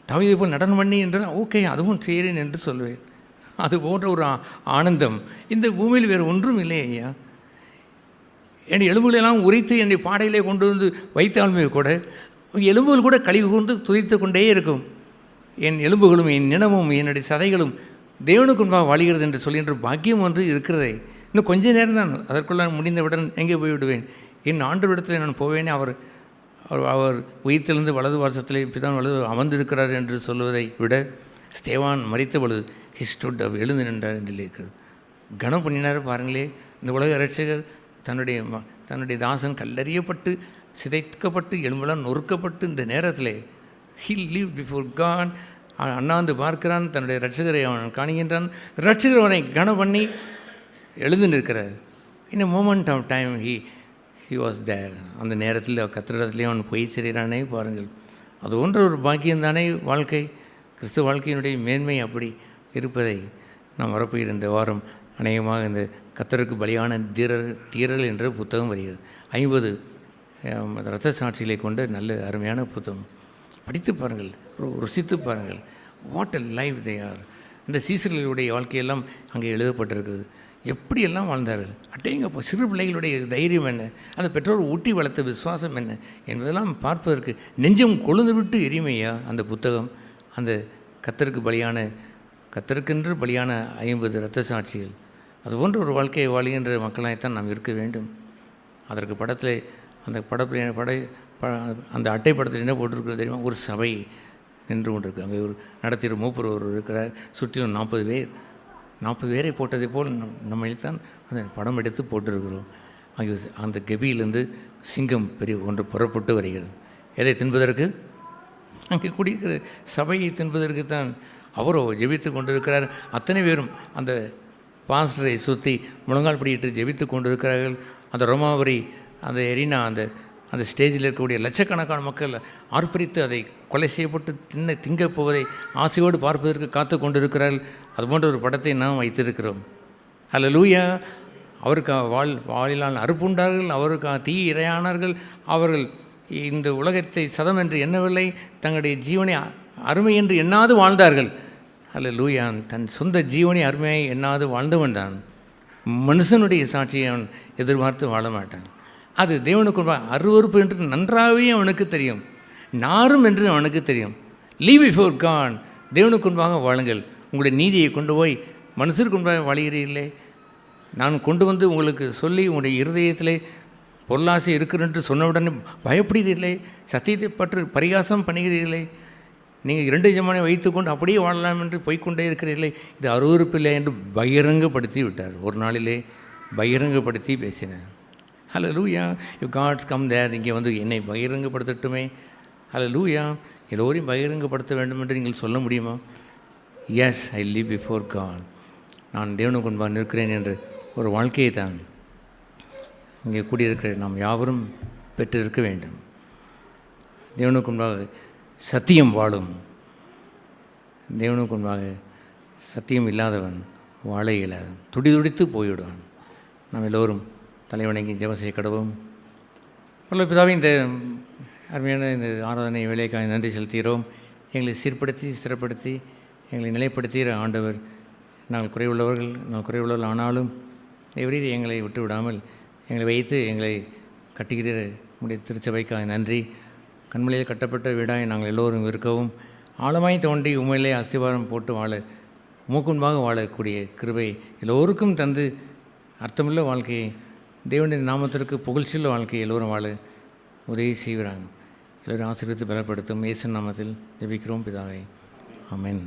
Speaker 6: தாவீதை போல் நடனம் பண்ணி என்றால் ஓகே, அதுவும் செய்கிறேன் என்று சொல்வேன். அது போன்ற ஒரு ஆனந்தம் இந்த பூமியில் வேறு ஒன்றும் இல்லை ஐயா. என் எலும்புகளெல்லாம் உரித்து என்னை பாடையிலே கொண்டு வந்து வைத்தாலுமே கூட எலும்புகள் கூட கழி கூர்ந்து துதித்து கொண்டே இருக்கும். என் எலும்புகளும் என் நினமும் என்னுடைய சதைகளும் தேவனுக்கு முன்பாக வாழுகிறது என்று சொல்கின்ற பாக்கியம் ஒன்று இருக்கிறதே. இன்னும் கொஞ்ச நேரம் தான், அதற்குள்ள முடிந்தவுடன் எங்கே போய்விடுவேன். என் ஆண்டவரிடத்தில் நான் போவேனே. அவர் உயிர்த்தெழுந்து வலது வாசத்தில் இப்படிதான் வலது அமர்ந்திருக்கிறார் என்று சொல்வதை விட ஸ்தேவான் மரித்த பொழுது ஹிஸ்டுட் எழுந்து நின்றார் என்று இருக்கிறது. கனம் பண்ணினார் பாருங்களே. இந்த உலக இரட்சகர் தன்னுடைய தாசன் கல்லறியப்பட்டு சிதைக்கப்பட்டு எலும்பெல்லாம் நொறுக்கப்பட்டு இந்த நேரத்தில் ஹி லீவ் பிஃபோர் காட். அண்ணாந்து பார்க்கிறான், தன்னுடைய இரட்சகரை அவன் காணுகின்றான். இரட்சகர் அவனை கனம் பண்ணி எழுந்து நிற்கிறார். In a moment of time he was there. அந்த நேரத்தில் கத்திரத்துலேயும் அவன் போய் செய்கிறானே பாருங்கள். அது ஒன்ற ஒரு பாக்கியம்தானே வாழ்க்கை. கிறிஸ்துவ வாழ்க்கையினுடைய மேன்மை அப்படி இருப்பதை நாம் வரப்போகிற இந்த வாரம் அநேகமாக இந்த கர்த்தருக்கு பலியான தீரல் என்ற புத்தகம் வருகிறது. 50 இரத்த சாட்சிகளை கொண்ட நல்ல அருமையான புத்தகம். படித்து பாருங்கள், ருசித்து பாருங்கள். What a life they are. இந்த சீசர்களுடைய வாழ்க்கையெல்லாம் அங்கே எழுதப்பட்டிருக்கிறது. எப்படியெல்லாம் வாழ்ந்தார்கள். அட்டேங்கப்போ சிறு பிள்ளைகளுடைய தைரியம் என்ன, அந்த பெற்றோர் ஊட்டி வளர்த்த விசுவாசம் என்ன என்பதெல்லாம் பார்ப்பதற்கு நெஞ்சம் கொழுந்து விட்டு எரிமையா அந்த புத்தகம். அந்த கர்த்தருக்கென்று பலியான 50 இரத்த சாட்சிகள். அதுபோன்ற ஒரு வாழ்க்கையை வாழ்கின்ற மக்களாகத்தான் நாம் இருக்க வேண்டும். அதற்கு படத்தில் அந்த அட்டை படத்தில் என்ன போட்டிருக்கிறது தெரியுமா? ஒரு சபை நின்று கொண்டிருக்கு. அங்கே ஒரு நடத்திய மூப்பர் ஒருவர் இருக்கிறார். சுற்றிலும் 40 பேரை போட்டதை போல் நம்மளைத்தான் அந்த படம் எடுத்து போட்டிருக்கிறோம். அங்கே அந்த கெபியிலிருந்து சிங்கம் பெரிய ஒன்று புறப்பட்டு வருகிறது. எதை தின்பதற்கு? அங்கே குடியிருக்கிற சபையை தின்பதற்கு தான். அவரோ ஜெபித்து கொண்டிருக்கிறார். அத்தனை பேரும் அந்த பாஸ்டரை சுற்றி முழங்கால் படியிட்டு ஜெபித்து கொண்டிருக்கிறார்கள். அந்த ரோமாவரி அந்த எரினா அந்த ஸ்டேஜில் இருக்கக்கூடிய லட்சக்கணக்கான மக்கள் ஆர்ப்பரித்து அதை கொலை செய்யப்பட்டு திங்கப் போவதை ஆசையோடு பார்ப்பதற்கு காத்து கொண்டிருக்கிறார்கள். அதுபோன்ற ஒரு படத்தை நாம் வைத்திருக்கிறோம். அல்லேலூயா. அவருக்கு வாழிலால் அறுப்புண்டார்கள், அவருக்கு தீ இரையானார்கள். அவர்கள் இந்த உலகத்தை சதம் என்று எண்ணவில்லை, தங்களுடைய ஜீவனை அருமை என்று எண்ணாது வாழ்ந்தார்கள். அல்லேலூயா. தன் சொந்த ஜீவனை அருமையை எண்ணாது வாழ்ந்தவன் தான். மனுஷனுடைய சாட்சியை அவன் எதிர்பார்த்து வாழ மாட்டான். அது தேவனுக்கு அருவருப்பு என்று நன்றாகவே அவனுக்கு தெரியும், நாரும் என்று அவனுக்கு தெரியும். Leave before God. தேவனுக்கு முன்பாக வாழுங்கள். உங்களுடைய நீதியை கொண்டு போய் மனுஷருக்கு முன்பாக வாழுகிறீர்களே, நான் கொண்டு வந்து உங்களுக்கு சொல்லி உங்களுடைய இருதயத்திலே பொருளாசை இருக்கிறென்று சொன்னவுடனே பயப்படுகிறீர்களே, சத்தியத்தை பற்றி பரிகாசம் பண்ணுகிறீர்களே, நீங்கள் 2 எஜமானை வைத்துக்கொண்டு அப்படியே வாழலாம் என்று போய்க்கொண்டே இருக்கிறீர்களே, இது அருவருப்பில்லை என்று பகிரங்கப்படுத்தி விட்டார். ஒரு நாளிலே பகிரங்கப்படுத்தி பேசினேன். ஹல்லேலூயா, யூ காட்ஸ் கம் தேர். இங்கே வந்து என்னை பகிரங்கப்படுத்தட்டுமே. ஹல்லேலூயா, எல்லோரையும் பகிரங்கப்படுத்த வேண்டும் என்று நீங்கள் சொல்ல முடியுமா? Yes, I live before God. நான் தேவனுக்கு முன்பாக நிற்கிறேன் என்று ஒரு வாழ்க்கையை தான் இங்கே கூடியிருக்கிற நாம் யாவரும் பெற்றிருக்க வேண்டும். தேவனுக்கு முன்பாக சத்தியம் வாழும். தேவனுக்கு முன்பாக சத்தியம் இல்லாதவன் வாழ இயலாது, துடிதுடித்து போய்விடுவான். நாம் எல்லோரும் தலைவணங்கி ஜெபம் செய்ய கடவோம். பிதாவே, இந்த அருமையான இந்த ஆராதனை வேலைக்காக நன்றி செலுத்துகிறோம். எங்களை சீர்படுத்தி ஸ்திரப்படுத்தி எங்களை நிலைப்படுத்துகிற ஆண்டவர், நாங்கள் குறைவுள்ளவர்கள் ஆனாலும் எவரையும் எங்களை விட்டு விடாமல் எங்களை வைத்து எங்களை கட்டுகிற உடைய திருச்சபைக்காக நன்றி. கண்மலையில் கட்டப்பட்ட வீடாய் நாங்கள் எல்லோரும் இருக்கவும், ஆழமாய் தோண்டி உண்மையிலே அஸ்திவாரம் போட்டு வாழ, மூக்குன்பாக வாழக்கூடிய கிருபை எல்லோருக்கும் தந்து அர்த்தமுள்ள வாழ்க்கையை, தேவனுடைய நாமத்திற்கு புகழ்ச்சியுள்ள வாழ்க்கையை எல்லோரும் வாழ உதவி செய்கிறாங்க. எல்லோரும் ஆசீர்வதித்து பலப்படுத்தும் இயேசு நாமத்தில் ஜெபிக்கிறோம் பிதாவே. ஆமென்.